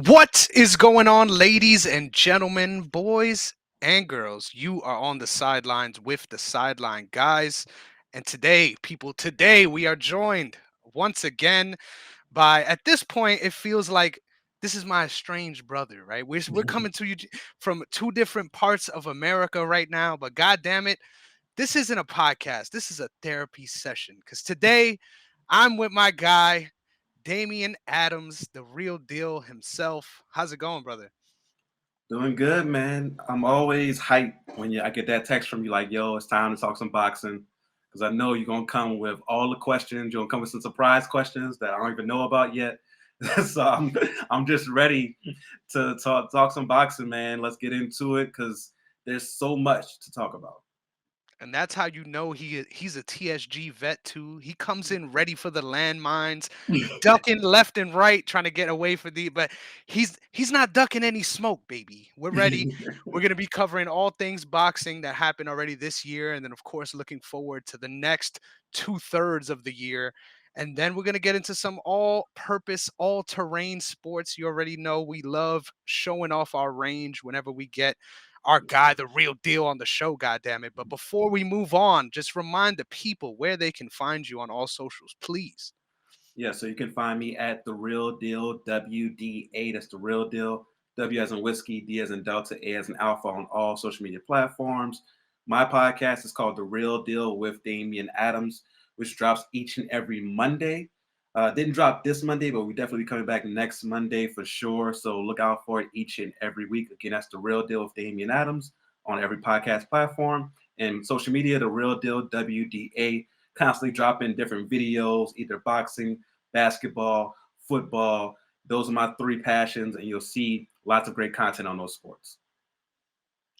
What is going on, ladies and gentlemen, boys and girls? You are on the sidelines with the Sideline Guys. And today, people, today we are joined once again by, at this point, it feels like this is my estranged brother, right? We're coming to you from two different parts of America right now, but God damn it, this isn't a podcast. This is a therapy session because today I'm with my guy, Damian Adams, the real deal himself. How's it going, brother? Doing good, man. I'm always hyped when I get that text from you like, yo, it's time to talk some boxing. Because I know you're going to come with all the questions. You're going to come with some surprise questions that I don't even know about yet. So I'm just ready to talk some boxing, man. Let's get into it because there's so much to talk about. And that's how you know he's a TSG vet too. He comes in ready for the landmines, ducking left and right, trying to get away from but he's not ducking any smoke, baby. We're ready. We're gonna be covering all things boxing that happened already this year, and then of course looking forward to the next 2/3 of the year. And then we're gonna get into some all-purpose, all-terrain sports. You already know we love showing off our range whenever we get our guy, the real deal, on the show, goddammit. But before we move on, just remind the people where they can find you on all socials, please. Yeah, so you can find me at The Real Deal, WDA. That's The Real Deal. W as in whiskey, D as in Delta, A as in Alpha on all social media platforms. My podcast is called The Real Deal with Damian Adams, which drops each and every Monday. Didn't drop this Monday, but we definitely be coming back next Monday for sure. So look out for it each and every week. Again, that's The Real Deal with Damian Adams on every podcast platform. And social media, The Real Deal, WDA, constantly dropping different videos, either boxing, basketball, football. Those are my three passions, and you'll see lots of great content on those sports.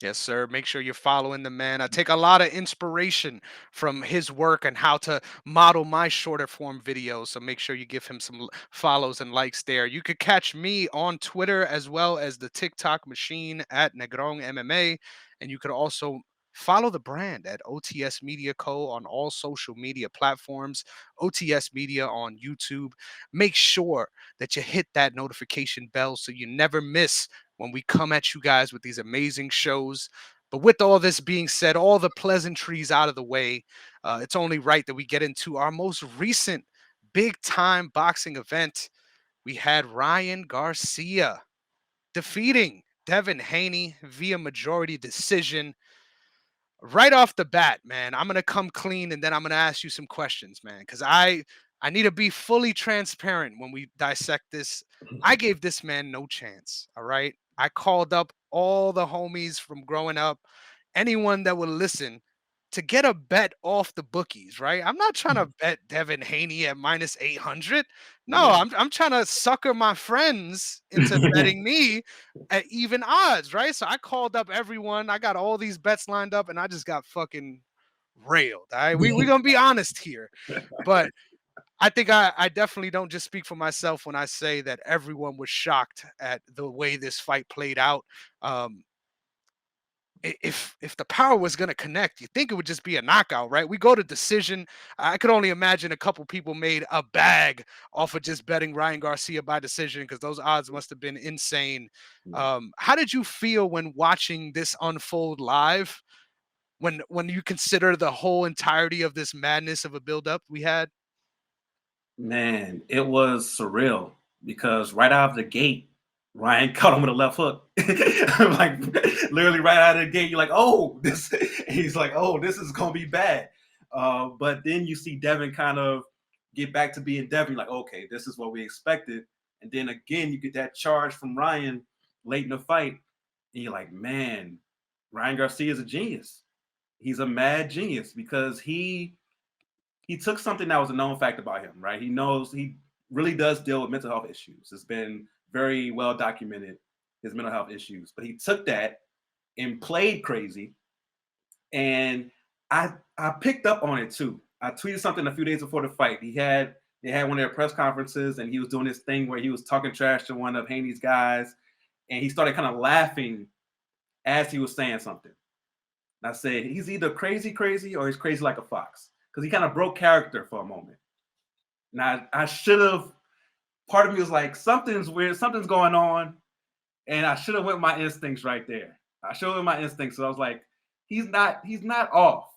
Yes, sir. Make sure you're following the man. I take a lot of inspiration from his work and how to model my shorter form videos. So make sure you give him some follows and likes there. You could catch me on Twitter as well as the TikTok machine at Negron MMA. And you could also follow the brand at OTS Media Co. on all social media platforms, OTS Media on YouTube. Make sure that you hit that notification bell so you never miss when we come at you guys with these amazing shows. But with all this being said, all the pleasantries out of the way, it's only right that we get into our most recent big time boxing event. We had Ryan Garcia defeating Devin Haney via majority decision. Right off the bat, man, I'm gonna come clean and then I'm gonna ask you some questions, man, because I need to be fully transparent when we dissect this. I gave this man no chance. All right. I called up all the homies from growing up, anyone that would listen to get a bet off the bookies, right? I'm not trying to bet Devin Haney at minus 800. No, Yeah. I'm trying to sucker my friends into betting me at even odds, right? So I called up everyone. I got all these bets lined up and I just got fucking railed. All right. We're gonna be honest here. But I think I definitely don't just speak for myself when I say that everyone was shocked at the way this fight played out. Um, if the power was going to connect, you think it would just be a knockout, right? We go to decision. I could only imagine a couple people made a bag off of just betting Ryan Garcia by decision because those odds must have been insane. How did you feel when watching this unfold live? When you consider the whole entirety of this madness of a buildup we had? Man, it was surreal because right out of the gate, Ryan caught him with a left hook. Like literally right out of the gate, you're like, oh, this he's like, oh, this is gonna be bad. But then you see Devin kind of get back to being Devin, like, okay, this is what we expected. And then again, you get that charge from Ryan late in the fight, and you're like, man, Ryan Garcia is a genius. He's a mad genius because he took something that was a known fact about him, right? He knows he really does deal with mental health issues. It's been very well documented, his mental health issues. But he took that and played crazy. And I picked up on it too. I tweeted something a few days before the fight. They had one of their press conferences and he was doing this thing where he was talking trash to one of Haney's guys, and he started kind of laughing as he was saying something. And I said, he's either crazy, or he's crazy like a fox. Because he kind of broke character for a moment. Now I should have part of me was like, something's weird, something's going on, and I should have went with my instincts right there. I should have went with my instincts. So I was like, he's not off.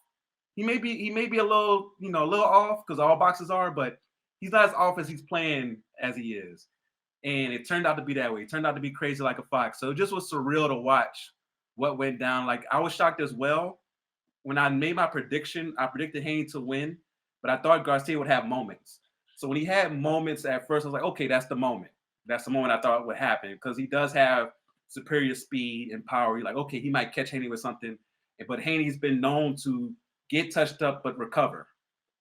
He may be a little, a little off because all boxes are, but he's not as off as he's playing as he is. And it turned out to be that way. It turned out to be crazy like a fox. So it just was surreal to watch what went down. Like I was shocked as well when I made my prediction. I predicted Haney to win, but I thought Garcia would have moments. So when he had moments at first, I was like, okay, that's the moment. That's the moment I thought would happen because he does have superior speed and power. You're like, okay, he might catch Haney with something. But Haney's been known to get touched up but recover.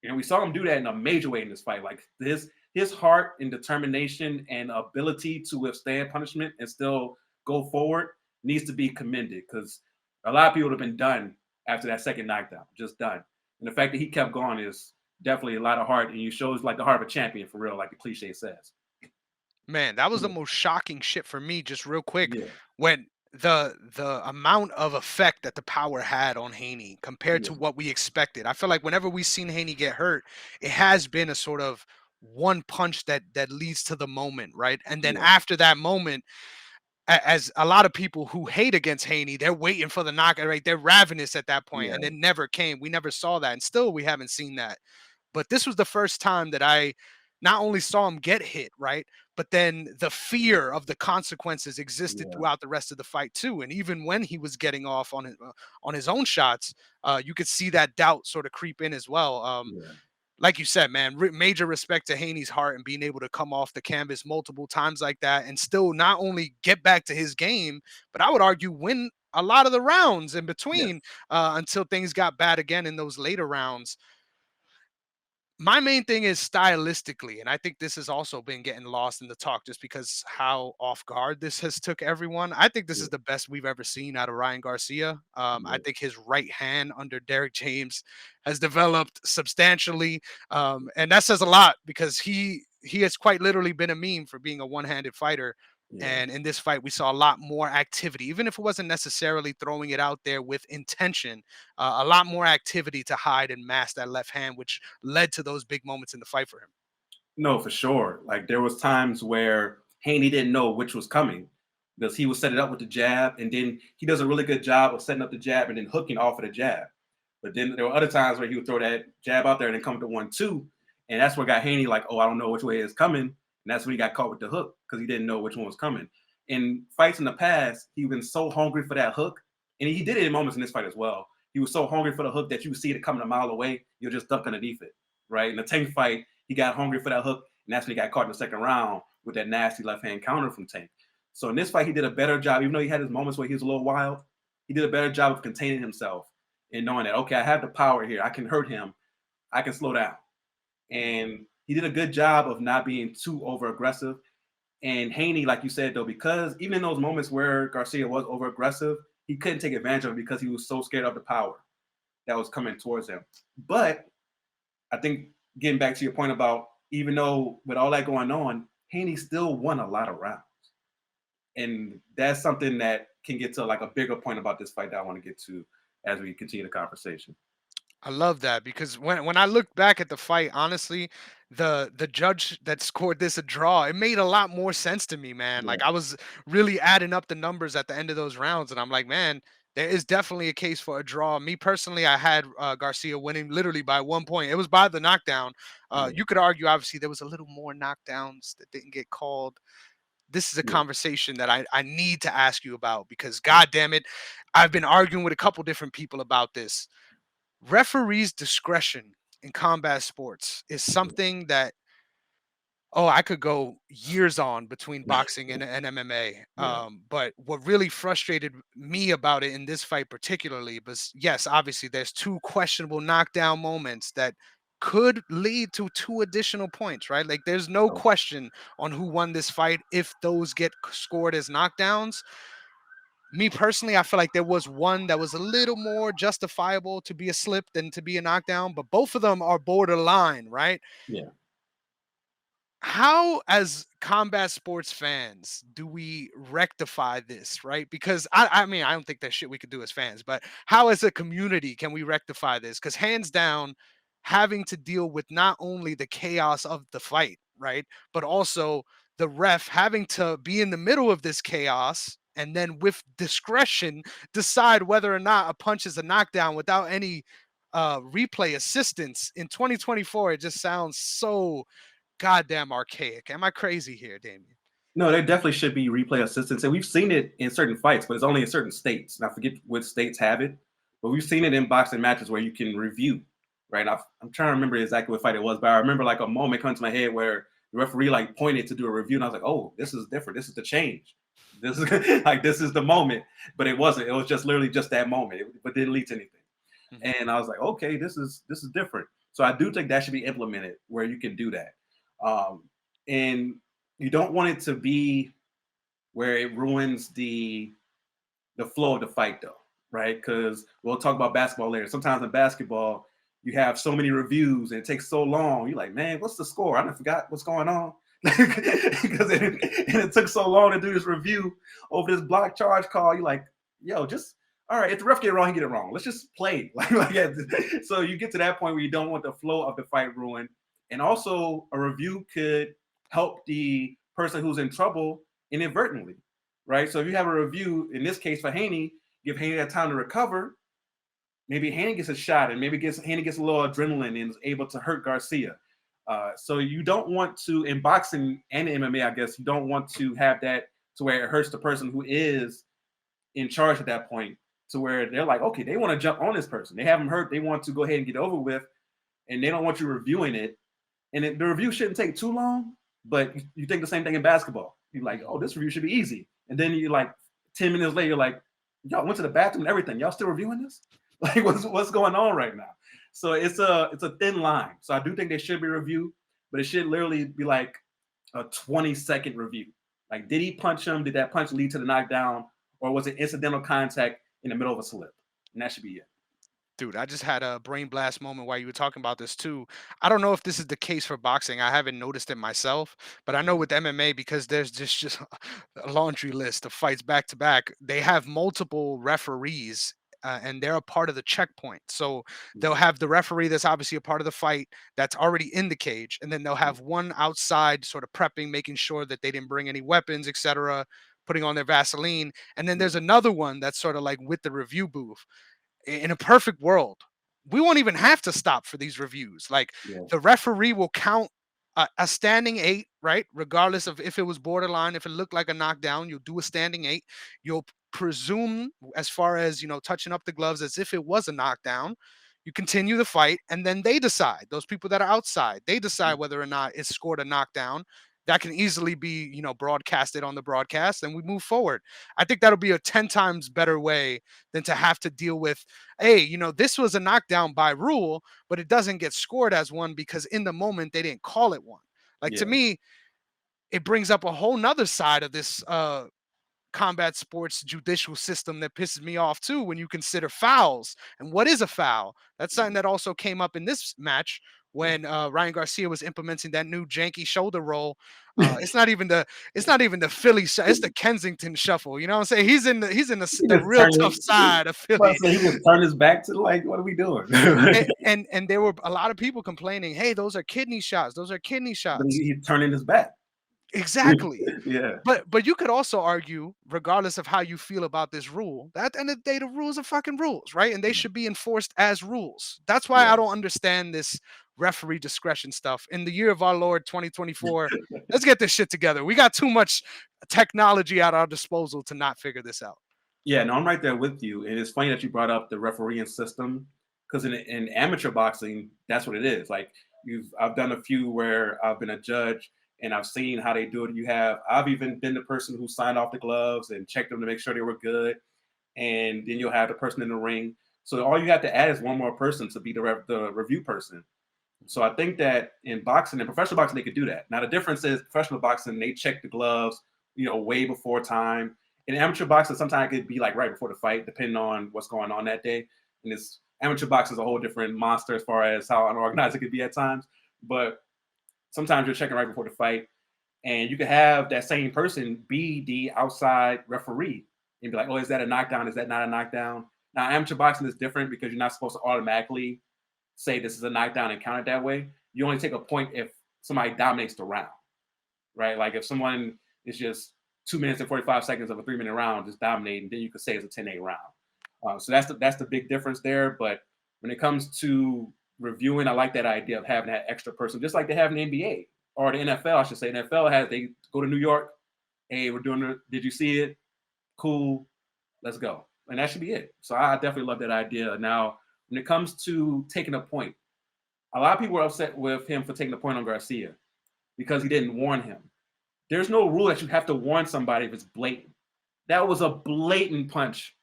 And we saw him do that in a major way in this fight. Like his heart and determination and ability to withstand punishment and still go forward needs to be commended because a lot of people have been done after that second knockdown, just done. And the fact that he kept going is definitely a lot of heart, and you shows like the heart of a champion for real, like the cliche says. Man, that was the Yeah, most shocking shit for me, just real quick, yeah, when the amount of effect that the power had on Haney compared yeah, to what we expected. I feel like whenever we've seen Haney get hurt, it has been a sort of one punch that leads to the moment, right? And then yeah, after that moment, as a lot of people who hate against Haney, they're waiting for the knockout, right? They're ravenous at that point, and yeah, it never came. We never saw that, and still we haven't seen that. But this was the first time that I not only saw him get hit, right? But then the fear of the consequences existed yeah, throughout the rest of the fight too. And even when he was getting off on his own shots, you could see that doubt sort of creep in as well. yeah. Like you said, man, major respect to Haney's heart and being able to come off the canvas multiple times like that and still not only get back to his game, but I would argue win a lot of the rounds in between Yes, until things got bad again in those later rounds. My main thing is stylistically, and I think this has also been getting lost in the talk just because how off guard this has took everyone. I think this yeah, is the best we've ever seen out of Ryan Garcia. I yeah, think his right hand under Derek James has developed substantially, and that says a lot because he has quite literally been a meme for being a one-handed fighter. yeah. And in this fight, we saw a lot more activity, even if it wasn't necessarily throwing it out there with intention. A lot more activity to hide and mask that left hand, which led to those big moments in the fight for him. No, for sure. Like there was times where Haney didn't know which was coming because he would set it up with the jab, and then he does a really good job of setting up the jab and then hooking off of the jab. But then there were other times where he would throw that jab out there and then come to 1-2, and that's what got Haney like, oh, I don't know which way it's coming, and that's when he got caught with the hook because he didn't know which one was coming. In fights in the past, he's been so hungry for that hook, and he did it in moments in this fight as well. He was so hungry for the hook that you see it coming a mile away, you'll just duck underneath it, right? In the Tank fight, he got hungry for that hook, and that's when he got caught in the second round with that nasty left hand counter from Tank. So in this fight, he did a better job, even though he had his moments where he was a little wild. He did a better job of containing himself and knowing that, okay, I have the power here. I can hurt him. I can slow down. And he did a good job of not being too over aggressive. And Haney, like you said, though, because even in those moments where Garcia was over aggressive, he couldn't take advantage of it because he was so scared of the power that was coming towards him. But I think getting back to your point about even though with all that going on, Haney still won a lot of rounds. And that's something that can get to like a bigger point about this fight that I want to get to as we continue the conversation. I love that because when I look back at the fight, honestly, the judge that scored this a draw, it made a lot more sense to me, man. Yeah, Like I was really adding up the numbers at the end of those rounds, and I'm like, man, there is definitely a case for a draw. Me personally, I had Garcia winning literally by 1 point. It was by the knockdown. yeah, You could argue, obviously, there was a little more knockdowns that didn't get called. This is a yeah, conversation that I need to ask you about because, yeah, god damn it, I've been arguing with a couple different people about this. Referees' discretion in combat sports is something that, oh, I could go years on between boxing and MMA. yeah, But what really frustrated me about it in this fight particularly was, yes, obviously there's two questionable knockdown moments that could lead to two additional points, right? Like there's no oh, question on who won this fight if those get scored as knockdowns. Me personally, I feel like there was one that was a little more justifiable to be a slip than to be a knockdown, but both of them are borderline, right? yeah. How, as combat sports fans, do we rectify this, right? Because I mean, I don't think there's shit we could do as fans, but how, as a community, can we rectify this? Because hands down, having to deal with not only the chaos of the fight, right? But also the ref having to be in the middle of this chaos and then with discretion decide whether or not a punch is a knockdown without any replay assistance in 2024. It just sounds so goddamn archaic. Am I crazy here, Damien? No, there definitely should be replay assistance, and we've seen it in certain fights, but it's only in certain states. And I forget what states have it, but we've seen it in boxing matches where you can review. Right, I'm trying to remember exactly what fight it was, but I remember like a moment comes to my head where the referee like pointed to do a review, and I was like, "Oh, this is different. This is the change. This is like this is the moment." But it wasn't. It was just literally just that moment, but didn't lead to anything. Mhm. And I was like, "Okay, this is different." So I do think that should be implemented where you can do that. And you don't want it to be where it ruins the flow of the fight, though, right? Because we'll talk about basketball later. Sometimes in basketball, you have so many reviews and it takes so long. You're like, man, what's the score? I forgot what's going on. Because it took so long to do this review over this block charge call. You're like, yo, just all right. If the ref get it wrong, he get it wrong. Let's just play. So you get to that point where you don't want the flow of the fight ruined. And also, a review could help the person who's in trouble inadvertently, right? So if you have a review, in this case for Haney, give Haney that time to recover. Maybe Haney gets a shot, and maybe Haney gets a little adrenaline and is able to hurt Garcia. So you don't want to, in boxing and MMA, I guess, you don't want to have that to where it hurts the person who is in charge at that point, to where they're like, okay, they want to jump on this person. They have them hurt. They want to go ahead and get over with, and they don't want you reviewing it. And the review shouldn't take too long, but you think the same thing in basketball. You're like, oh, this review should be easy. And then you're like, 10 minutes later, you're like, y'all went to the bathroom and everything. Y'all still reviewing this? Like, what's going on right now? So it's a thin line. So I do think they should be reviewed, but it should literally be like a 20-second review. Like, did he punch him? Did that punch lead to the knockdown? Or was it incidental contact in the middle of a slip? And that should be it. Dude, I just had a brain blast moment while you were talking about this too. I don't know if this is the case for boxing. I haven't noticed it myself, but I know with MMA, because there's just a laundry list of fights back to back, they have multiple referees. And they're a part of the checkpoint. So they'll have the referee that's obviously a part of the fight that's already in the cage. And then they'll have one outside sort of prepping, making sure that they didn't bring any weapons, etc., putting on their Vaseline. And then there's another one that's sort of like with the review booth. In a perfect world, we won't even have to stop for these reviews. Like, Yeah. the referee will count a standing 8, right? Regardless of if it was borderline, if it looked like a knockdown, you'll do a standing 8. You'll presume, as far as, touching up the gloves as if it was a knockdown. You continue the fight, and then they decide. Those people that are outside, they decide whether or not it's scored a knockdown. That can easily be, broadcasted on the broadcast, and we move forward. I think that'll be a 10 times better way than to have to deal with, hey, this was a knockdown by rule, but it doesn't get scored as one because in the moment they didn't call it one. Like, to Yeah. me, it brings up a whole nother side of this combat sports judicial system that pisses me off too, when you consider fouls and what is a foul. That's something that also came up in this match when Ryan Garcia was implementing that new janky shoulder roll. It's not even the Philly it's the Kensington shuffle. You know what I'm saying? He's in the Just real turn tough it. side of Well, Philly. so he just turned his back to, like, what are we doing? And there were a lot of people complaining, hey, those are kidney shots. Those are kidney But shots. he's turning his back. Exactly. Yeah. But you could also argue, regardless of how you feel about this rule, that at the end of the day, the rules are fucking rules, right? And they should be enforced as rules. That's why Yeah. I don't understand this referee discretion stuff. In the year of our Lord 2024, let's get this shit together. We got too much technology at our disposal to not figure this out. Yeah, no, I'm right there with you. And it's funny that you brought up the refereeing system, because in amateur boxing, that's what it is. Like, I've done a few where I've been a judge and I've seen how they do it. I've even been the person who signed off the gloves and checked them to make sure they were good. And then you'll have the person in the ring. So all you have to add is one more person to be the review person. So I think that in boxing, in professional boxing, they could do that. Now, the difference is professional boxing, they check the gloves, way before time. In amateur boxing, sometimes it could be like right before the fight, depending on what's going on that day. And this amateur boxing is a whole different monster as far as how unorganized it could be at times. But sometimes you're checking right before the fight, and you could have that same person be the outside referee and be like, oh, is that a knockdown? Is that not a knockdown? Now, amateur boxing is different because you're not supposed to automatically say this is a knockdown and count it that way. You only take a point if somebody dominates the round, right? Like if someone is just 2 minutes and 45 seconds of a 3-minute round just dominating, then you could say it's a 10-8 round. So that's the big difference there. But when it comes to reviewing, I like that idea of having that extra person, just like they have in the NBA or the NFL, I should say. NFL has, they go to New York. Hey, we're doing it. Did you see it? Cool. Let's go. And that should be it. So I definitely love that idea. Now, when it comes to taking a point, a lot of people were upset with him for taking a point on Garcia because he didn't warn him. There's no rule that you have to warn somebody if it's blatant. That was a blatant punch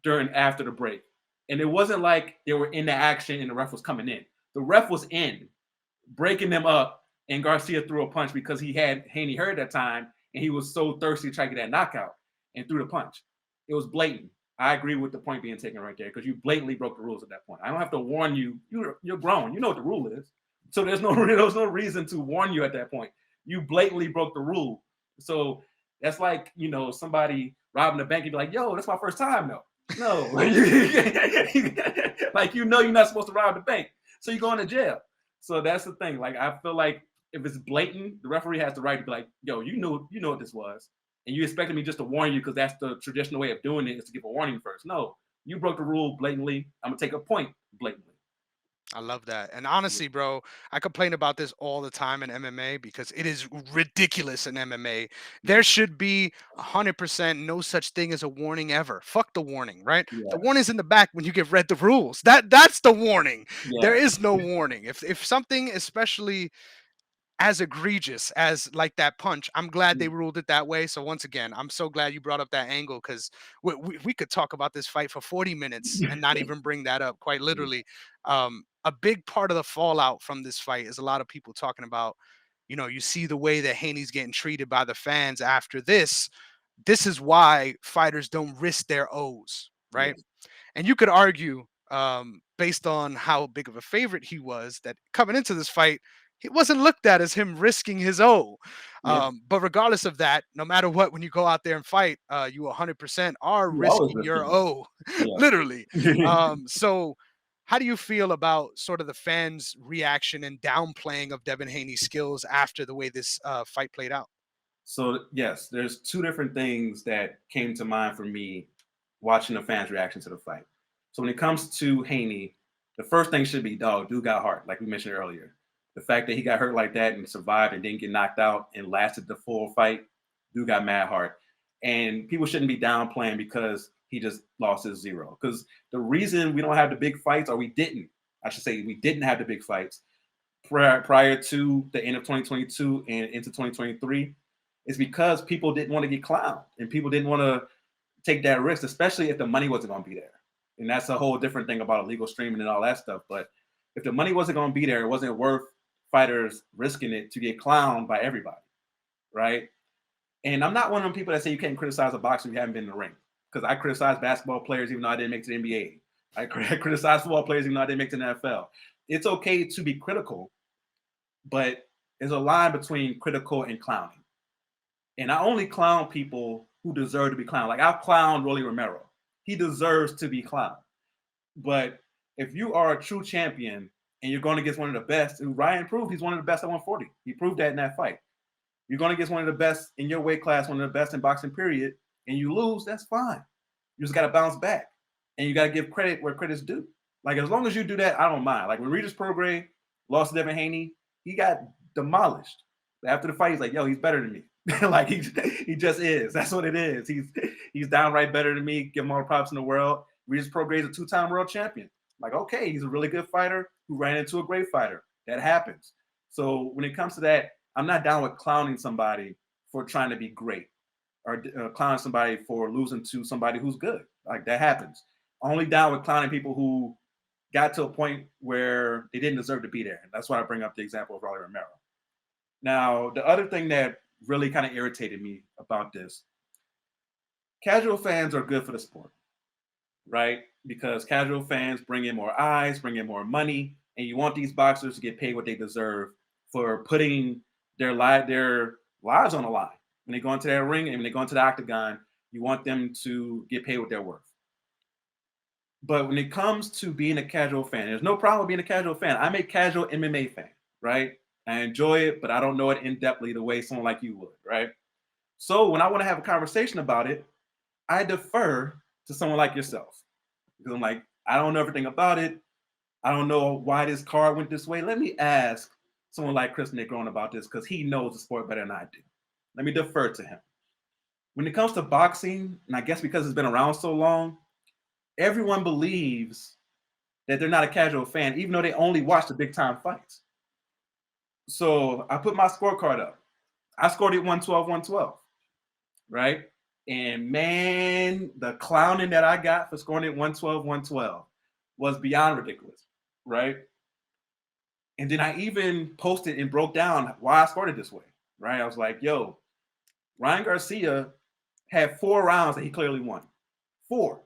after the break. And it wasn't like they were in the action and the ref was coming in. The ref was in, breaking them up, and Garcia threw a punch because he had Haney hurt at that time, and he was so thirsty to try to get that knockout and threw the punch. It was blatant. I agree with the point being taken right there because you blatantly broke the rules at that point. I don't have to warn you. You're grown. You know what the rule is. So there's no reason to warn you at that point. You blatantly broke the rule. So that's like, somebody robbing the bank and be like, yo, that's my first time though. No, like you're not supposed to rob the bank, so you're going to jail. So that's the thing. Like I feel like if it's blatant, the referee has the right to be like, "Yo, you know what this was, and you expected me just to warn you because that's the traditional way of doing it is to give a warning first. No, you broke the rule blatantly. I'm gonna take a point blatantly." I love that. And honestly, bro, I complain about this all the time in MMA because it is ridiculous in MMA. There should be 100% no such thing as a warning ever. Fuck the warning, right? Yeah, The warning's in the back when you get read the rules. That's the warning. There yeah, is no warning. If something especially as egregious as like that punch, I'm glad they ruled it that way. So once again, I'm so glad you brought up that angle because we could talk about this fight for 40 minutes and not even bring that up. Quite literally, a big part of the fallout from this fight is a lot of people talking about, you see the way that Haney's getting treated by the fans after this. This is why fighters don't risk their O's, yeah, right? And you could argue, based on how big of a favorite he was, that coming into this fight, he wasn't looked at as him risking his O. yeah. But regardless of that, no matter what, when you go out there and fight, you 100% are You always risking your risking O, it. literally. Yeah. So, how do you feel about sort of the fans' reaction and downplaying of Devin Haney's skills after the way this fight played out? So yes, there's two different things that came to mind for me watching the fans' reaction to the fight. So when it comes to Haney, the first thing should be, dog, dude got heart, like we mentioned earlier. The fact that he got hurt like that and survived and didn't get knocked out and lasted the full fight, dude got mad heart. And people shouldn't be downplaying because he just lost his zero. Because the reason we don't have the big fights, or we didn't, I should say, we didn't have the big fights prior to the end of 2022 and into 2023 is because people didn't want to get clowned and people didn't want to take that risk, especially if the money wasn't going to be there. And that's a whole different thing about illegal streaming and all that stuff. But if the money wasn't going to be there, it wasn't worth fighters risking it to get clowned by everybody, right? And I'm not one of them people that say you can't criticize a boxer if you haven't been in the ring, because I criticize basketball players even though I didn't make it to the NBA. I criticize football players even though I didn't make it to the NFL. It's okay to be critical, but there's a line between critical and clowning. And I only clown people who deserve to be clowned. Like I've clowned Rolly Romero. He deserves to be clowned. But if you are a true champion and you're going against one of the best, and Ryan proved he's one of the best at 140. He proved that in that fight. You're going against one of the best in your weight class, one of the best in boxing, period, and you lose, that's fine. You just got to bounce back. And you got to give credit where credit's due. Like, as long as you do that, I don't mind. Like, when Regis Prograis lost to Devin Haney, he got demolished. After the fight, he's like, yo, he's better than me. Like, he just is. That's what it is. He's downright better than me. Give him all the props in the world. Regis Prograis is a two-time world champion. Like, okay, he's a really good fighter who ran into a great fighter. That happens. So when it comes to that, I'm not down with clowning somebody for trying to be great or clowning somebody for losing to somebody who's good. Like, that happens. Only down with clowning people who got to a point where they didn't deserve to be there. And that's why I bring up the example of Rolly Romero. Now, the other thing that really kind of irritated me about this, casual fans are good for the sport, right? Because casual fans bring in more eyes, bring in more money, and you want these boxers to get paid what they deserve for putting their lives on the line. When they go into that ring and when they go into the octagon, you want them to get paid what they're worth. But when it comes to being a casual fan, there's no problem with being a casual fan. I'm a casual MMA fan, right? I enjoy it, but I don't know it in depthly the way someone like you would, right? So when I want to have a conversation about it, I defer to someone like yourself. Because I'm like, I don't know everything about it. I don't know why this card went this way. Let me ask someone like Chris Negron about this because he knows the sport better than I do. Let me defer to him. When it comes to boxing, and I guess because it's been around so long, everyone believes that they're not a casual fan, even though they only watch the big time fights. So I put my scorecard up. I scored it 112, 112, right? And man, the clowning that I got for scoring it 112, 112 was beyond ridiculous, right? And then I even posted and broke down why I scored it this way, right? I was like, yo, Ryan Garcia had 4 rounds that he clearly won. 4.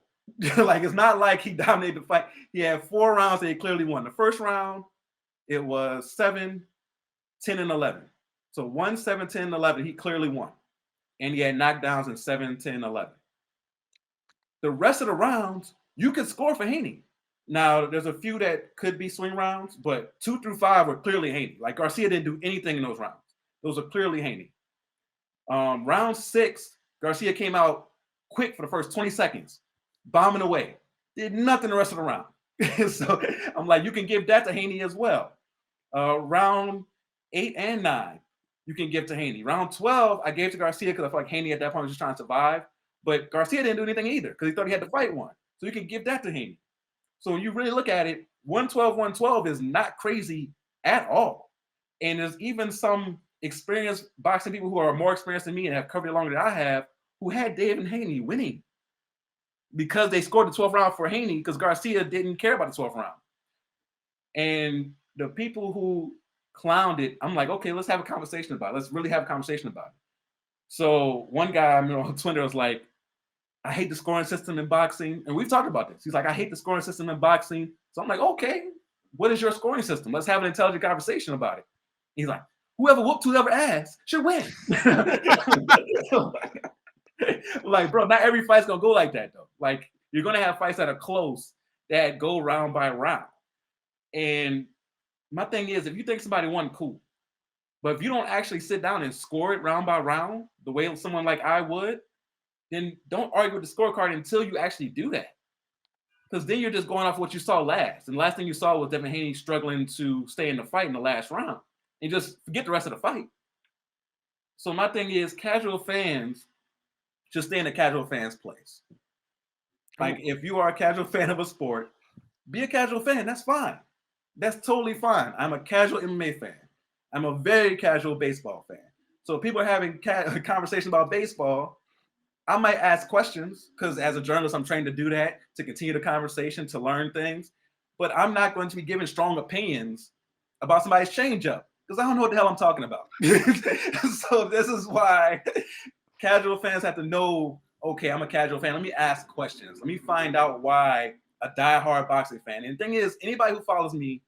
Like, it's not like he dominated the fight. He had 4 rounds that he clearly won. The first round, it was 7, 10, and 11. So 1, 7, 10, and 11, he clearly won. And he had knockdowns in 7, 10, 11. The rest of the rounds, you could score for Haney. Now, there's a few that could be swing rounds, but 2 through 5 were clearly Haney. Like, Garcia didn't do anything in those rounds. Those are clearly Haney. Round 6, Garcia came out quick for the first 20 seconds, bombing away. Did nothing the rest of the round. So I'm like, you can give that to Haney as well. Round 8 and 9, you can give to Haney. Round 12, I gave to Garcia because I felt like Haney at that point was just trying to survive. But Garcia didn't do anything either because he thought he had to fight one. So you can give that to Haney. So when you really look at it, 112, 112 is not crazy at all. And there's even some experienced boxing people who are more experienced than me and have covered it longer than I have, who had Devin Haney winning because they scored the 12th round for Haney because Garcia didn't care about the 12th round. And the people who clowned it, I'm like, okay, let's have a conversation about it. Let's really have a conversation about it. So one guy on Twitter was like, I hate the scoring system in boxing. And we've talked about this. He's like, I hate the scoring system in boxing. So I'm like, okay, what is your scoring system? Let's have an intelligent conversation about it. He's like, whoever whooped whoever ass should win. Like, bro, not every fight's going to go like that, though. Like, you're going to have fights that are close that go round by round. And my thing is, if you think somebody won, cool. But if you don't actually sit down and score it round by round, the way someone like I would, then don't argue with the scorecard until you actually do that. Because then you're just going off what you saw last. And the last thing you saw was Devin Haney struggling to stay in the fight in the last round. And just forget the rest of the fight. So my thing is, casual fans should stay in a casual fan's place. Like, if you are a casual fan of a sport, be a casual fan. That's fine. That's totally fine. I'm a casual MMA fan. I'm a very casual baseball fan. So if people are having a conversation about baseball, I might ask questions because as a journalist, I'm trained to do that, to continue the conversation, to learn things. But I'm not going to be giving strong opinions about somebody's changeup because I don't know what the hell I'm talking about. So this is why casual fans have to know, okay, I'm a casual fan. Let me ask questions. Let me find out why a diehard boxing fan. And the thing is, anybody who follows me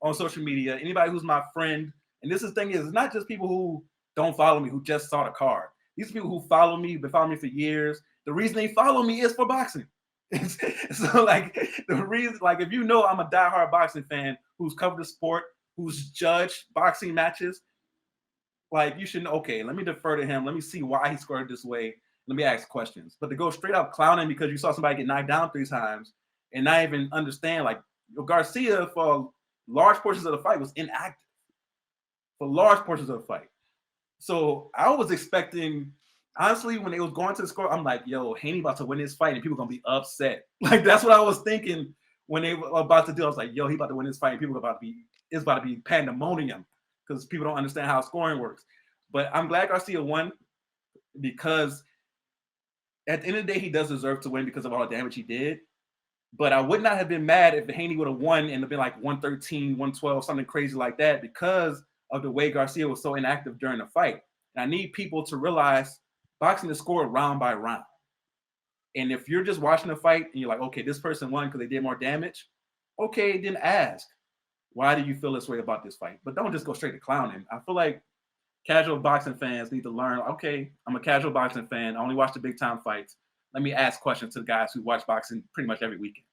on social media, anybody who's my friend, and this is the thing is, it's not just people who don't follow me, who just saw the card. These people who follow me, been following me for years. The reason they follow me is for boxing. So, like, the reason, like, if you know I'm a diehard boxing fan who's covered the sport, who's judged boxing matches, like, you should know, okay, let me defer to him. Let me see why he scored this way. Let me ask questions. But to go straight up clowning because you saw somebody get knocked down 3 times and not even understand, like, Garcia, for large portions of the fight, was inactive. For large portions of the fight. So I was expecting, honestly, when it was going to the score, I'm like, yo, Haney about to win this fight and people are going to be upset. Like, that's what I was thinking when they were about to do. I was like, yo, he about to win this fight and people are about to be, it's about to be pandemonium because people don't understand how scoring works. But I'm glad Garcia won because at the end of the day, he does deserve to win because of all the damage he did. But I would not have been mad if Haney would have won and it'd been like 113, 112, something crazy like that because of the way Garcia was so inactive during the fight. And I need people to realize boxing is scored round by round. And if you're just watching the fight and you're like, okay, this person won because they did more damage, okay, then ask, why do you feel this way about this fight? But don't just go straight to clowning. I feel like casual boxing fans need to learn, okay, I'm a casual boxing fan. I only watch the big time fights. Let me ask questions to the guys who watch boxing pretty much every weekend.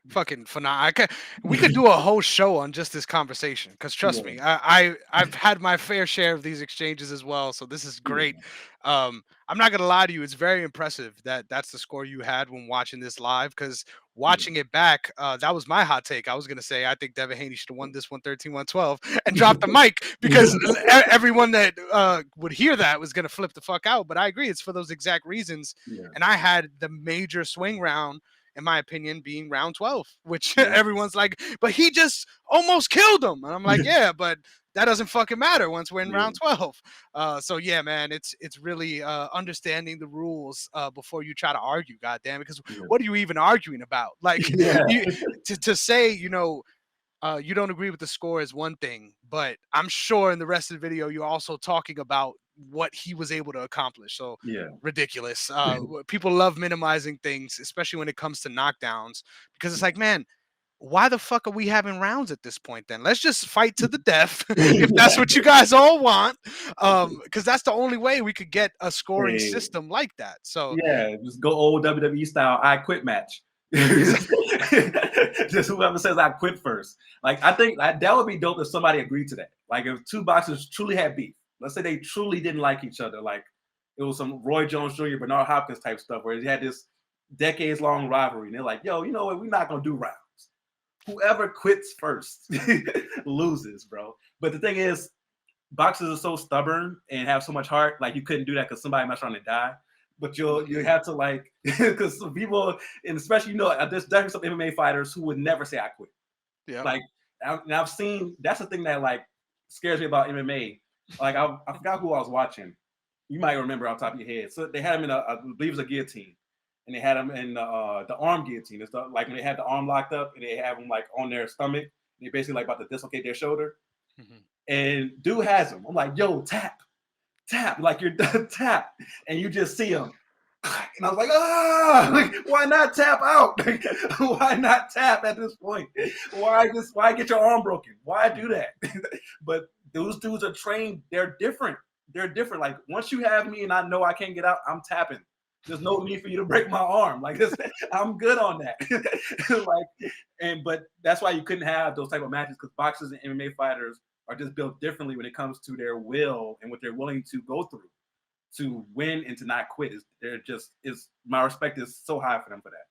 Fucking phenomenal. We could do a whole show on just this conversation because trust Yeah, me, I've had my fair share of these exchanges as well. So this is great. yeah, I'm not gonna lie to you, it's very impressive that that's the score you had when watching this live. Because yeah. watching it back, that was my hot take. I was gonna say I think Devin Haney should have won this 113-112 and dropped the mic because everyone that would hear that was gonna flip the fuck out. But I agree, it's for those exact reasons. Yeah, And I had the major swing round in my opinion, being round 12, which yeah, everyone's like, but he just almost killed him. And I'm like, yeah, but that doesn't fucking matter once we're in yeah, round 12. So yeah, man, it's really understanding the rules before you try to argue, goddamn it. Because yeah, what are you even arguing about? Like yeah, you to say, you don't agree with the score is one thing, but I'm sure in the rest of the video you're also talking about what he was able to accomplish. So yeah, ridiculous. People love minimizing things, especially when it comes to knockdowns, because it's like, man, why the fuck are we having rounds at this point then? Let's just fight to the death if that's yeah. what you guys all want. Because that's the only way we could get a scoring Hey, system like that. So yeah, just go old WWE style. I quit match. Just whoever says I quit first. Like I think that would be dope if somebody agreed to that. Like if two boxers truly had beef. Let's say they truly didn't like each other. Like it was some Roy Jones Jr., Bernard Hopkins type stuff where they had this decades long rivalry. And they're like, yo, you know what? We're not gonna do rounds. Whoever quits first loses, bro. But the thing is, boxers are so stubborn and have so much heart. Like you couldn't do that because somebody might try to die. But you have to like because some people and especially there's definitely some MMA fighters who would never say I quit. yeah. Like I've seen that's the thing that like scares me about MMA. Like I forgot who I was watching. You might remember off the top of your head. So they had him in I believe it was a guillotine, and they had him in the arm guillotine. It's like when they had the arm locked up and they have them like on their stomach. They basically like about to dislocate their shoulder. Mhm. And dude has him. I'm like, yo, tap, like you're done tap, and you just see him. And I was like, like, why not tap out? Why not tap at this point? Why get your arm broken? Why do that? But those dudes are trained, they're different. They're different. Like once you have me and I know I can't get out, I'm tapping. There's no need for you to break my arm. Like this, I'm good on that. But that's why you couldn't have those type of matches because boxers and MMA fighters are just built differently when it comes to their will and what they're willing to go through to win and to not quit. They're just is my respect is so high for them for that.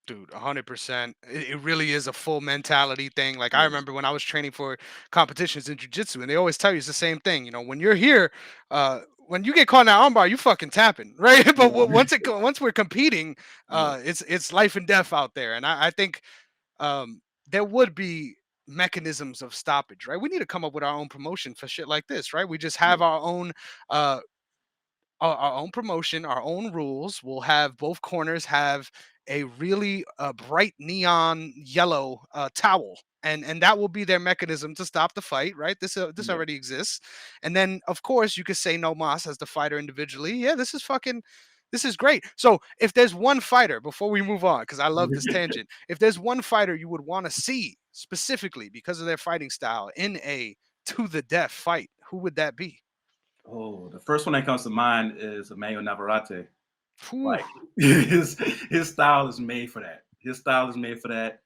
Dude, 100%. It really is a full mentality thing. Like I Yeah, remember when I was training for competitions in jiu-jitsu, and they always tell you it's the same thing. When you're here, when you get caught in that armbar, you fucking tapping, right? But yeah, once we're competing, yeah, it's life and death out there. And I think there would be mechanisms of stoppage, right? We need to come up with our own promotion for shit like this, right? We just have yeah, our own uh our own promotion, our own rules. We'll have both corners have a really bright neon yellow towel. And that will be their mechanism to stop the fight, right? This yeah. already exists, and then of course you could say no mas as the fighter individually. Yeah, this is great. So if there's one fighter, before we move on, because I love this tangent, if there's one fighter you would want to see specifically because of their fighting style in a to the death fight, who would that be? Oh, the first one that comes to mind is Emmanuel Navarrete. Whew. Like his his style is made for that. His style is made for that.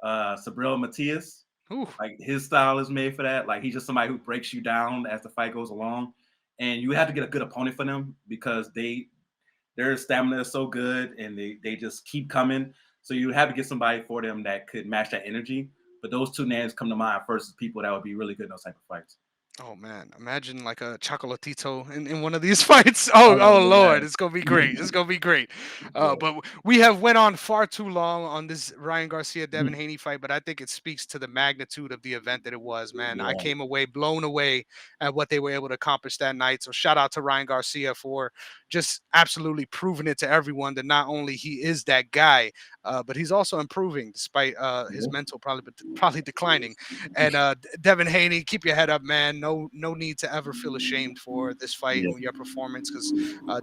Sabril Matias, Whew. like his style is made for that. Like he's just somebody who breaks you down as the fight goes along. And you have to get a good opponent for them because their stamina is so good and they just keep coming. So you have to get somebody for them that could match that energy. But those two names come to mind first as people that would be really good in those type of fights. Oh man, imagine like a chocolatito in one of these fights. Oh, Oh oh yeah. Lord, it's gonna be great. It's gonna be great. But we have went on far too long on this Ryan Garcia Devin Yeah. Haney fight, but I think it speaks to the magnitude of the event that it was. Man, I Yeah. came away blown away at what they were able to accomplish that night. So shout out to Ryan Garcia for just absolutely proving it to everyone that not only he is that guy, but he's also improving despite his mental probably declining. And Devin Haney, keep your head up, man. No need to ever feel ashamed for this fight Yeah. and your performance, because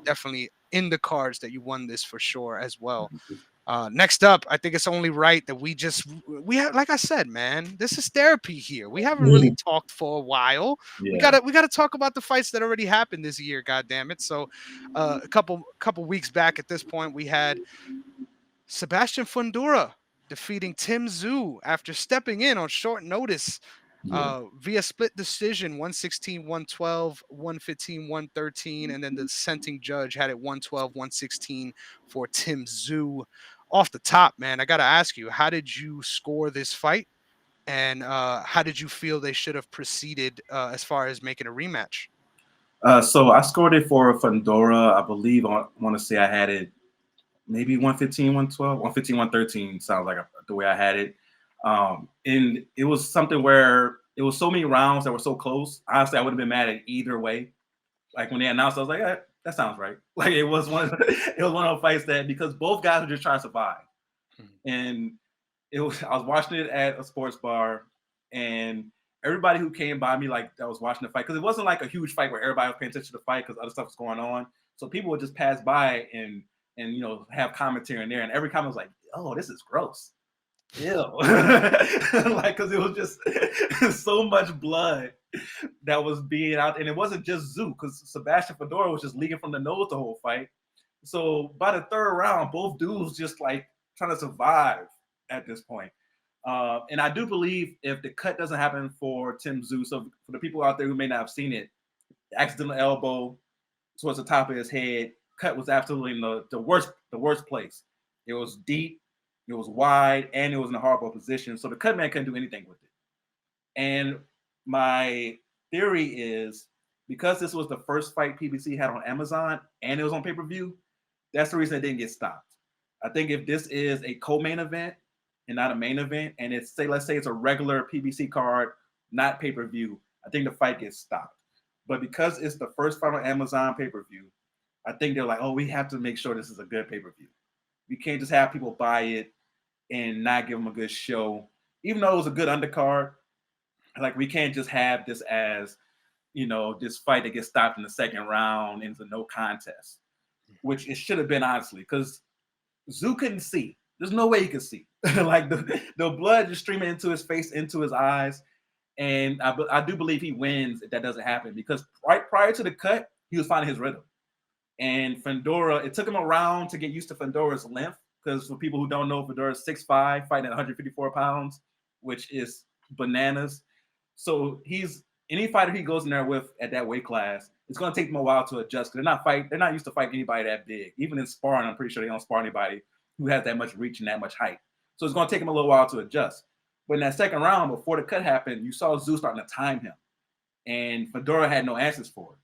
definitely in the cards that you won this for sure as well. Next up, I think it's only right that we have, like I said, man, this is therapy here. We haven't really talked for a while. We Yeah. gotta talk about the fights that already happened this year. God damn it! So, a couple weeks back at this point, we had Sebastian Fundora defeating Tim Tszyu after stepping in on short notice Yeah. via split decision 116, 112, 115, 113. And then the dissenting judge had it 112, 116 for Tim Tszyu. Off the top, man, I got to ask you, how did you score this fight? And how did you feel they should have proceeded as far as making a rematch? So I scored it for Fundora. I believe I want to say I had it maybe 115, 112, 115, 113 sounds like the way I had it. And it was something where it was so many rounds that were so close. Honestly, I would have been mad at either way. Like when they announced, I was like, that sounds right. Like it was it was one of those fights that because both guys were just trying to survive. Mhm. And I was watching it at a sports bar, and everybody who came by me like that was watching the fight because it wasn't like a huge fight where everybody was paying attention to the fight because other stuff was going on. So people would just pass by and have commentary in there, and every comment was like, "Oh, this is gross." Ew. Like because it was just so much blood that was being out, and it wasn't just Zoo because Sebastian Fundora was just leaking from the nose the whole fight. So by the third round, both dudes just like trying to survive at this point. And I do believe if the cut doesn't happen for Tim Tszyu, so for the people out there who may not have seen it, the accidental elbow towards the top of his head, cut was absolutely in the worst place. It was deep, it was wide, and it was in a horrible position. So the cut man couldn't do anything with it. And my theory is because this was the first fight PBC had on Amazon and it was on pay-per-view, that's the reason it didn't get stopped. I think if this is a co-main event and not a main event, and let's say it's a regular PBC card, not pay-per-view, I think the fight gets stopped. But because it's the first fight on Amazon pay-per-view, I think they're like, oh, we have to make sure this is a good pay-per-view. We can't just have people buy it and not give them a good show. Even though it was a good undercard, like we can't just have this as this fight that gets stopped in the second round into no contest, which it should have been honestly, because Zoo couldn't see. There's no way he could see. Like the blood just streaming into his face, into his eyes. And I do believe he wins if that doesn't happen because right prior to the cut, he was finding his rhythm. And Fundora, it took him a round to get used to Fundora's length because for people who don't know, Fundora's 6'5", fighting at 154 pounds, which is bananas. So he's any fighter he goes in there with at that weight class, it's going to take them a while to adjust because they're not used to fighting anybody that big. Even in sparring, I'm pretty sure they don't spar anybody who has that much reach and that much height. So it's going to take him a little while to adjust. But in that second round, before the cut happened, you saw Zeus starting to time him, and Fundora had no answers for it.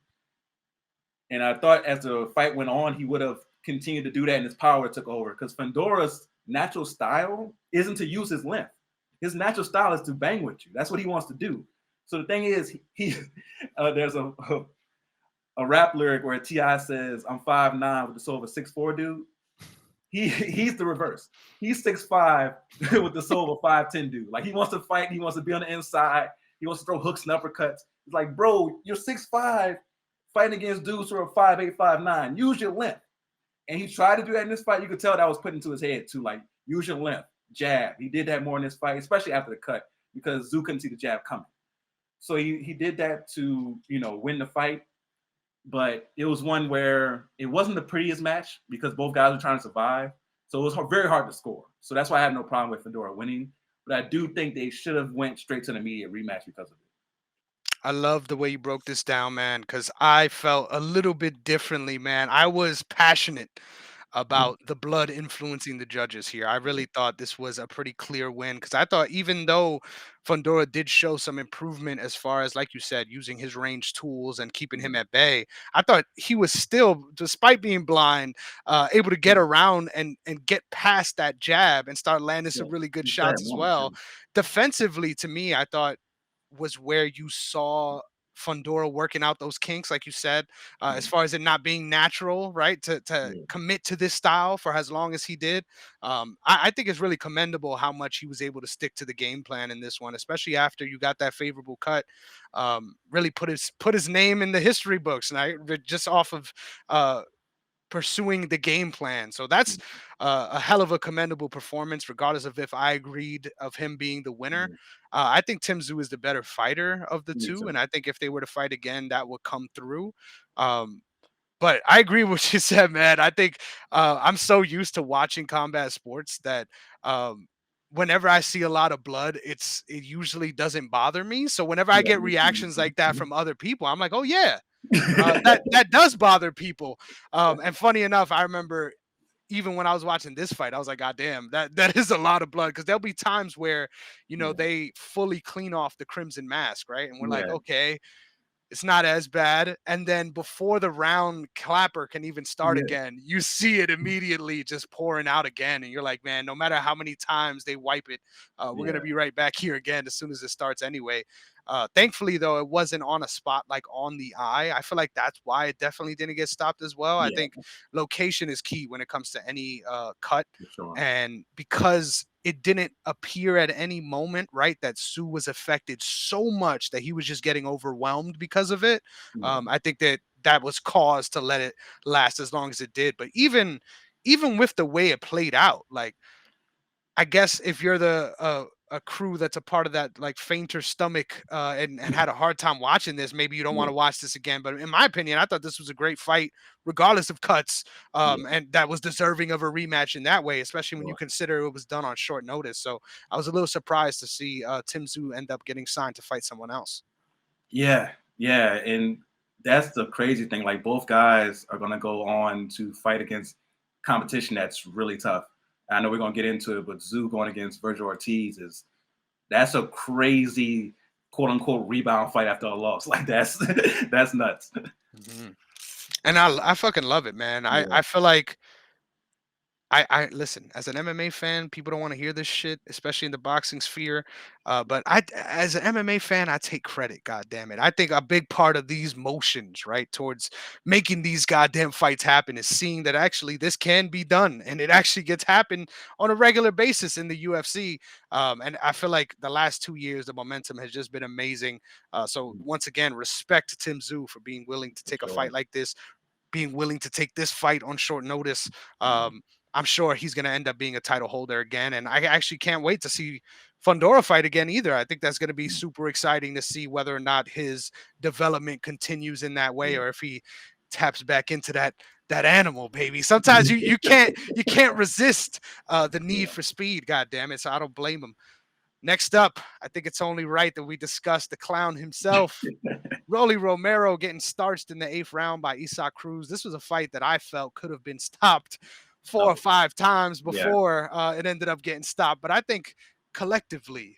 And I thought as the fight went on, he would have continued to do that, and his power took over because Fundora's natural style isn't to use his length. His natural style is to bang with you. That's what he wants to do. So the thing is, he there's a rap lyric where T.I. says, "I'm 5'9" with the soul of a 6'4" dude. He's the reverse. He's 6'5" with the soul of a 5'10" dude. Like he wants to fight. He wants to be on the inside. He wants to throw hooks and uppercuts. It's like, bro, you're 6'5", fighting against dudes who are 5'8", 5'9". Use your length. And he tried to do that in this fight. You could tell that was put into his head too. Like, use your length, jab. He did that more in this fight, especially after the cut, because Zoo couldn't see the jab coming. So he did that to win the fight. But it was one where it wasn't the prettiest match because both guys were trying to survive. So it was very hard to score. So that's why I have no problem with Fundora winning. But I do think they should have went straight to the immediate rematch because of it. I love the way you broke this down, man, because I felt a little bit differently, man. I was passionate Mhm. about the blood influencing the judges here. I really thought this was a pretty clear win because I thought even though Fundora did show some improvement as far as, like you said, using his range tools and keeping him at bay, I thought he was still, despite being blind, able to get around and get past that jab and start landing some Yeah, really good he said shots as one well. too. Defensively, to me, I thought was where you saw Fundora working out those kinks, like you said, as Yeah, far as it not being natural, right? To yeah, commit to this style for as long as he did. I think it's really commendable how much he was able to stick to the game plan in this one, especially after you got that favorable cut. Really put his name in the history books, and I just off of pursuing the game plan. So that's a hell of a commendable performance, regardless of if I agreed of him being the winner. yeah. I think Tim Tszyu is the better fighter of the Me two, too. and I think if they were to fight again, that would come through. Um, but I agree with what you said, man. I think I'm so used to watching combat sports that um, whenever I see a lot of blood, it usually doesn't bother me. So whenever I Yeah, get me too, me reactions too. like that Mhm. from other people, I'm like, oh yeah, that does bother people. And funny enough, I remember even when I was watching this fight, I was like, God damn, that is a lot of blood. Because there'll be times where, Yeah, they fully clean off the crimson mask, right? And we're like, yeah, okay, it's not as bad. And then before the round clapper can even start yeah, again, you see it immediately just pouring out again. And you're like, man, no matter how many times they wipe it, we're going to yeah, be right back here again as soon as it starts anyway. Thankfully, though, it wasn't on a spot like on the eye. I feel like that's why it definitely didn't get stopped as well. I yeah, think location is key when it comes to any cut. for sure. And because it didn't appear at any moment, right, that Tszyu was affected so much that he was just getting overwhelmed because of it. Yeah, I think that was cause to let it last as long as it did. But even with the way it played out, like I guess if you're a crew that's a part of that like fainter stomach and had a hard time watching this, maybe you don't want yeah, to watch this again. But in my opinion, I thought this was a great fight, regardless of cuts, yeah, and that was deserving of a rematch in that way, especially when you sure. consider it was done on short notice. So I was a little surprised to see Tszyu end up getting signed to fight someone else. Yeah, yeah, and that's the crazy thing. Like both guys are gonna go on to fight against competition that's really tough. I know we're gonna get into it, but Zoo going against Virgil Ortiz is that's a crazy quote unquote rebound fight after a loss. Like that's that's nuts. Mhm. And I fucking love it, man. I Yeah, I feel like I listen, as an MMA fan, people don't want to hear this shit, especially in the boxing sphere. But as an MMA fan, I take credit. God damn it! I think a big part of these motions, right, towards making these goddamn fights happen, is seeing that actually this can be done, and it actually gets happen on a regular basis in the UFC. And I feel like the last 2 years, the momentum has just been amazing. So once again, respect to Tim Tszyu for being willing to for take a sure. fight like this, being willing to take this fight on short notice. Yeah, I'm sure he's going to end up being a title holder again. And I actually can't wait to see Fundora fight again either. I think that's going to be super exciting to see whether or not his development continues in that way yeah. or if he taps back into that animal, baby. Sometimes you can't resist the need Yeah. for speed. God damn it! So I don't blame him. Next up, I think it's only right that we discuss the clown himself, Romero getting starched in the eighth round by Cruz. This was a fight that I felt could have been stopped 4 or 5 times Yeah. before it ended up getting stopped. But I think collectively,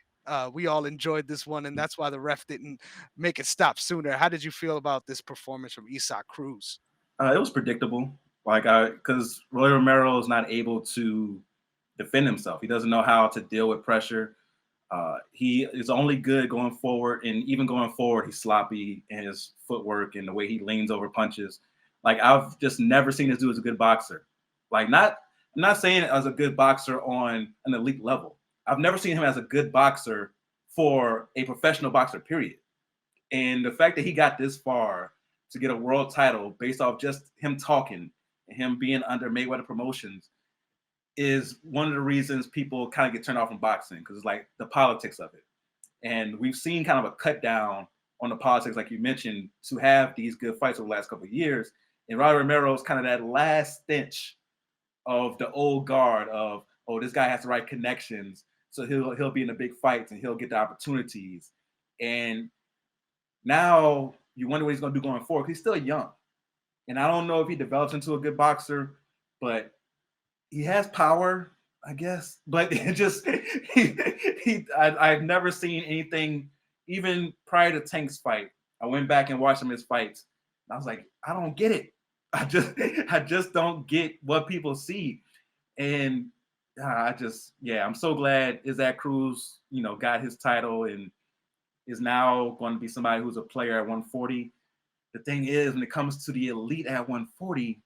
we all enjoyed this one, and that's why the ref didn't make it stop sooner. How did you feel about this performance from Cruz? It was predictable. Like I because Roy Romero is not able to defend himself. He doesn't know how to deal with pressure. He is only good going forward, and even going forward, he's sloppy in his footwork and the way he leans over punches. Like I've just never seen this dude as a good boxer. Like I'm not saying as a good boxer on an elite level. I've never seen him as a good boxer for a professional boxer. Period. And the fact that he got this far to get a world title based off just him talking and him being under Mayweather Promotions is one of the reasons people kind of get turned off from boxing because it's like the politics of it. And we've seen kind of a cut down on the politics, like you mentioned, to have these good fights over the last couple of years. And Ryan Romero is kind of that last stench of the old guard of, oh, this guy has the right connections, so he'll be in the big fights and he'll get the opportunities. And now you wonder what he's going to do going forward. He's still young, and I don't know if he develops into a good boxer, but he has power, I guess. But it just I've never seen anything even prior to Tank's fight. I went back and watched some of his fights. And I was like, I don't get it. I just don't get what people see. And I'm so glad Cruz, got his title and is now going to be somebody who's a player at 140. The thing is, when it comes to the elite at 140,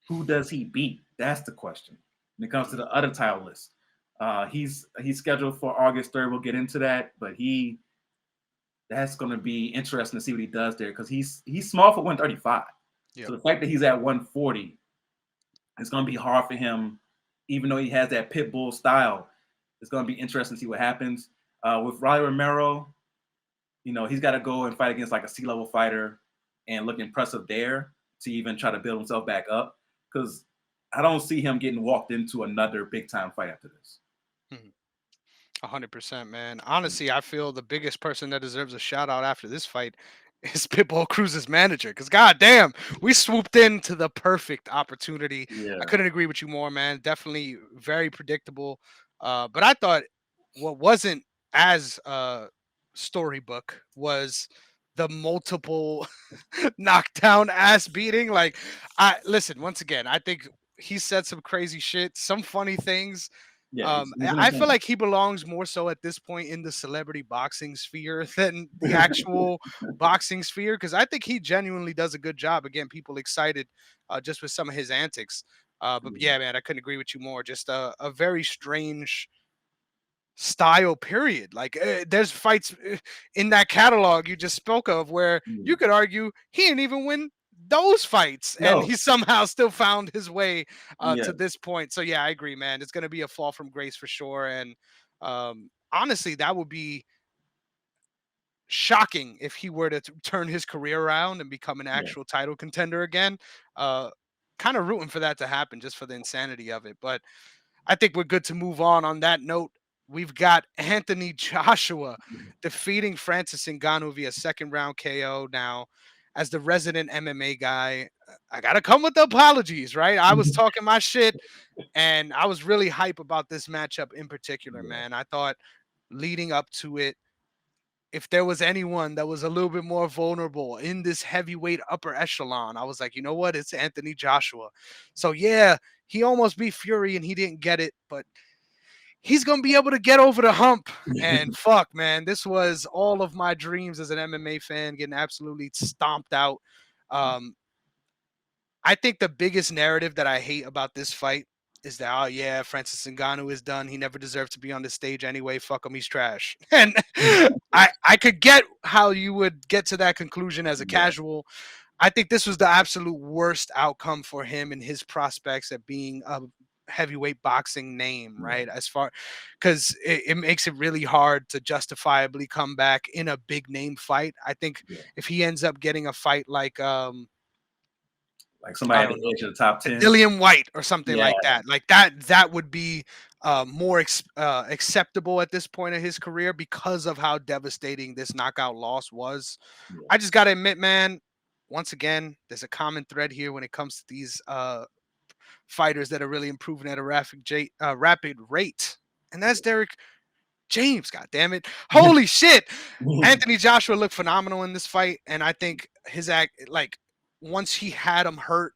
who does he beat? That's the question. When it comes to the other title list, he's scheduled for August 3rd. We'll get into that, but that's going to be interesting to see what he does there because he's small for 135. So Yep. the fact that he's at 140, it's going to be hard for him, even though he has that pit bull style. It's going to be interesting to see what happens with Riley Romero. He's got to go and fight against like a C-level fighter and look impressive there to even try to build himself back up. Because I don't see him getting walked into another big time fight after this. Mhm. 100%, man. Honestly, I feel the biggest person that deserves a shout out after this fight is Pitbull Cruz's manager. Because goddamn, we swooped into the perfect opportunity. I Yeah, couldn't agree with you more, man. Definitely very predictable. But I thought what wasn't as storybook was the multiple knockdown ass beating. Like, I listen once again. I think he said some crazy shit, some funny things. yeah, he's I feel entertaining. like he belongs more so at this point in the celebrity boxing sphere than the actual boxing sphere, because I think he genuinely does a good job of getting people excited just with some of his antics. But Yeah, yeah, man, I couldn't agree with you more. Just a very strange style period. Like there's fights in that catalog you just spoke of where yeah. you could argue he didn't even win those fights and No, he somehow still found his way yeah, to this point. So yeah, I agree, man. It's going to be a fall from grace for sure. And honestly, that would be shocking if he were to turn his career around and become an yeah, actual title contender again. uh Kind of rooting for that to happen just for the insanity of it. But I think we're good to move on that note. We've got Anthony Joshua defeating Francis Ngannou via second round KO. Now, as the resident MMA guy, I got to come with the apologies, right? I was talking my shit and I was really hype about this matchup in particular, yeah, man. I thought leading up to it, if there was anyone that was a little bit more vulnerable in this heavyweight upper echelon, I was like, you know what? It's Anthony Joshua. So yeah, he almost beat Fury and he didn't get it, but he's gonna be able to get over the hump. And fuck, man, this was all of my dreams as an MMA fan, getting absolutely stomped out. Um, I think the biggest narrative that I hate about this fight is that, oh yeah, Francis Ngannou is done. He never deserved to be on the stage anyway. Fuck him, he's trash. And I could get how you would get to that conclusion as a yeah, casual. I think this was the absolute worst outcome for him and his prospects at being a heavyweight boxing name, yeah, right? As far because it makes it really hard to justifiably come back in a big name fight. I think yeah. if he ends up getting a fight like Like somebody I at don't the know, edge of the top a 10. Dillian White or something Yeah, like that. Like that would be more acceptable at this point of his career because of how devastating this knockout loss was. yeah, I just gotta admit, man, once again, there's a common thread here when it comes to these fighters that are really improving at a rapid rate. And that's Derek James, god damn it. Holy shit. Anthony Joshua looked phenomenal in this fight. And I think his act, like, once he had him hurt,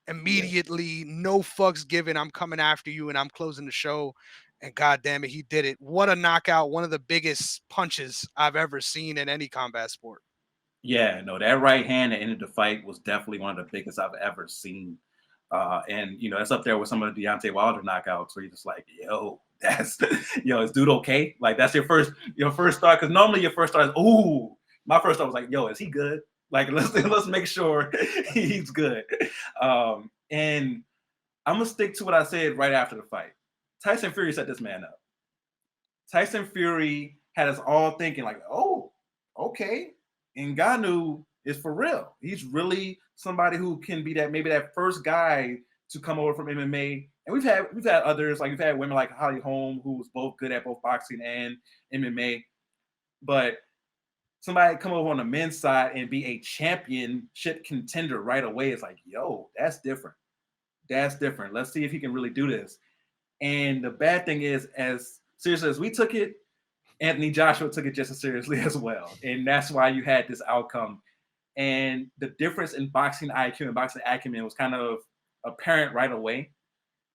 yeah, immediately, no fucks given. I'm coming after you and I'm closing the show. And god damn it, he did it. What a knockout. One of the biggest punches I've ever seen in any combat sport. yeah. No, that right hand that ended the fight was definitely one of the biggest I've ever seen. And you know, that's up there with some of the Deontay Wilder knockouts where you're just like, yo, that's yo, is dude okay? Like that's your first thought, because normally your first thought is, ooh, my first thought was like, yo, is he good? Like let's make sure he's good. And I'm gonna stick to what I said right after the fight. Tyson Fury set this man up. Tyson Fury had us all thinking like, oh, okay, Ngannou is for real. He's really somebody who can be that maybe that first guy to come over from MMA. And we've had others, like we've had women like Holly Holm, who was both good at both boxing and MMA. But somebody come over on the men's side and be a championship contender right away is like, yo, that's different. That's different. Let's see if he can really do this. And the bad thing is, as seriously as we took it, Anthony Joshua took it just as seriously as well. And that's why you had this outcome. And the difference in boxing IQ and boxing acumen was kind of apparent right away.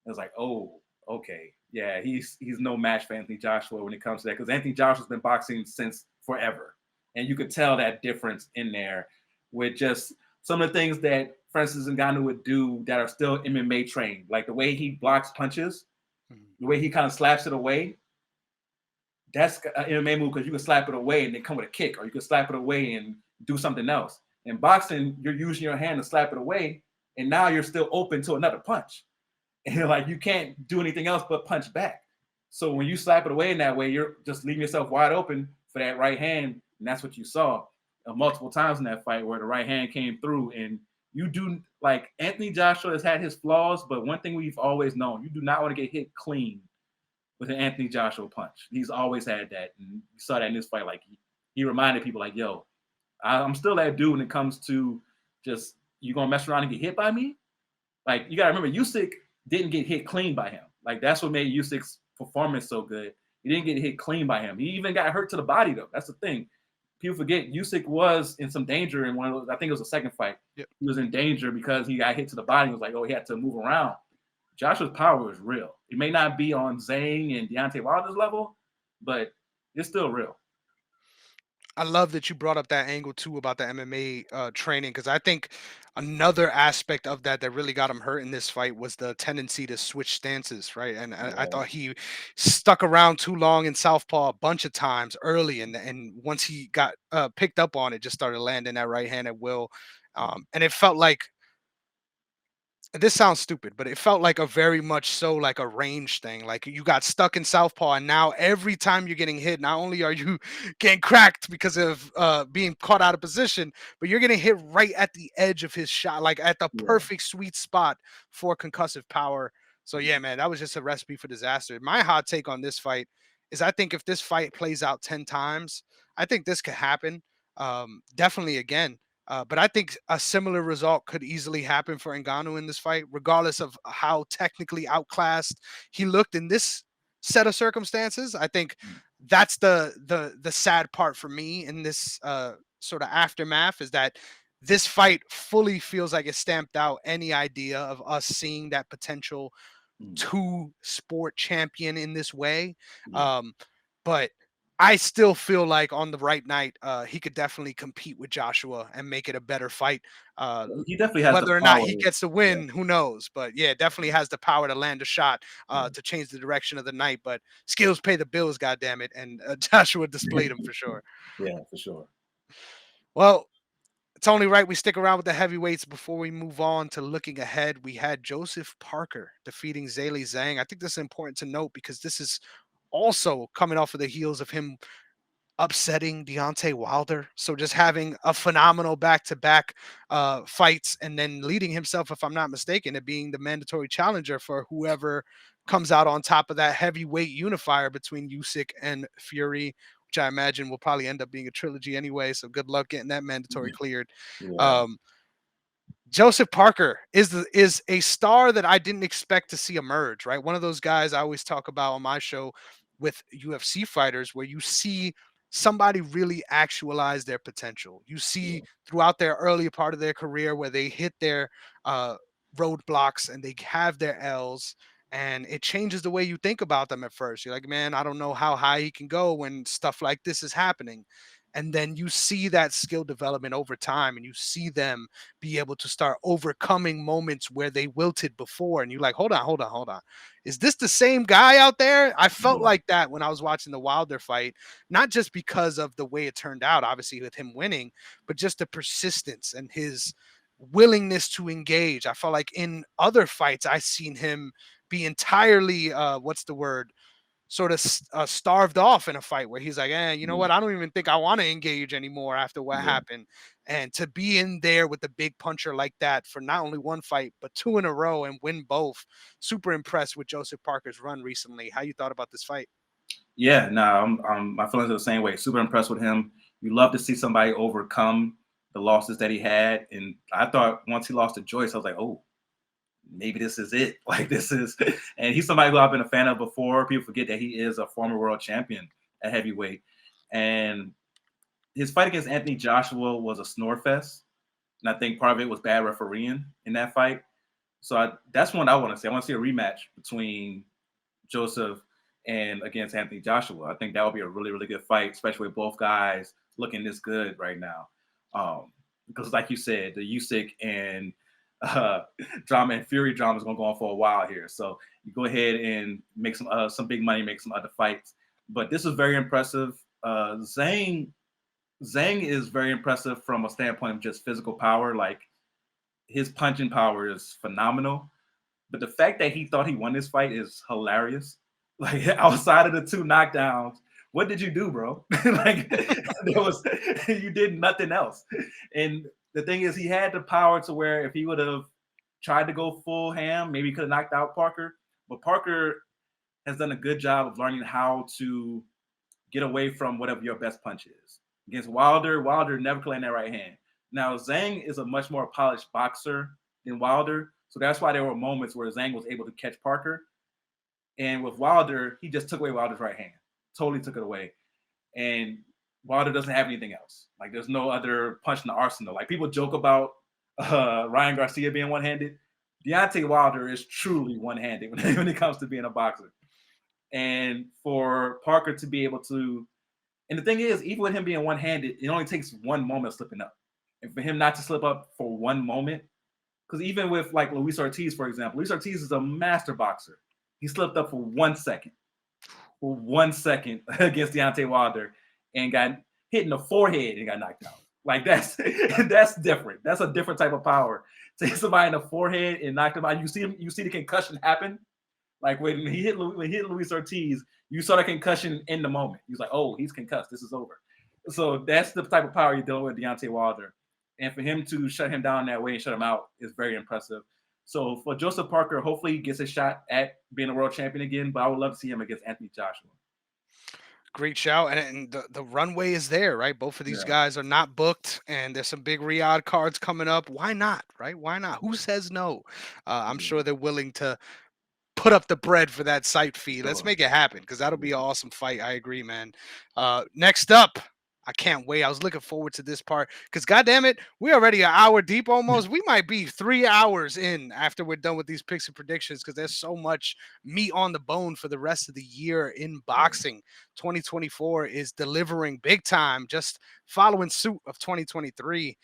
It was like, oh, okay. Yeah, he's no match for Anthony Joshua when it comes to that. Because Anthony Joshua's been boxing since forever. And you could tell that difference in there with just some of the things that Francis Ngannou would do that are still MMA trained. Like the way he blocks punches, Mhm. the way he kind of slaps it away, that's an MMA move because you can slap it away and then come with a kick, or you can slap it away and do something else. In boxing, you're using your hand to slap it away, and now you're still open to another punch. And like you can't do anything else but punch back. So when you slap it away in that way, you're just leaving yourself wide open for that right hand, and that's what you saw multiple times in that fight where the right hand came through. And you do like Anthony Joshua has had his flaws, but one thing we've always known: you do not want to get hit clean with an Anthony Joshua punch. He's always had that, and you saw that in this fight. Like he reminded people, like, "Yo, I'm still that dude when it comes to just you gonna mess around and get hit by me." Like you gotta remember, Usyk didn't get hit clean by him. Like that's what made Usyk's performance so good. He didn't get hit clean by him. He even got hurt to the body though. That's the thing. People forget Usyk was in some danger in one of those. I think it was the second fight. Yep. He was in danger because he got hit to the body. He was like, oh, he had to move around. Joshua's power is real. It may not be on Zhang and Deontay Wilder's level, but it's still real. I love that you brought up that angle too about the MMA training, because I think another aspect of that that really got him hurt in this fight was the tendency to switch stances, right? And I Yeah. thought he stuck around too long in southpaw a bunch of times early, and once he got picked up on it, just started landing that right hand at will, and it felt like, this sounds stupid, but it felt like a very much so like a range thing. Like you got stuck in southpaw, and now every time you're getting hit, not only are you getting cracked because of being caught out of position, but you're getting hit right at the edge of his shot, like at the Yeah. perfect sweet spot for concussive power. So yeah, man, that was just a recipe for disaster. My hot take on this fight is I think if this fight plays out 10 times, I think this could happen. Definitely again. But I think a similar result could easily happen for Ngannou in this fight, regardless of how technically outclassed he looked in this set of circumstances. I think that's the sad part for me in this sort of aftermath, is that this fight fully feels like it stamped out any idea of us seeing that potential Mm. two sport champion in this way. Yeah. Um, but I still feel like on the right night, he could definitely compete with Joshua and make it a better fight. He definitely has the Whether or not power. he gets the Yeah. win, who knows? But yeah, definitely has the power to land a shot Yeah. to change the direction of the night. But skills pay the bills, goddamn it, and Joshua displayed them for sure. Yeah, for sure. Well, it's only right we stick around with the heavyweights before we move on to looking ahead. We had Joseph Parker defeating Zhang. I think this is important to note because this is also coming off of the heels of him upsetting Deontay Wilder. So just having a phenomenal back-to-back fights, and then leading himself, if I'm not mistaken, to being the mandatory challenger for whoever comes out on top of that heavyweight unifier between Usyk and Fury, which I imagine will probably end up being a trilogy anyway. So good luck getting that mandatory cleared. Yeah. Um, Joseph Parker is a star that I didn't expect to see emerge, right? One of those guys I always talk about on my show with UFC fighters, where you see somebody really actualize their potential. You see Yeah. throughout their early part of their career where they hit their uh, roadblocks and they have their L's, and it changes the way you think about them at first. You're like, man, I don't know how high he can go when stuff like this is happening. And then you see that skill development over time, and you see them be able to start overcoming moments where they wilted before. And you're like, hold on. Is this the same guy out there? I felt Yeah. like that when I was watching the Wilder fight, not just because of the way it turned out, obviously, with him winning, but just the persistence and his willingness to engage. I felt like in other fights, I seen him be entirely, what's the word? Sort of starved off in a fight where he's like, you know Yeah. what? I don't even think I want to engage anymore after what Yeah. happened. And to be in there with a big puncher like that for not only one fight, but two in a row and win both. Super impressed with Joseph Parker's run recently. How you thought about this fight? Yeah, no, my feelings are the same way. Super impressed with him. You love to see somebody overcome the losses that he had, and I thought once he lost to Joyce, I was like, oh, maybe this is it. Like this is, and he's somebody who I've been a fan of before. People forget that he is a former world champion at heavyweight, and his fight against Anthony Joshua was a snore fest, and I think part of it was bad refereeing in that fight. So that's one I want to see. I want to see a rematch between Joseph and against Anthony Joshua. I think that would be a really, really good fight, especially with both guys looking this good right now. Because, like you said, the Usyk and drama and Fury drama is going to go on for a while here. So you go ahead and make some big money, make some other fights. But this is very impressive. Zhang is very impressive from a standpoint of just physical power. Like his punching power is phenomenal. But the fact that he thought he won this fight is hilarious. Like outside of the two knockdowns, what did you do, bro? Like there was you did nothing else. And the thing is, he had the power to where if he would have tried to go full ham, maybe he could have knocked out Parker. But Parker has done a good job of learning how to get away from whatever your best punch is. Against Wilder, Wilder never could land that right hand. Now, Zhang is a much more polished boxer than Wilder. So that's why there were moments where Zhang was able to catch Parker. And with Wilder, he just took away Wilder's right hand, totally took it away. And Wilder doesn't have anything else. Like, there's no other punch in the arsenal. Like, people joke about Ryan Garcia being one-handed. Deontay Wilder is truly one-handed when it comes to being a boxer. And for Parker to be able to, and the thing is, even with him being one-handed, it only takes one moment of slipping up. And for him not to slip up for one moment, because even with like Luis Ortiz, for example, Luis Ortiz is a master boxer. He slipped up for 1 second. For 1 second against Deontay Wilder and got hit in the forehead and got knocked out. Like that's different. That's a different type of power. To hit somebody in the forehead and knock them out. You see the concussion happen. Like when he hit Luis Ortiz, you saw the concussion in the moment. He was like, oh, he's concussed. This is over. So that's the type of power you're dealing with Deontay Wilder. And for him to shut him down that way and shut him out is very impressive. So for Joseph Parker, hopefully he gets a shot at being a world champion again, but I would love to see him against Anthony Joshua. Great shout. And the runway is there, right? Both of these Yeah. guys are not booked, and there's some big Riyadh cards coming up. Why not, right? Why not? Who says no? I'm sure they're willing to put up the bread for that site fee. Let's make it happen, because that'll be an awesome fight. I agree, man. Next up, I can't wait. I was looking forward to this part because, goddamn it, we're already an hour deep almost. We might be 3 hours in after we're done with these picks and predictions, because there's so much meat on the bone for the rest of the year in boxing. 2024 is delivering big time, just following suit of 2023.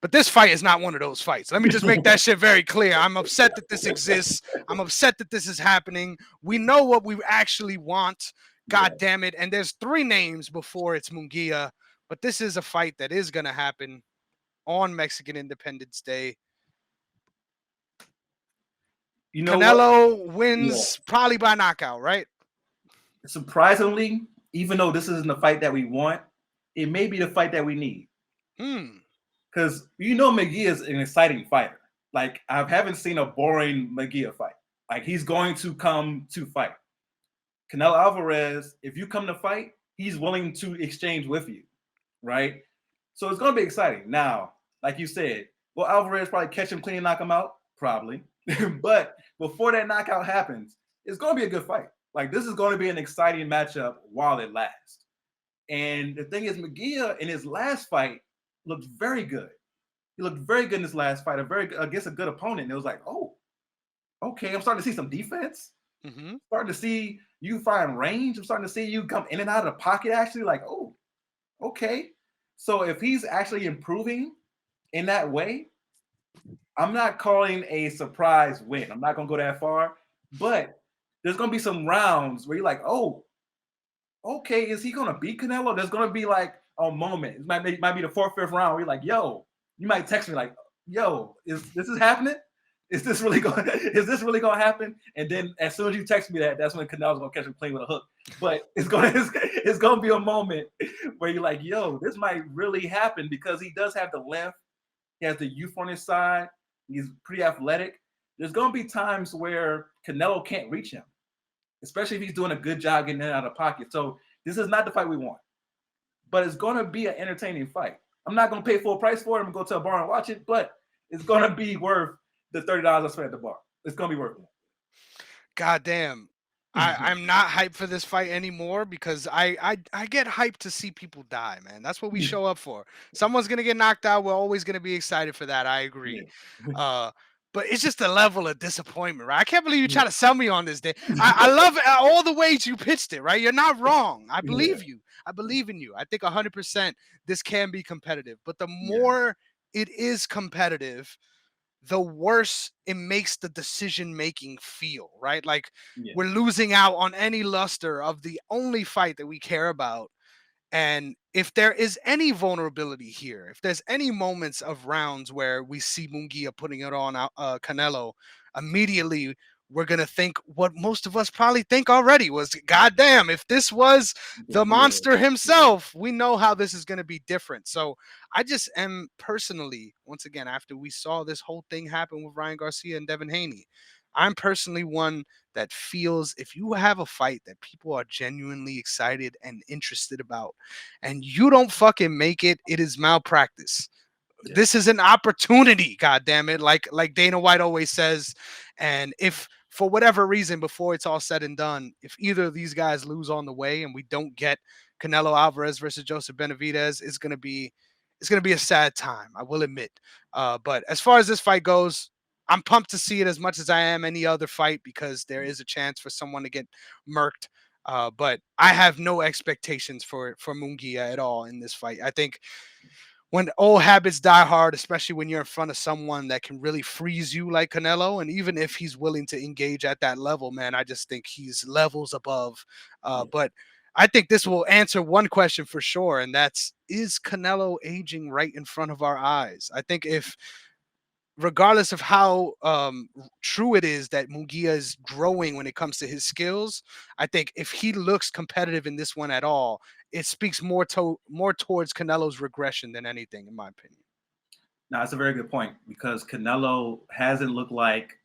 But this fight is not one of those fights. Let me just make that shit very clear. I'm upset that this exists. I'm upset that this is happening. We know what we actually want. God damn it. And there's 3 names before it's Mungia. But this is a fight that is going to happen on Mexican Independence Day. You know, Canelo wins probably by knockout, right? Surprisingly, even though this isn't the fight that we want, it may be the fight that we need. Because Mungia is an exciting fighter. Like, I haven't seen a boring Mungia fight. Like, he's going to come to fight. Canelo Alvarez, if you come to fight, he's willing to exchange with you, right? So it's going to be exciting. Now, like you said, will Alvarez probably catch him clean and knock him out? Probably. But before that knockout happens, it's going to be a good fight. Like, this is going to be an exciting matchup while it lasts. And the thing is, Mungia in his last fight looked very good. He looked very good in his last fight, against a good opponent. And it was like, oh, okay, I'm starting to see some defense. Starting to see you find range. I'm starting to see you come in and out of the pocket, actually. Like, oh, okay. So if he's actually improving in that way, I'm not calling a surprise win. I'm not going to go that far. But there's going to be some rounds where you're like, oh, okay, is he going to beat Canelo? There's going to be like a moment. It might be the 4th, 5th round where you're like, yo, you might text me like, yo, is this happening? Is this really going to happen? And then as soon as you text me that, that's when Canelo's going to catch him playing with a hook. But it's going to be a moment where you're like, yo, this might really happen, because he does have the length. He has the youth on his side. He's pretty athletic. There's going to be times where Canelo can't reach him, especially if he's doing a good job getting in and out of the pocket. So this is not the fight we want. But it's going to be an entertaining fight. I'm not going to pay full price for it. I'm going to go to a bar and watch it, but it's going to be worth the $30 I spent at the bar. It's going to be worth it. God damn. I'm not hyped for this fight anymore, because I get hyped to see people die, man. That's what we show up for. Someone's going to get knocked out. We're always going to be excited for that. I agree. But it's just a level of disappointment, right? I can't believe you try to sell me on this day. I love all the ways you pitched it, right? You're not wrong. I believe you. I believe in you. I think 100% this can be competitive. But the more it is competitive, the worse it makes the decision-making feel, right? Like, we're losing out on any luster of the only fight that we care about. And if there is any vulnerability here, if there's any moments of rounds where we see Mungia putting it on Canelo, immediately we're going to think what most of us probably think already was, goddamn, if this was the monster himself, we know how this is going to be different. So I just am personally, once again, after we saw this whole thing happen with Ryan Garcia and Devin Haney, I'm personally one that feels if you have a fight that people are genuinely excited and interested about, and you don't fucking make it, it is malpractice. Yeah. This is an opportunity, god damn it, like Dana White always says. And if for whatever reason, before it's all said and done, if either of these guys lose on the way and we don't get Canelo Alvarez versus Joseph Benavidez, it's gonna be a sad time, I will admit. But as far as this fight goes, I'm pumped to see it as much as I am any other fight, because there is a chance for someone to get murked. But I have no expectations for Mungia at all in this fight. I think when old habits die hard, especially when you're in front of someone that can really freeze you like Canelo, and even if he's willing to engage at that level, man, I just think he's levels above. Yeah. But I think this will answer one question for sure, and that's, is Canelo aging right in front of our eyes? I think if, regardless of how true it is that Mungia is growing when it comes to his skills, I think if he looks competitive in this one at all, it speaks more towards Canelo's regression than anything, in my opinion. Now, that's a very good point because Canelo hasn't looked like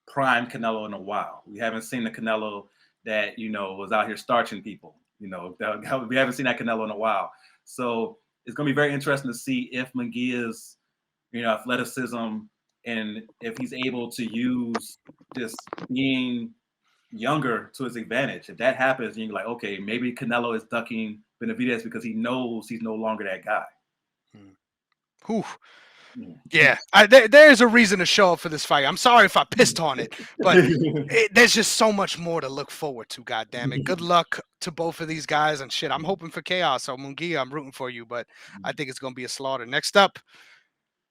prime Canelo in a while. We haven't seen the Canelo that, was out here starching people. We haven't seen that Canelo in a while. So it's going to be very interesting to see if Mungia's, athleticism, and if he's able to use just being younger to his advantage. If that happens, you're like, okay, maybe Canelo is ducking Benavidez because he knows he's no longer that guy. Whew. Yeah. Yeah, there's a reason to show up for this fight. I'm sorry if I pissed on it, but there's just so much more to look forward to. God damn it! Good luck to both of these guys, and shit, I'm hoping for chaos. So Mungia, I'm rooting for you, but I think it's gonna be a slaughter. Next up,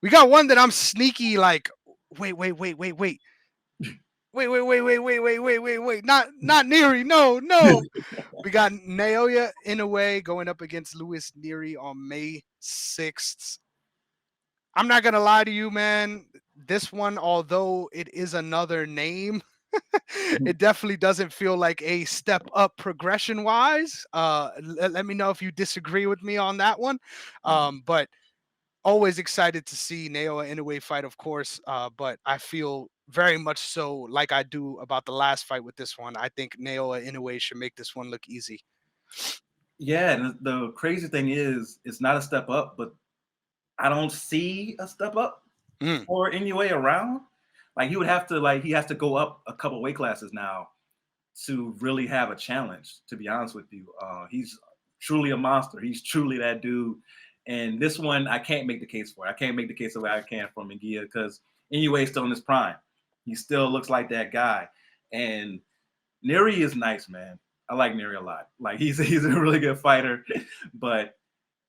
we got one that I'm sneaky like. Wait. Not Nery. No. We got Naoya Inoue going up against Luis Nery on May 6th. I'm not gonna lie to you, man. This one, although it is another name, it definitely doesn't feel like a step up progression wise. Let me know if you disagree with me on that one. But always excited to see Naoya Inoue fight, of course. But I feel very much so like I do about the last fight with this one. I think Naoya Inoue should make this one look easy. Yeah, and the crazy thing is, it's not a step up, but I don't see a step up for Inoue around. Like he has to go up a couple weight classes now to really have a challenge. To be honest with you, he's truly a monster. He's truly that dude. And this one, I can't make the case for. I can't make the case the way I can for Mungia because Inoue is still in his prime. He still looks like that guy. And Nery is nice, man. I like Nery a lot. Like he's a really good fighter, but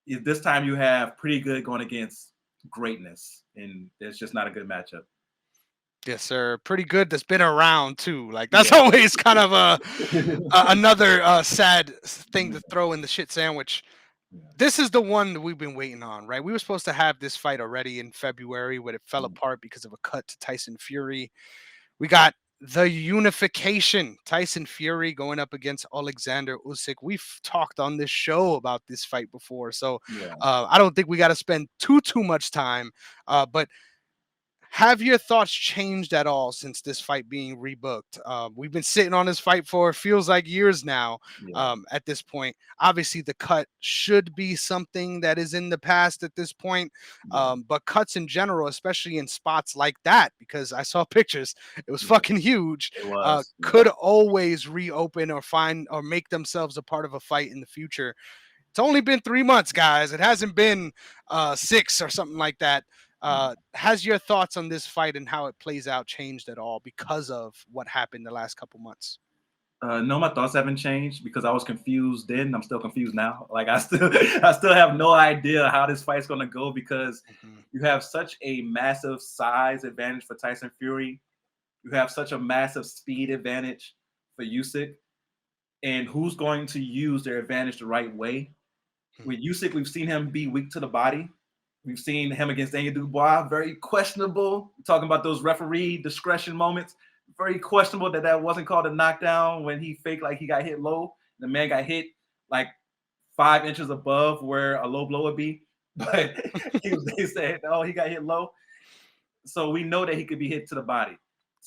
this time you have pretty good going against greatness, and it's just not a good matchup. Yes, sir. Pretty good. That's been around too. Like that's always kind of another sad thing to throw in the shit sandwich. This is the one that we've been waiting on, right? We were supposed to have this fight already in February, but it fell apart because of a cut to Tyson Fury. We got the unification, Tyson Fury going up against Oleksandr Usyk. We've talked on this show about this fight before, so I don't think we got to spend too much time. But have your thoughts changed at all since this fight being rebooked? We've been sitting on this fight for feels like years now. At this point, obviously the cut should be something that is in the past at this point. But cuts in general, especially in spots like that, because I saw pictures, it was fucking huge. It was, could always reopen or find or make themselves a part of a fight in the future. It's only been 3 months, guys. It hasn't been 6 or something like that. Has your thoughts on this fight and how it plays out changed at all because of what happened the last couple months? No, my thoughts haven't changed because I was confused then. I'm still confused now. Like I still have no idea how this fight's gonna go because you have such a massive size advantage for Tyson Fury. You have such a massive speed advantage for Usyk. And who's going to use their advantage the right way? With Usyk, we've seen him be weak to the body. We've seen him against Daniel Dubois, very questionable. Talking about those referee discretion moments, very questionable that wasn't called a knockdown when he faked like he got hit low. The man got hit like 5 inches above where a low blow would be, but they said, oh, he got hit low. So we know that he could be hit to the body.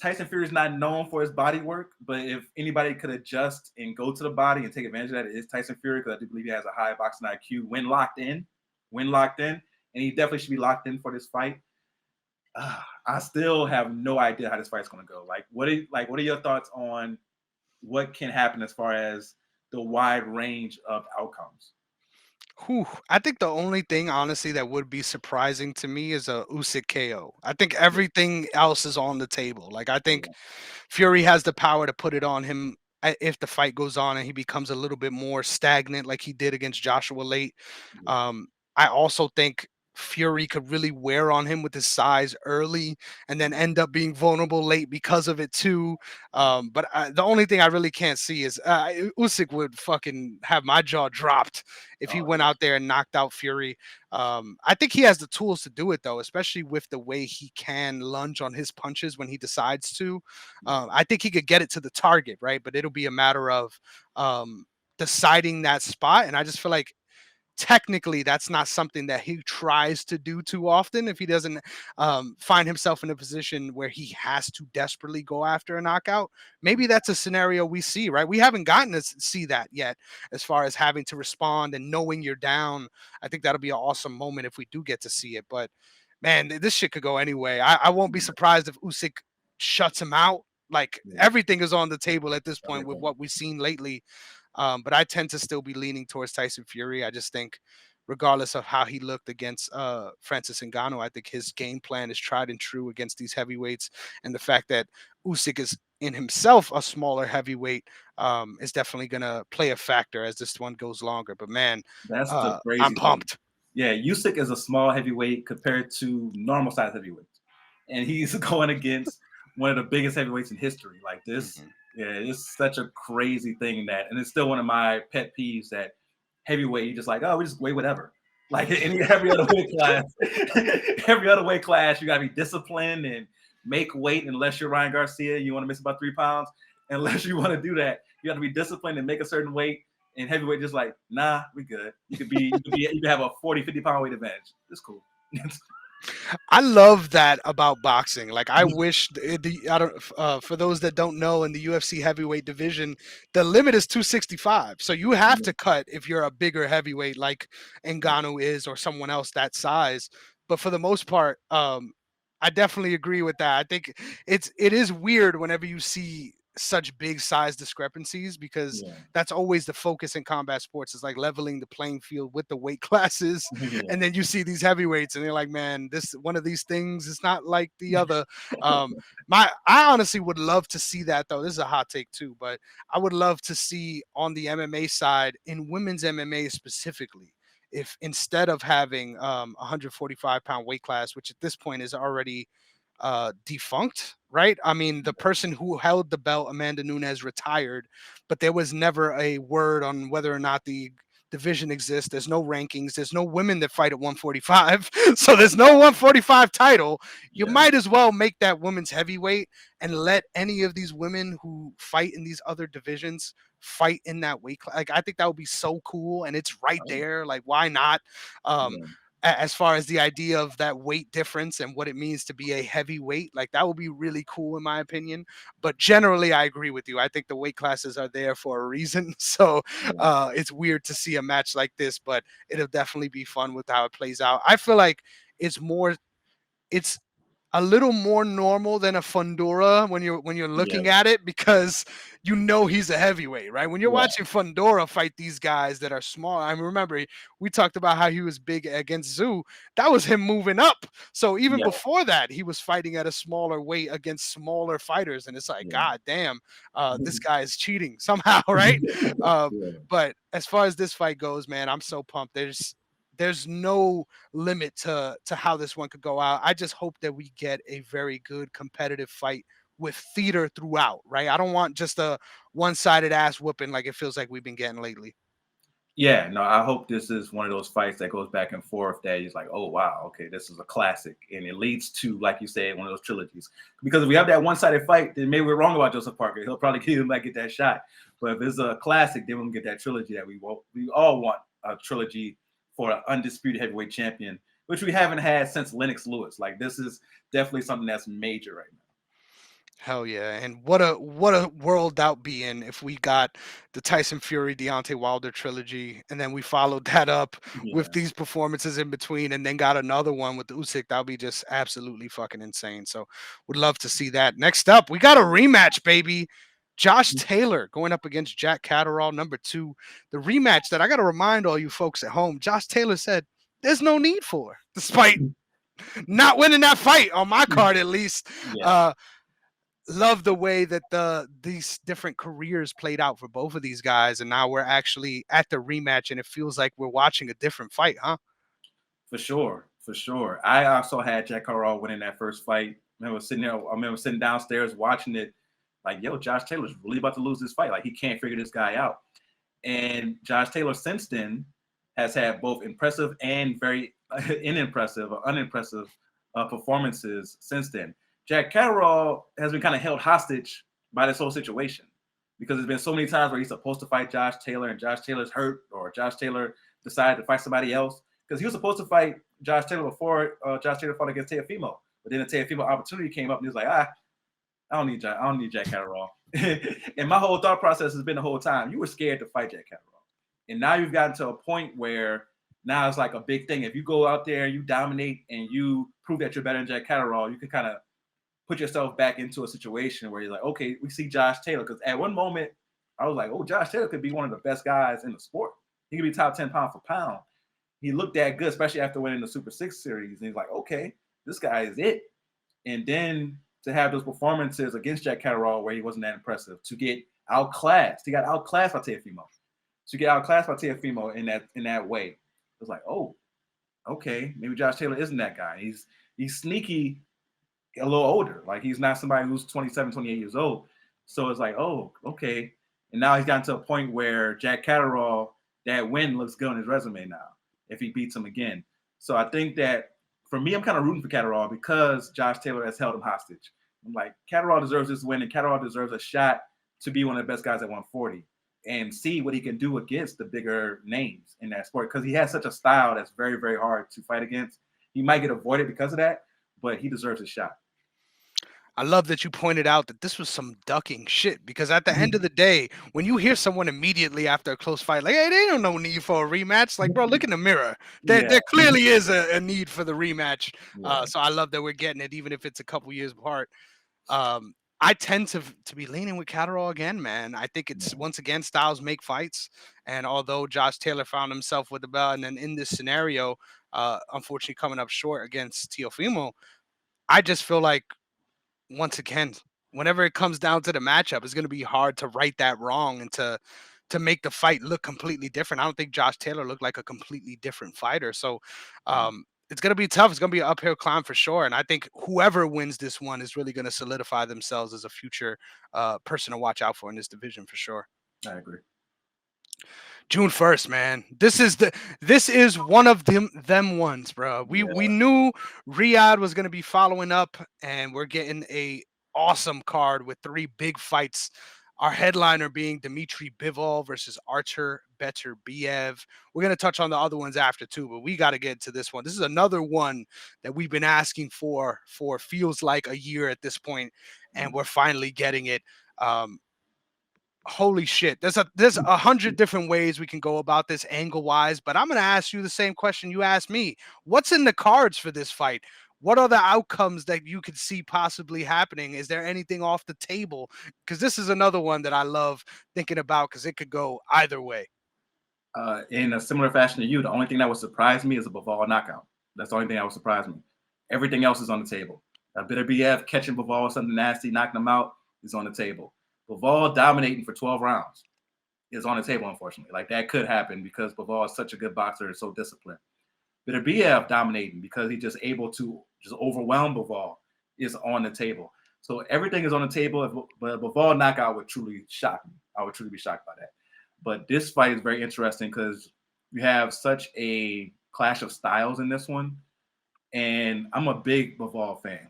Tyson Fury is not known for his body work, but if anybody could adjust and go to the body and take advantage of that, it is Tyson Fury, because I do believe he has a high boxing IQ when locked in, and he definitely should be locked in for this fight. I still have no idea how this fight's going to go. What are your thoughts on what can happen as far as the wide range of outcomes? Whew. I think the only thing, honestly, that would be surprising to me is a Usyk KO. I think Yeah, everything else is on the table. Like, I think yeah, Fury has the power to put it on him if the fight goes on and he becomes a little bit more stagnant, like he did against Joshua late. yeah, Um, I also think Fury could really wear on him with his size early and then end up being vulnerable late because of it too. The only thing I really can't see is Usyk would fucking have my jaw dropped if he oh went yeah, out there and knocked out Fury. I think he has the tools to do it though, especially with the way he can lunge on his punches when he decides to. yeah, I think he could get it to the target, right? But it'll be a matter of um, deciding that spot. And I just feel like technically that's not something that he tries to do too often if he doesn't find himself in a position where he has to desperately go after a knockout. Maybe that's a scenario we see, right? We haven't gotten to see that yet, as far as having to respond and knowing you're down. I think that'll be an awesome moment if we do get to see it. But man, this shit could go anyway. I won't be yeah, surprised if Usyk shuts him out. Like, yeah. everything is on the table at this point with Everything. what we've seen lately. But I tend to still be leaning towards Tyson Fury. I just think, regardless of how he looked against Francis Ngannou, I think his game plan is tried and true against these heavyweights. And the fact that Usyk is in himself a smaller heavyweight is definitely going to play a factor as this one goes longer. But man, That's the I'm crazy thing. pumped. Yeah, Usyk is a small heavyweight compared to normal size heavyweights, and he's going against one of the biggest heavyweights in history. Like this, Mhm. yeah, it's such a crazy thing that, and it's still one of my pet peeves that heavyweight, you just like, oh, we just weigh whatever. Like in every other weight class, every other weight class, you gotta be disciplined and make weight. Unless you're Ryan Garcia, you want to miss about 3 pounds. Unless you want to do that, you have to be disciplined and make a certain weight. And heavyweight just like, nah, we good. You can have a 40, 50 pound weight advantage. It's cool. I love that about boxing. Like, I wish I don't for those that don't know, in the UFC heavyweight division, the limit is 265. So you have Yeah, to cut if you're a bigger heavyweight like yeah, Ngannou is, or someone else that size. But for the most part, I definitely agree with that. I think it is weird whenever you see such big size discrepancies, because yeah, that's always the focus in combat sports, is like leveling the playing field with the weight classes. yeah, And then you see these heavyweights and they're like, man, this one of these things is not like the other. um I honestly would love to see that though. This is a hot take too, but I would love to see on the MMA side, in women's MMA specifically, if instead of having 145-pound weight class, which at this point is already defunct, right? I mean, the person who held the belt, Amanda Nunes, retired, but there was never a word on whether or not the division exists. There's no rankings. There's no women that fight at 145. So there's no 145 title. You yeah. might as well make that women's heavyweight and let any of these women who fight in these other divisions fight in that weight class. Like, I think that would be so cool. And it's right Oh, there. Like, why not? Um, yeah, as far as the idea of that weight difference and what it means to be a heavyweight, like, that would be really cool in my opinion. But generally, I agree with you. I think the weight classes are there for a reason. So yeah, it's weird to see a match like this, but it'll definitely be fun with how it plays out. I feel like it's more, it's a little more normal than a Fundora when you're yeah, looking at it, because you know he's a heavyweight, right? When you're yeah, watching Fundora fight these guys that are small, I remember we talked about how he was big against Tszyu. That was him moving up. So even yeah, before that, he was fighting at a smaller weight against smaller fighters, and it's like, yeah, God damn, this guy is cheating somehow, right? Uh, yeah. but as far as this fight goes, man, I'm so pumped. There's no limit to how this one could go out. I just hope that we get a very good competitive fight with theater throughout, right? I don't want just a one-sided ass whooping like it feels like we've been getting lately. Yeah, no, I hope this is one of those fights that goes back and forth that is like, oh wow, okay, this is a classic, and it leads to, like you said, one of those trilogies. Because if we have that one-sided fight, then maybe we're wrong about Joseph Parker. He'll probably get that shot. But if it's a classic, then we'll get that trilogy that we want. We all want a trilogy for an undisputed heavyweight champion, which we haven't had since Lennox Lewis. Like this is definitely something that's major right now. Hell yeah. And what a world that would be in if we got the Tyson Fury Deontay Wilder trilogy and then we followed that up with Yeah. these performances in between and then got another one with the Usyk. That would be just absolutely fucking insane. So would love to see that. Next up, we got a rematch, baby. Josh Taylor going up against Jack Catterall, #2. The rematch that I got to remind all you folks at home, Josh Taylor said there's no need for, despite not winning that fight on my card at least. Yeah, Uh, love the way that these different careers played out for both of these guys, and now we're actually at the rematch, and it feels like we're watching a different fight, huh? for sure, for sure. I also had Jack Carl winning that first fight. I remember sitting downstairs watching it, like, yo, Josh Taylor's really about to lose this fight. Like, he can't figure this guy out. And Josh Taylor since then has had both impressive and very unimpressive or unimpressive performances since then. Jack Catterall has been kind of held hostage by this whole situation because there's been so many times where he's supposed to fight Josh Taylor and Josh Taylor's hurt, or Josh Taylor decided to fight somebody else, because he was supposed to fight Josh Taylor before Josh Taylor fought against Teofimo. But then the Teofimo opportunity came up and he was like, I don't need Jack Catterall. And my whole thought process has been the whole time, you were scared to fight Jack Catterall. And now you've gotten to a point where now it's like a big thing. If you go out there, you dominate, and you prove that you're better than Jack Catterall, you can kind of put yourself back into a situation where you're like, okay, we see Josh Taylor. Because at one moment, I was like, oh, Josh Taylor could be one of the best guys in the sport. He could be top 10 pound for pound. He looked that good, especially after winning the Super 6 series. And he's like, okay, this guy is it. And then to have those performances against Jack Catterall where he wasn't that impressive, to get outclassed. He got outclassed by Teofimo. To get outclassed by Teofimo in that way, it was like, oh, okay, maybe Josh Taylor isn't that guy. He's sneaky, a little older. Like, he's not somebody who's 27, 28 years old. So it's like, oh, okay. And now he's gotten to a point where Jack Catterall, that win looks good on his resume now if he beats him again. So I think that for me, I'm kind of rooting for Catterall because Josh Taylor has held him hostage. I'm like, Catterall deserves this win, and Catterall deserves a shot to be one of the best guys at 140 and see what he can do against the bigger names in that sport, because he has such a style that's very, very hard to fight against. He might get avoided because of that, but he deserves a shot. I love that you pointed out that this was some ducking shit, because at the end of the day, when you hear someone immediately after a close fight, like, hey, they don't no need for a rematch. Like, bro, look in the mirror. Yeah, There clearly is a need for the rematch. yeah, So I love that we're getting it, even if it's a couple years apart. Um, I tend to be leaning with Catterall again, man. I think it's, yeah. once again, styles make fights. And although Josh Taylor found himself with the belt, and then in this scenario, unfortunately coming up short against Teofimo, I just feel like, once again, whenever it comes down to the matchup, it's going to be hard to right that wrong and to make the fight look completely different. I don't think Josh Taylor looked like a completely different fighter. So it's going to be tough. It's going to be an uphill climb for sure. And I think whoever wins this one is really going to solidify themselves as a future person to watch out for in this division for sure. I agree. June 1st, man. This is one of them ones, bro. We Yeah. knew Riyadh was gonna be following up, and we're getting a awesome card with three big fights. Our headliner being Dmitry Bivol versus Artur Beterbiev. We're gonna touch on the other ones after too, but we got to get to this one. This is another one that we've been asking for feels like a year at this point, and we're finally getting it. Holy shit, there's 100 different ways we can go about this angle wise, but I'm going to ask you the same question you asked me. What's in the cards for this fight? What are the outcomes that you could see possibly happening? Is there anything off the table? Because this is another one that I love thinking about, because it could go either way. In a similar fashion to you, the only thing that would surprise me is a Bivol knockout. That's the only thing that would surprise me. Everything else is on the table. Beterbiev catching Bivol with something nasty, knocking him out, is on the table. Bivol dominating for 12 rounds is on the table, unfortunately. Like, that could happen because Bivol is such a good boxer and so disciplined. Beterbiev dominating because he's just able to just overwhelm Bivol is on the table. So everything is on the table, but a Bivol knockout would truly shock me. I would truly be shocked by that. But this fight is very interesting because you have such a clash of styles in this one. And I'm a big Bivol fan.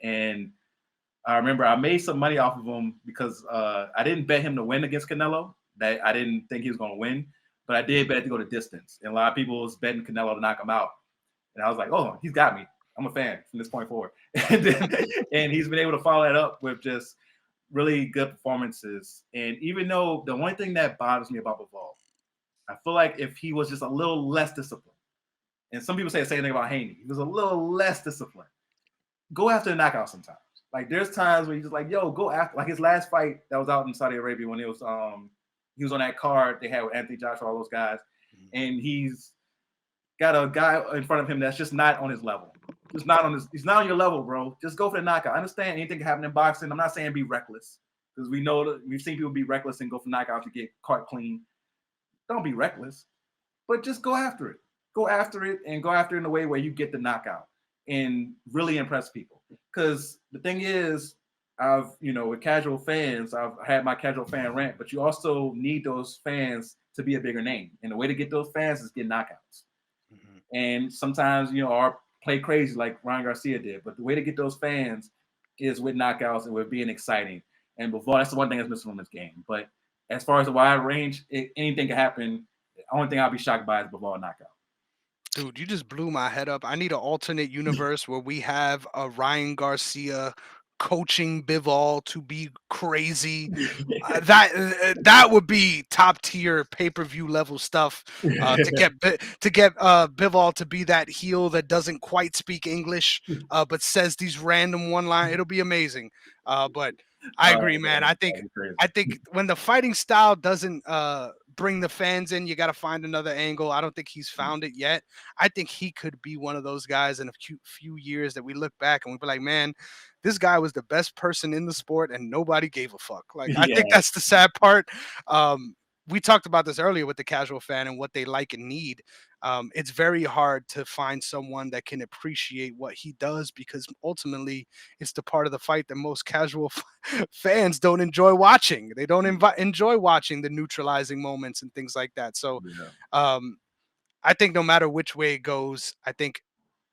And I remember I made some money off of him because I didn't bet him to win against Canelo. That I didn't think he was going to win, but I did bet to go to distance. And a lot of people was betting Canelo to knock him out. And I was like, oh, he's got me. I'm a fan from this point forward. And he's been able to follow that up with just really good performances. And even though the one thing that bothers me about Bivol, I feel like if he was just a little less disciplined, and some people say the same thing about Haney, he was a little less disciplined. Go after the knockout sometimes. Like there's times where he's just like, yo, go after, like his last fight that was out in Saudi Arabia when it was he was on that card they had with Anthony Joshua, all those guys, and he's got a guy in front of him that's just not on his level. Just not on his, he's not on your level, bro. Just go for the knockout. I understand anything can happen in boxing. I'm not saying be reckless, because we know that we've seen people be reckless and go for knockout to get caught clean. Don't be reckless, but just go after it. Go after it, and go after it in a way where you get the knockout and really impress people. Because the thing is, with casual fans, I've had my casual fan rant, but you also need those fans to be a bigger name. And the way to get those fans is get knockouts. Mm-hmm. And sometimes, or play crazy like Ryan Garcia did. But the way to get those fans is with knockouts and with being exciting. And Bivol, that's the one thing that's missing from this game. But as far as the wide range, anything can happen. The only thing I'll be shocked by is Bivol knockout. Dude, you just blew my head up. I need an alternate universe where we have a Ryan Garcia coaching Bivol to be crazy. That would be top tier pay-per-view level stuff to get Bivol to be that heel that doesn't quite speak English but says these random one line. It'll be amazing. But I agree, man. I think when the fighting style doesn't bring the fans in, you got to find another angle. I don't think he's found it yet. I think he could be one of those guys in a few years that we look back and we'll be like, man, this guy was the best person in the sport and nobody gave a fuck. Like, I think that's the sad part. We talked about this earlier with the casual fan and what they like and need. It's very hard to find someone that can appreciate what he does, because ultimately it's the part of the fight that most casual fans don't enjoy watching. They don't enjoy watching the neutralizing moments and things like that. So I think no matter which way it goes, I think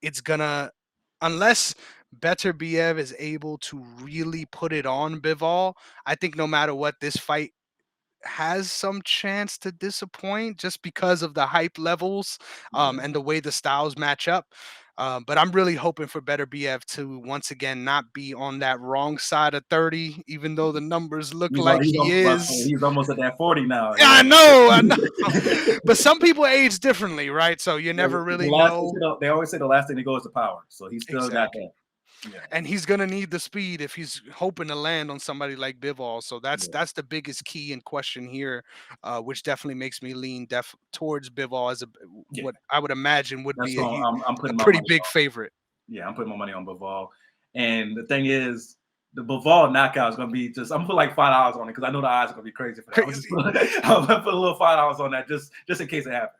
it's gonna, unless Beterbiev is able to really put it on Bivol, I think no matter what, this fight has some chance to disappoint just because of the hype levels and the way the styles match up. But I'm really hoping for Beterbiev to once again not be on that wrong side of 30, even though the numbers look like he is. He's almost at that 40 now. Yeah, I know. But some people age differently, right? So you never really know. They always say the last thing to go is the power. So he's still got that. Yeah. And he's gonna need the speed if he's hoping to land on somebody like Bivol. So that's the biggest key in question here, which definitely makes me lean towards Bivol as what I would imagine would be a pretty big favorite. Yeah, I'm putting my money on Bivol. And the thing is, the Bivol knockout is gonna be just, I'm gonna put like $5 on it because I know the odds are gonna be crazy for that. I'm gonna put a little $5 on that just in case it happens.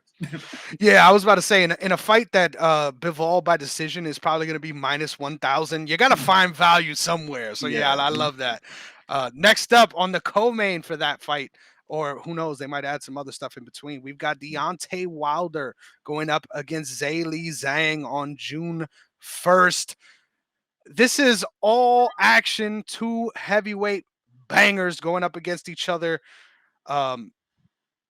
Yeah, I was about to say in a fight that Bivol by decision is probably going to be minus 1,000. You got to find value somewhere. So yeah, I love that. Next up on the co-main for that fight, or who knows, they might add some other stuff in between. We've got Deontay Wilder going up against Zhang on June 1st. This is all action, two heavyweight bangers going up against each other.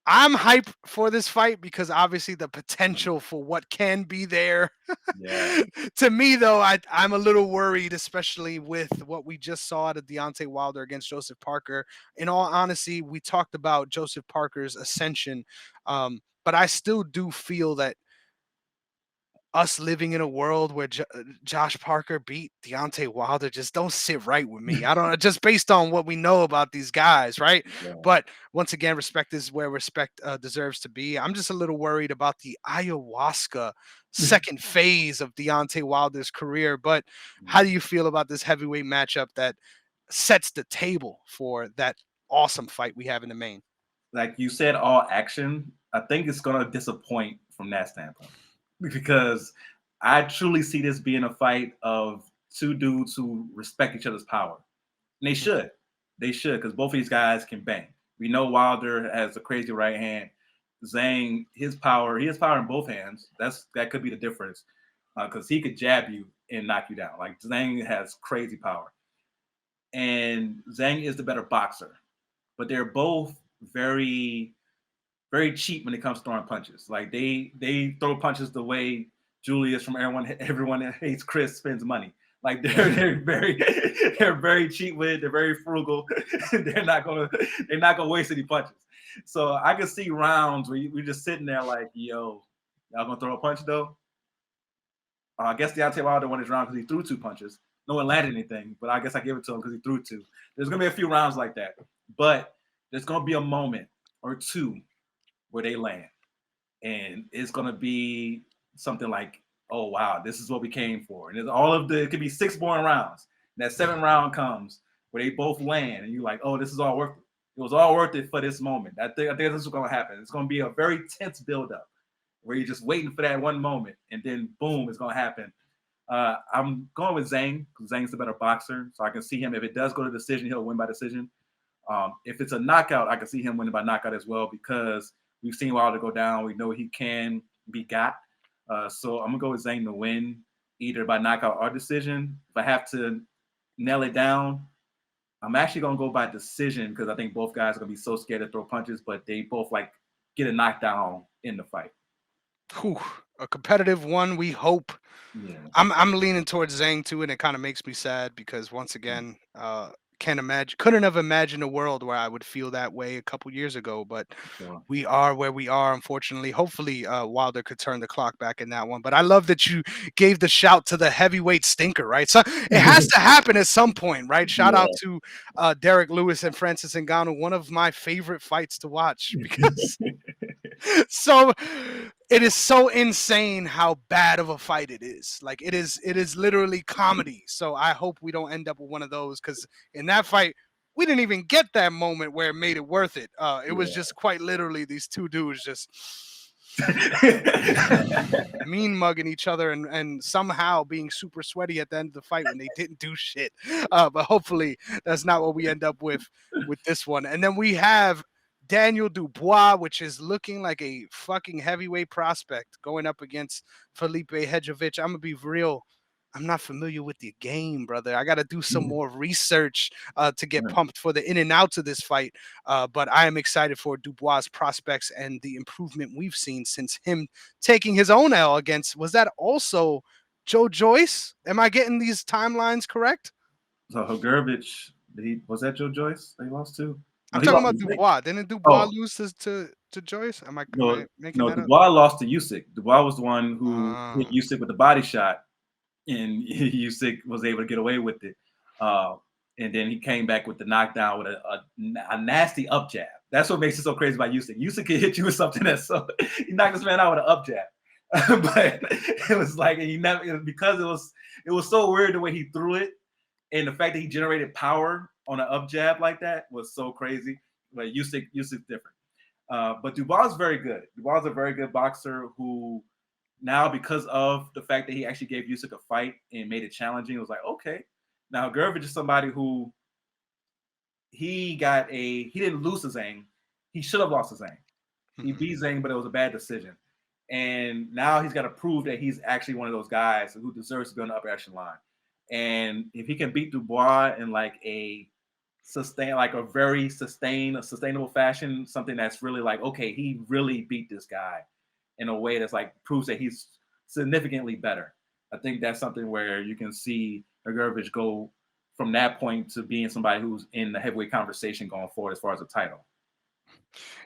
I'm hyped for this fight because obviously the potential for what can be there. To me, though, I'm a little worried, especially with what we just saw out of Deontay Wilder against Joseph Parker. In all honesty, we talked about Joseph Parker's ascension, but I still do feel that us living in a world where Josh Parker beat Deontay Wilder just don't sit right with me. I don't know, just based on what we know about these guys, right? But once again, respect is where respect deserves to be. I'm just a little worried about the ayahuasca second phase of Deontay Wilder's career. But how do you feel about this heavyweight matchup that sets the table for that awesome fight we have in the main? Like you said, all action. I think it's going to disappoint from that standpoint, because I truly see this being a fight of two dudes who respect each other's power. And they should. They should, because both of these guys can bang. We know Wilder has a crazy right hand. Zhang, he has power in both hands. That could be the difference, because he could jab you and knock you down. Like, Zhang has crazy power. And Zhang is the better boxer. But they're both very, very cheap when it comes to throwing punches. Like, they throw punches the way Julius from everyone that hates Chris spends money. Like they're very cheap with it. They're very frugal. They're not gonna waste any punches. So I can see rounds where we're just sitting there like, yo, y'all gonna throw a punch though? I guess Deontay Wilder won his round because he threw 2 punches. No one landed anything, but I guess I give it to him because he threw 2. There's gonna be a few rounds like that, but there's gonna be a moment or two where they land, and it's gonna be something like, oh wow, this is what we came for. And it could be 6 boring rounds. And that 7th round comes where they both land, and you're like, oh, this is all worth it. It was all worth it for this moment. I think this is gonna happen. It's gonna be a very tense buildup where you're just waiting for that one moment, and then boom, it's gonna happen. I'm going with Zhang because Zhang's the better boxer, so I can see him. If it does go to decision, he'll win by decision. If it's a knockout, I can see him winning by knockout as well because we've seen Wilder go down. We know he can be got. So I'm gonna go with Zhang to win either by knockout or decision. If I have to nail it down, I'm actually gonna go by decision because I think both guys are gonna be so scared to throw punches, but they both like get a knockdown in the fight. Whew, a competitive one, we hope. Yeah. I'm leaning towards Zhang too, and it kind of makes me sad because once again, couldn't have imagined a world where I would feel that way a couple years ago. But So, we are where we are, unfortunately. Hopefully, Wilder could turn the clock back in that one. But I love that you gave the shout to the heavyweight stinker, right? So it has to happen at some point, right? Shout out yeah. to Derek Lewis and Francis Ngannou, one of my favorite fights to watch because so it is so insane how bad of a fight it is. Like it is literally comedy. So I hope we don't end up with one of those because in that fight we didn't even get that moment where it made it worth it. It was Yeah. just quite literally these two dudes just mean mugging each other and somehow being super sweaty at the end of the fight when they didn't do shit. But hopefully that's not what we end up with this one. And then we have Daniel Dubois, which is looking like a fucking heavyweight prospect going up against Felipe Hegovic. I'm gonna be real. I'm not familiar with the game, brother. I got to do some more research to get pumped for the in and outs of this fight. But I am excited for Dubois' prospects and the improvement we've seen since him taking his own L against. Was that also Joe Joyce? Am I getting these timelines correct? So Gervich, was that Joe Joyce they lost to? No, I'm he talking lost about to Zhang. Dubois. Didn't Dubois Oh, lose to Joyce? Am I no, making no, that up? Dubois lost to Usyk. Dubois was the one who hit Ah. Usyk with the body shot, and Usyk was able to get away with it. Uh, and then he came back with the knockdown with a nasty up jab. That's what makes it so crazy about Usyk. Usyk can hit you with something that's so he knocked this man out with an up jab. But it was like he never because it was so weird the way he threw it, and the fact that he generated power on an up jab like that was so crazy. But Usyk's different. But Dubois is very good. Dubois is a very good boxer who now, because of the fact that he actually gave Usyk a fight and made it challenging, it was like, okay. Now Gervich is somebody who he didn't lose to Zhang. He should have lost to Zhang. He beat Zhang, but it was a bad decision. And now he's got to prove that he's actually one of those guys who deserves to be on the upper echelon. And if he can beat Dubois in like a sustainable fashion, something that's really like, okay, he really beat this guy in a way that's like proves that he's significantly better. I think that's something where you can see Hegovic go from that point to being somebody who's in the heavyweight conversation going forward as far as a title.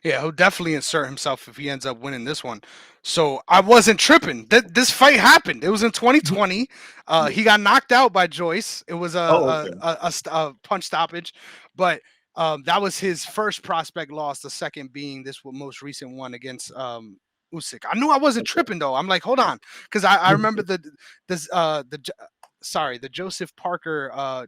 Yeah, he'll definitely insert himself if he ends up winning this one. So I wasn't tripping. This fight happened. It was in 2020. Yeah. He got knocked out by Joyce. It was Oh, okay. a punch stoppage, but that was his first prospect loss. The second being this most recent one against Usyk. I knew I wasn't tripping though. I'm like, hold on, because I remember the Joseph Parker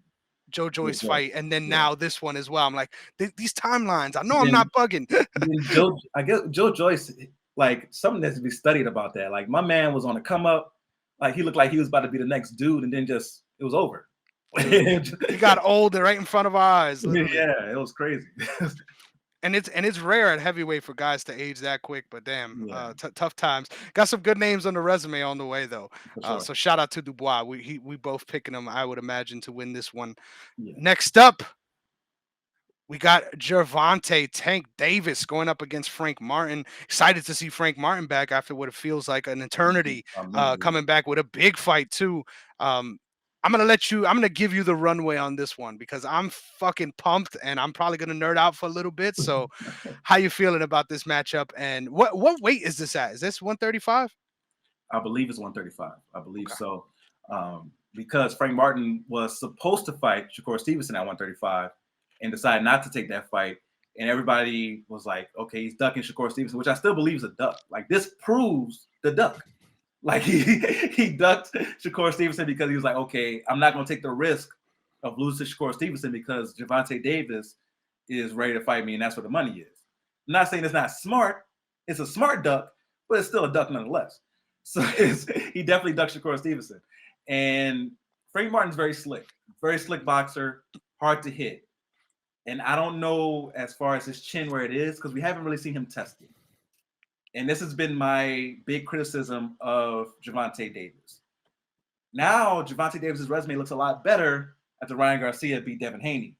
Joe Joyce fight, and then Yeah. now this one as well. I'm like, these timelines. I know I'm Then, not bugging. then I guess Joe Joyce, like something that's to be studied about that. Like my man was on a come up, like he looked like he was about to be the next dude, and then just it was over. Dude, he got old right in front of our eyes, literally. Yeah, it was crazy. And it's rare at heavyweight for guys to age that quick, but damn, Yeah, tough times. Got some good names on the resume on the way though. for sure. So shout out to Dubois. We both picking him, I would imagine, to win this one. Yeah. Next up, We got Gervonta Tank Davis going up against Frank Martin. Excited to see Frank Martin back after what it feels like an eternity, Minute. coming back with a big fight too. Um, I'm gonna give you the runway on this one because I'm fucking pumped and I'm probably gonna nerd out for a little bit. So, how you feeling about this matchup? And what weight is this at? Is this 135? I believe it's 135. I believe Okay. so. Because Frank Martin was supposed to fight Shakur Stevenson at 135 and decided not to take that fight. And everybody was like, okay, he's ducking Shakur Stevenson, which I still believe is a duck. Like, this proves the duck. Like, he ducked Shakur Stevenson because he was like, okay, I'm not going to take the risk of losing to Shakur Stevenson because Gervonta Davis is ready to fight me, and that's where the money is. I'm not saying it's not smart. It's a smart duck, but it's still a duck nonetheless. So he definitely ducked Shakur Stevenson. And Frank Martin's very slick boxer, hard to hit. And I don't know as far as his chin where it is because we haven't really seen him tested. And this has been my big criticism of Gervonta Davis. Now, Gervonta Davis's resume looks a lot better after Ryan Garcia beat Devin Haney.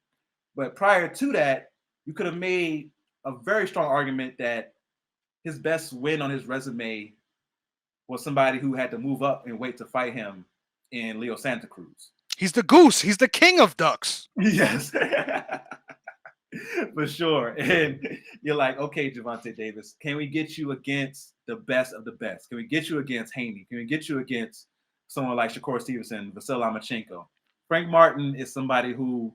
But prior to that, you could have made a very strong argument that his best win on his resume was somebody who had to move up and wait to fight him in Leo Santa Cruz. He's the goose. He's the king of ducks. Yes. For sure. And you're like, okay, Gervonta Davis, can we get you against the best of the best? Can we get you against Haney? Can we get you against someone like Shakur Stevenson, Vasyl Lomachenko? Frank Martin is somebody who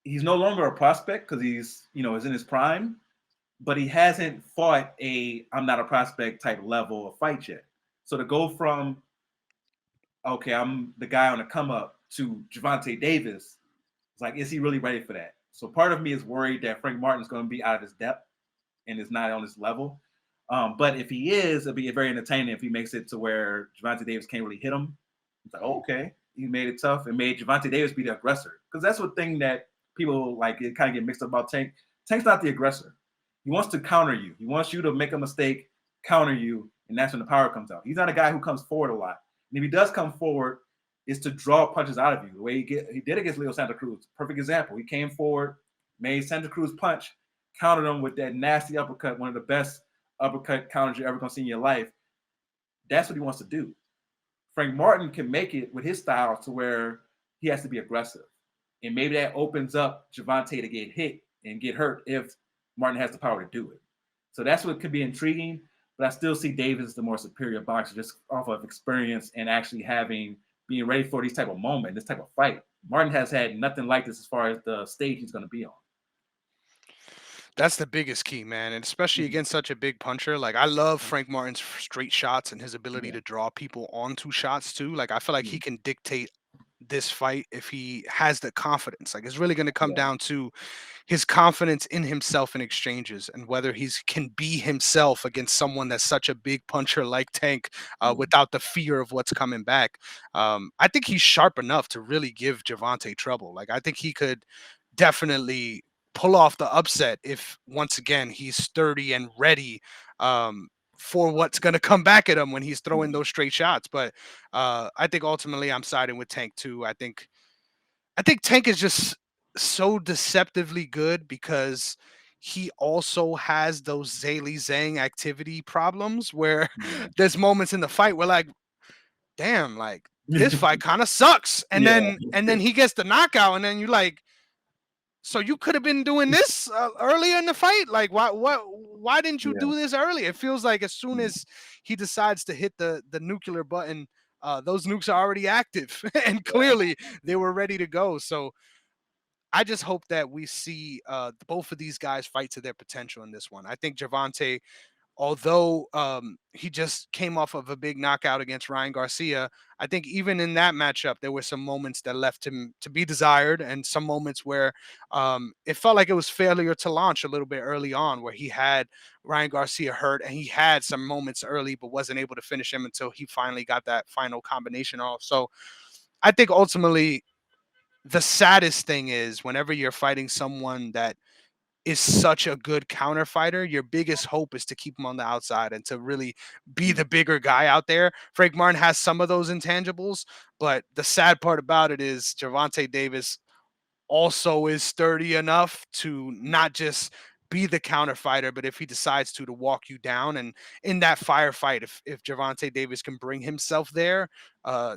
he's no longer a prospect because he's, is in his prime, but he hasn't fought a I'm not a prospect type level of fight yet. So to go from, okay, I'm the guy on the come up to Gervonta Davis, it's like, is he really ready for that? So part of me is worried that Frank Martin is going to be out of his depth and is not on his level. But if he is, it'll be very entertaining if he makes it to where Gervonta Davis can't really hit him. It's like, oh, okay, he made it tough and made Gervonta Davis be the aggressor. Because that's one thing that people like it kind of get mixed up about Tank. Tank's not the aggressor. He wants to counter you. He wants you to make a mistake, counter you, and that's when the power comes out. He's not a guy who comes forward a lot. And if he does come forward, it's to draw punches out of you. The way he did against Leo Santa Cruz. Perfect example. He came forward, made Santa Cruz punch, countered him with that nasty uppercut, one of the best uppercut counters you're ever going to see in your life. That's what he wants to do. Frank Martin can make it with his style to where he has to be aggressive. And maybe that opens up Gervonta to get hit and get hurt if Martin has the power to do it. So that's what could be intriguing. But I still see Davis as the more superior boxer just off of experience and actually being ready for these type of moment, this type of fight. Martin has had nothing like this as far as the stage he's going to be on. That's the biggest key, man, and especially against such a big puncher. Like, I love Frank Martin's straight shots and his ability Yeah. to draw people onto shots too. Like, I feel like he Mhm. can dictate this fight if he has the confidence. Like, it's really going to come Yeah. down to his confidence in himself in exchanges and whether he's can be himself against someone that's such a big puncher like Tank, Mhm. without the fear of what's coming back. I think he's sharp enough to really give Gervonta trouble. Like, I think he could definitely pull off the upset if once again he's sturdy and ready, for what's going to come back at him when he's throwing Yeah. those straight shots. But I think ultimately I'm siding with Tank too. I think Tank is just so deceptively good because he also has those Zheili Zhang activity problems where Yeah. there's moments in the fight where, like, damn, like, this fight kind of sucks. And Yeah. then he gets the knockout and then you like, so you could have been doing this earlier in the fight. Like, why didn't you Yeah. do this earlier? It feels like as soon Yeah. as he decides to hit the nuclear button, those nukes are already active and clearly they were ready to go. So I just hope that we see both of these guys fight to their potential in this one. I think Gervonta, although he just came off of a big knockout against Ryan Garcia, I think even in that matchup, there were some moments that left him to be desired and some moments where it felt like it was failure to launch a little bit early on, where he had Ryan Garcia hurt and he had some moments early, but wasn't able to finish him until he finally got that final combination off. So I think ultimately the saddest thing is whenever you're fighting someone that is such a good counter fighter, your biggest hope is to keep him on the outside and to really be the bigger guy out there. Frank Martin has some of those intangibles, but the sad part about it is Gervonta Davis also is sturdy enough to not just be the counter fighter, but if he decides to walk you down. And in that firefight, if Gervonta Davis can bring himself there,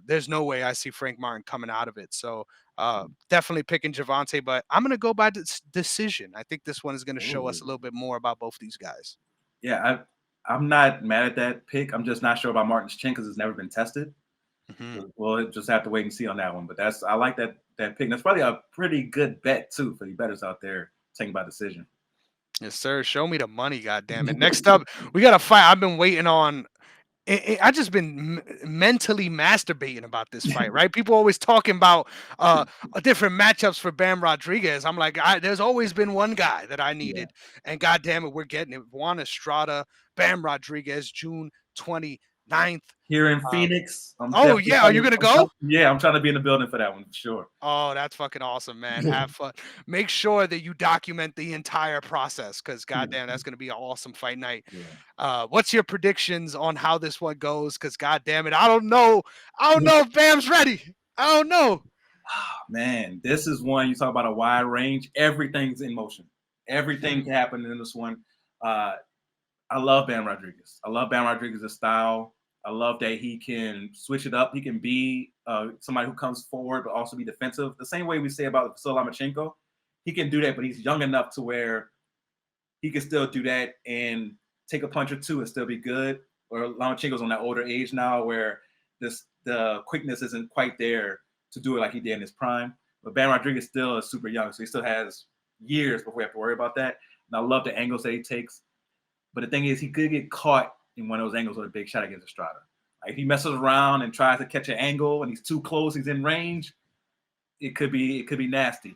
there's no way I see Frank Martin coming out of it. So definitely picking Gervonta, but I'm gonna go by decision. I think this one is gonna show us a Ooh. little bit more about both these guys. Yeah, I'm not mad at that pick. I'm just not sure about Martin's chin because it's never been tested. Mhm. We'll just have to wait and see on that one. But I like that pick. That's probably a pretty good bet too for the bettors out there taking by decision. Yes, sir. Show me the money, goddamn it. Next up, we got a fight. I've been waiting on. I just been mentally masturbating about this fight, right? People always talking about different matchups for Bam Rodriguez. I'm like, there's always been one guy that I Yeah. needed, and goddamn it, we're getting it. Juan Estrada, Bam Rodriguez, June 29th. Here in Uh, Phoenix, I'm oh definitely yeah, are trying you to. gonna go? Yeah, I'm trying to be in the building for that one for sure. Oh, that's fucking awesome, man. Have fun. Make sure that you document the entire process because goddamn, that's gonna be an awesome fight night. Yeah. What's your predictions on how this one goes? Because goddamn it, I don't know. I don't know if Bam's ready. I don't know. Man, this is one you talk about a wide range. Everything's in motion. Everything Mhm. can happen in this one. Uh, I love Bam Rodriguez. I love Bam Rodriguez's style. I love that he can switch it up. He can be somebody who comes forward but also be defensive. The same way we say about Vasyl Lomachenko. He can do that, but he's young enough to where he can still do that and take a punch or two and still be good. Or Lomachenko's on that older age now where the quickness isn't quite there to do it like he did in his prime. But Bam Rodriguez still is super young, so he still has years before we have to worry about that. And I love the angles that he takes. But the thing is, he could get caught in one of those angles with a big shot against Estrada. Like if he messes around and tries to catch an angle and he's too close, he's in range, it could be nasty.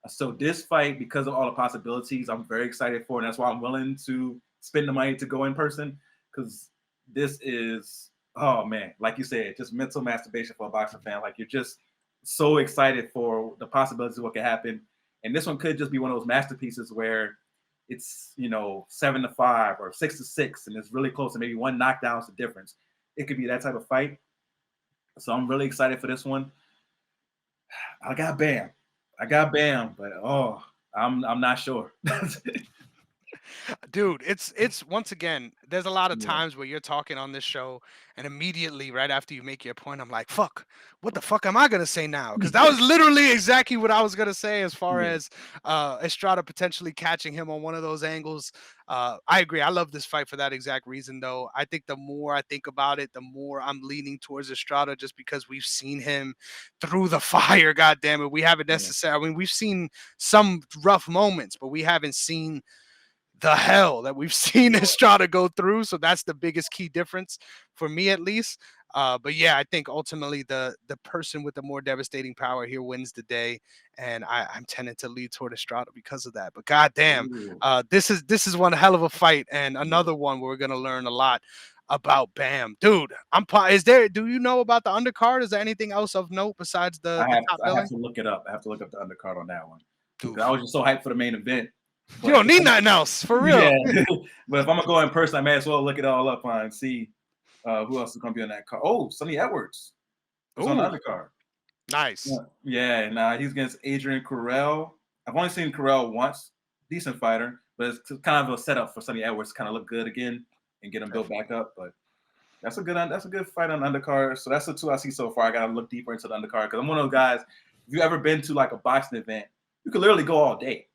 So this fight, because of all the possibilities, I'm very excited for, and that's why I'm willing to spend the money to go in person. Because this is, oh man, like you said, just mental masturbation for a boxing fan. Like you're just so excited for the possibilities of what could happen. And this one could just be one of those masterpieces where it's 7-5 or 6-6, and it's really close, and maybe one knockdown is the difference. It could be that type of fight. So I'm really excited for this one. I got Bam. I got Bam, but I'm not sure. Dude, it's once again, there's a lot of Yeah, times where you're talking on this show and immediately right after you make your point, I'm like, fuck, what the fuck am I gonna say now? Because that was literally exactly what I was gonna say as far yeah, as Estrada potentially catching him on one of those angles. I agree. I love this fight for that exact reason though. I think the more I think about it, the more I'm leaning towards Estrada just because we've seen him through the fire, god damn it. We haven't yeah, necessarily, I mean, we've seen some rough moments, but we haven't seen the hell that we've seen Estrada go through. So that's the biggest key difference for me, at least. But yeah, I think ultimately the person with the more devastating power here wins the day, and I'm tending to lead toward Estrada because of that. But goddamn, ooh, this is one hell of a fight, and yeah. another one where we're gonna learn a lot about Bam, dude. Is there? Do you know about the undercard? Is there anything else of note besides the top I have billing? to look it up. I have to look up the undercard on that one because I Oof. was just so hyped for the main event. You But don't need nothing else for real. yeah, but if I'm gonna go in person, I may as well look it all up and see who else is gonna be on that card. Oh, Sonny Edwards is on the Ooh, undercard. nice. Yeah, and he's against Adrian Carell. I've only seen Carell once. Decent fighter, but it's kind of a setup for Sonny Edwards to kind of look good again and get him built back up. But that's a good fight on the undercard. So that's the two I see so far. I gotta look deeper into the undercard because I'm one of those guys. If you ever been to like a boxing event, you can literally go all day.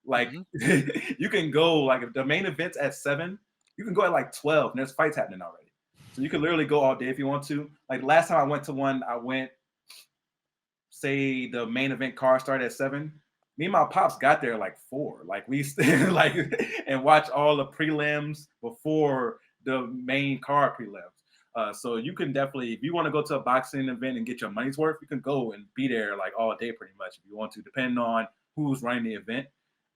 Like Mhm. you can go like if the main event's at 7, you can go at like 12 and there's fights happening already. So you can literally go all day if you want to. Like last time I went to one, I went say the main event card started at 7. Me and my pops got there like 4. Like we like and watch all the prelims before the main card prelims. So you can definitely, if you want to go to a boxing event and get your money's worth, you can go and be there like all day pretty much if you want to, depending on who's running the event.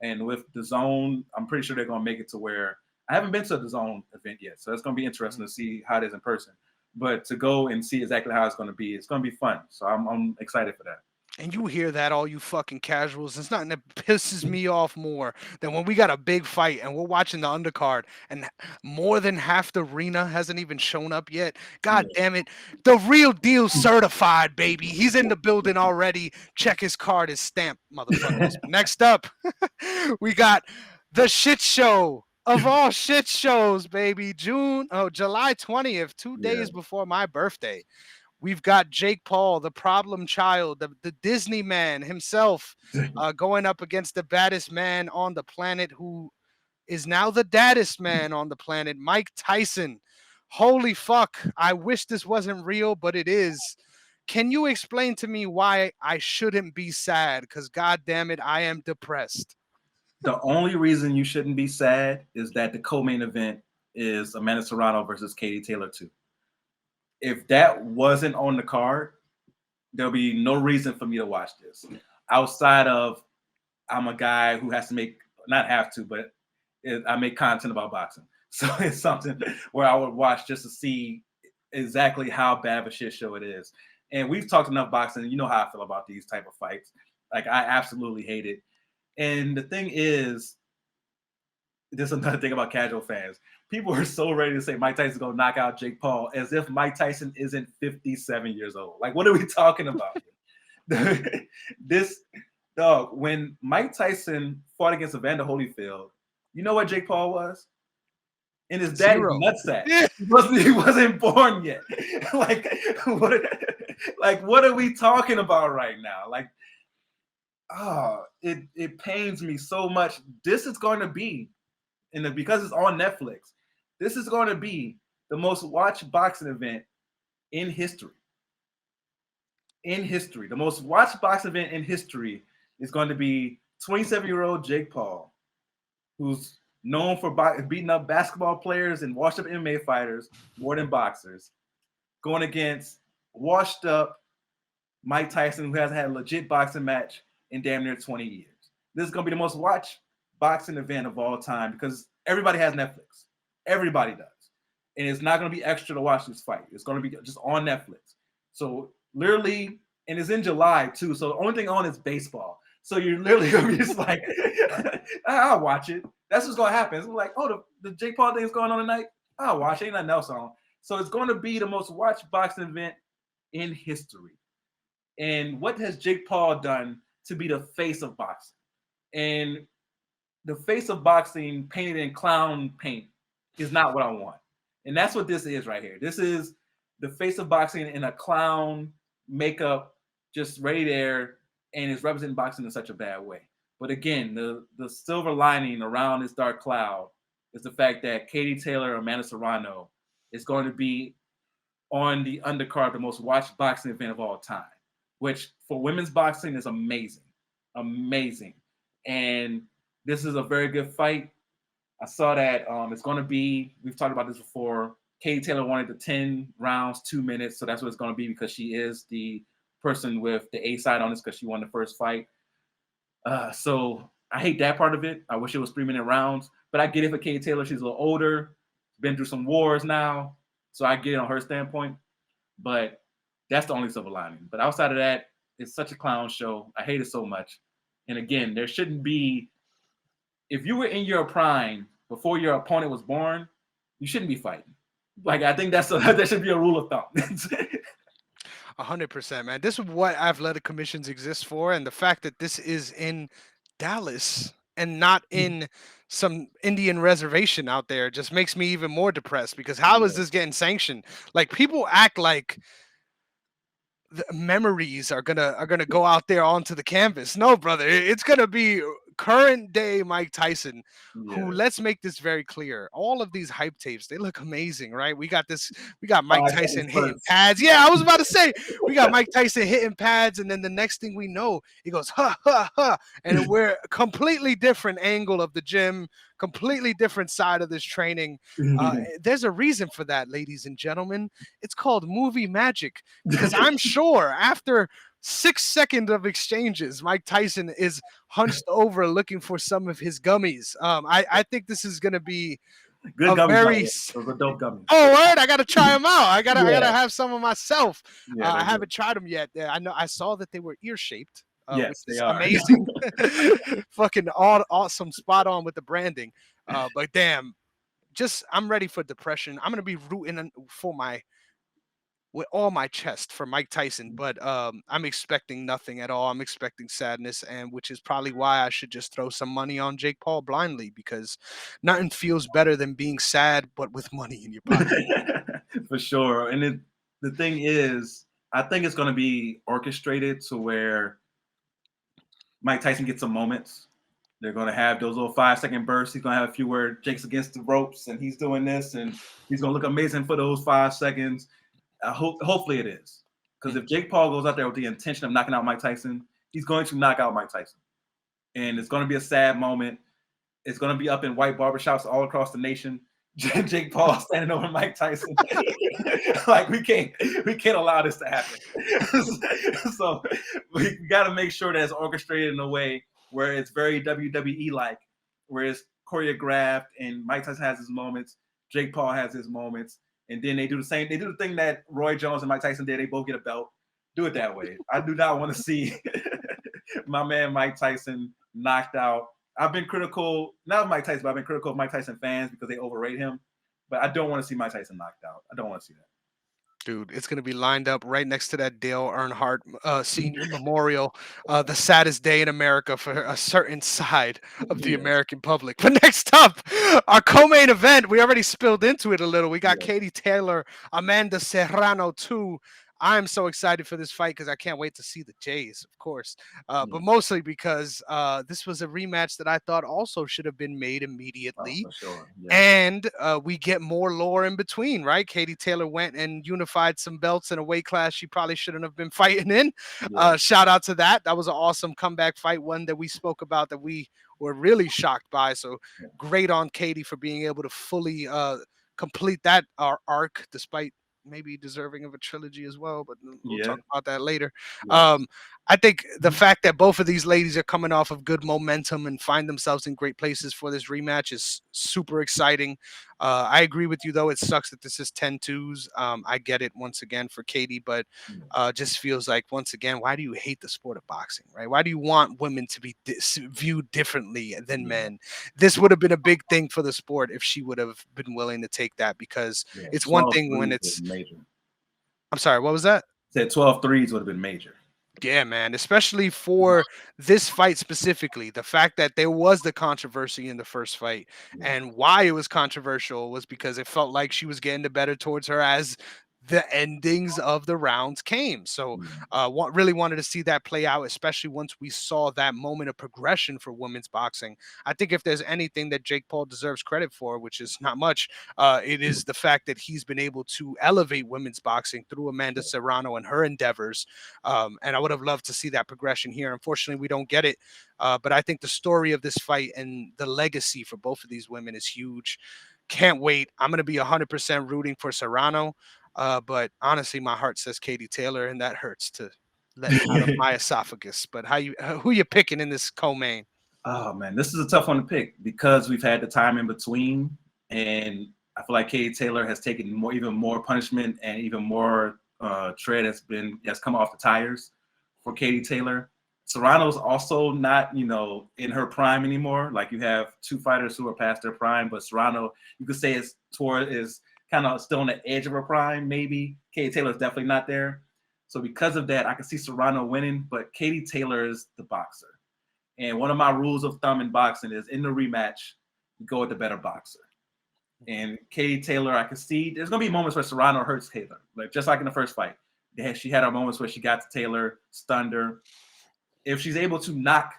And with the zone, I'm pretty sure they're gonna make it to where I haven't been to the zone event yet, so it's gonna be interesting to see how it is in person. But to go and see exactly how it's gonna be fun. So I'm excited for that. And you hear that, all you fucking casuals. It's nothing that pisses me off more than when we got a big fight and we're watching the undercard and more than half the arena hasn't even shown up yet. God Yeah. damn it. The real deal certified, baby. He's in the building already. Check his card, his stamp, motherfuckers. Next up, we got the shit show of all shit shows, baby. July 20th, 2 days Yeah. before my birthday. We've got Jake Paul, the problem child, the Disney man himself, going up against the baddest man on the planet, who is now the daddest man on the planet, Mike Tyson. Holy fuck. I wish this wasn't real, but it is. Can you explain to me why I shouldn't be sad? Because, god damn it, I am depressed. The only reason you shouldn't be sad is that the co-main event is Amanda Serrano versus Katie Taylor 2. If that wasn't on the card, there'll be no reason for me to watch this. Outside of, I'm a guy who has to make, not have to, but I make content about boxing. So it's something where I would watch just to see exactly how bad of a shit show it is. And we've talked enough boxing. You know how I feel about these type of fights. Like, I absolutely hate it. And the thing is, this is another thing about casual fans. People are so ready to say Mike Tyson's going to knock out Jake Paul as if Mike Tyson isn't 57 years old. Like, what are we talking about? This dog, when Mike Tyson fought against Evander Holyfield, you know what Jake Paul was? In his daddy's Zero. nutsack. He wasn't born yet. What are we talking about right now? Like, it pains me so much. This is going to be, because it's on Netflix, this is going to be the most watched boxing event in history. In history, the most watched boxing event in history is going to be 27-year-old Jake Paul, who's known for beating up basketball players and washed up MMA fighters more than boxers, going against washed up Mike Tyson, who hasn't had a legit boxing match in damn near 20 years. This is going to be the most watched boxing event of all time because everybody has Netflix. Everybody does. And it's not going to be extra to watch this fight. It's going to be just on Netflix. So literally, and it's in July too. So the only thing on is baseball. So you're literally going to be just like, I'll watch it. That's what's going to happen. It's like, oh, the Jake Paul thing is going on tonight. I'll watch it. Ain't nothing else on. So it's going to be the most watched boxing event in history. And what has Jake Paul done to be the face of boxing? And the face of boxing painted in clown paint is not what I want. And that's what this is right here. This is the face of boxing in a clown makeup, just ready there, and it's representing boxing in such a bad way. But again, the silver lining around this dark cloud is the fact that Katie Taylor, Amanda Serrano, is going to be on the undercard, the most watched boxing event of all time, which for women's boxing is amazing. Amazing. And this is a very good fight. I saw that it's going to be, we've talked about this before, Katie Taylor wanted the 10 rounds, 2 minutes. So that's what it's going to be because she is the person with the A side on this because she won the first fight. So I hate that part of it. I wish it was 3-minute rounds. But I get it for Katie Taylor. She's a little older, been through some wars now. So I get it on her standpoint. But that's the only silver lining. But outside of that, it's such a clown show. I hate it so much. And again, there shouldn't be, if you were in your prime before your opponent was born, you shouldn't be fighting. Like, I think that should be a rule of thumb. 100%, man. This is what athletic commissions exist for. And the fact that this is in Dallas and not in some Indian reservation out there just makes me even more depressed because how is this getting sanctioned? Like, people act like the memories are gonna go out there onto the canvas. No, brother, it's gonna be current day Mike Tyson, who, let's make this very clear, all of these hype tapes, they look amazing, right? We got Mike Tyson hitting pads. Yeah, I was about to say, we got Mike Tyson hitting pads, and then the next thing we know, he goes, ha, ha, ha, and we're a completely different angle of the gym, completely different side of this training. There's a reason for that, ladies and gentlemen. It's called movie magic, because I'm sure after 6 seconds of exchanges, Mike Tyson is hunched over looking for some of his gummies. I think this is going to be Good a gummies, by the very way. Those are dope gummies. Oh, word! I gotta try them out. I gotta Yeah, have some of myself. yeah, I they're good. haven't tried them yet. I know I saw that they were ear shaped, which Yes, they is are. amazing. Fucking awesome, spot on with the branding. But damn, just I'm ready for depression. I'm gonna be rooting for my with all my chest for Mike Tyson, but I'm expecting nothing at all. I'm expecting sadness, and which is probably why I should just throw some money on Jake Paul blindly because nothing feels better than being sad but with money in your pocket. For sure. And the thing is, I think it's going to be orchestrated to where Mike Tyson gets some moments. They're going to have those little 5-second bursts. He's going to have a few where Jake's against the ropes and he's doing this and he's going to look amazing for those 5 seconds. Hopefully it is. Because if Jake Paul goes out there with the intention of knocking out Mike Tyson, he's going to knock out Mike Tyson. And it's going to be a sad moment. It's going to be up in white barbershops all across the nation. Jake Paul standing over Mike Tyson. Like we can't allow this to happen. So we got to make sure that it's orchestrated in a way where it's very WWE like, where it's choreographed and Mike Tyson has his moments, Jake Paul has his moments, and then they do the same. They do the thing that Roy Jones and Mike Tyson did. They both get a belt. Do it that way. I do not want to see my man Mike Tyson knocked out. I've been critical, not of Mike Tyson, but I've been critical of Mike Tyson fans because they overrate him. But I don't want to see Mike Tyson knocked out. I don't want to see that. Dude, it's gonna be lined up right next to that Dale Earnhardt Senior Memorial, the saddest day in America for a certain side of the Yes, American public. But next up, our co-main event. We already spilled into it a little. We got yes, Katie Taylor, Amanda Serrano 2. I'm so excited for this fight because I can't wait to see the Jays, of course. But yes. mostly because this was a rematch that I thought also should have been made Oh, immediately. for sure. Yes, And we get more lore in between, right? Katie Taylor went and unified some belts in a weight class she probably shouldn't have been fighting in. yes, Shout out to that. That was an awesome comeback fight, one that we spoke about that we were really shocked by. So yes, great on Katie for being able to fully complete that arc, despite maybe deserving of a trilogy as well. But we'll yeah, talk about that later. yes. Um, I think the fact that both of these ladies are coming off of good momentum and find themselves in great places for this rematch is super exciting. I agree with you, though. It sucks that this is 10-2s. I get it once again for Katie, but just feels like, once again, why do you hate the sport of boxing, right? Why do you want women to be viewed differently than Yeah, men? This would have been a big thing for the sport if she would have been willing to take that because yeah. it's one 12 thing when threes would it's, have been major. I'm sorry, what was that? Said 12 threes would have been major. Yeah, man, especially for this fight specifically. The fact that there was the controversy in the first fight Yeah, and why it was controversial was because it felt like she was getting the better towards her as the endings of the rounds came. So, yeah, really wanted to see that play out, especially once we saw that moment of progression for women's boxing. I think if there's anything that Jake Paul deserves credit for, which is not much, it is the fact that he's been able to elevate women's boxing through Amanda Serrano and her endeavors, and I would have loved to see that progression here. Unfortunately, we don't get it. But I think the story of this fight and the legacy for both of these women is huge. Can't wait. I'm going to be 100% rooting for Serrano. But honestly, my heart says Katie Taylor, and that hurts to let out of yeah. my esophagus. But who you picking in this co-main? Oh man, this is a tough one to pick because we've had the time in between, and I feel like Katie Taylor has taken even more punishment and even more tread that's come off the tires for Katie Taylor. Serrano's also not, in her prime anymore. Like you have two fighters who are past their prime, but Serrano, you could say is kind of still on the edge of her prime, maybe. Katie Taylor's definitely not there. So because of that, I can see Serrano winning, but Katie Taylor is the boxer. And one of my rules of thumb in boxing is in the rematch, you go with the better boxer. And Katie Taylor, I can see there's going to be moments where Serrano hurts Taylor, like just like in the first fight. She had her moments where she got to Taylor, stunned her. If she's able to knock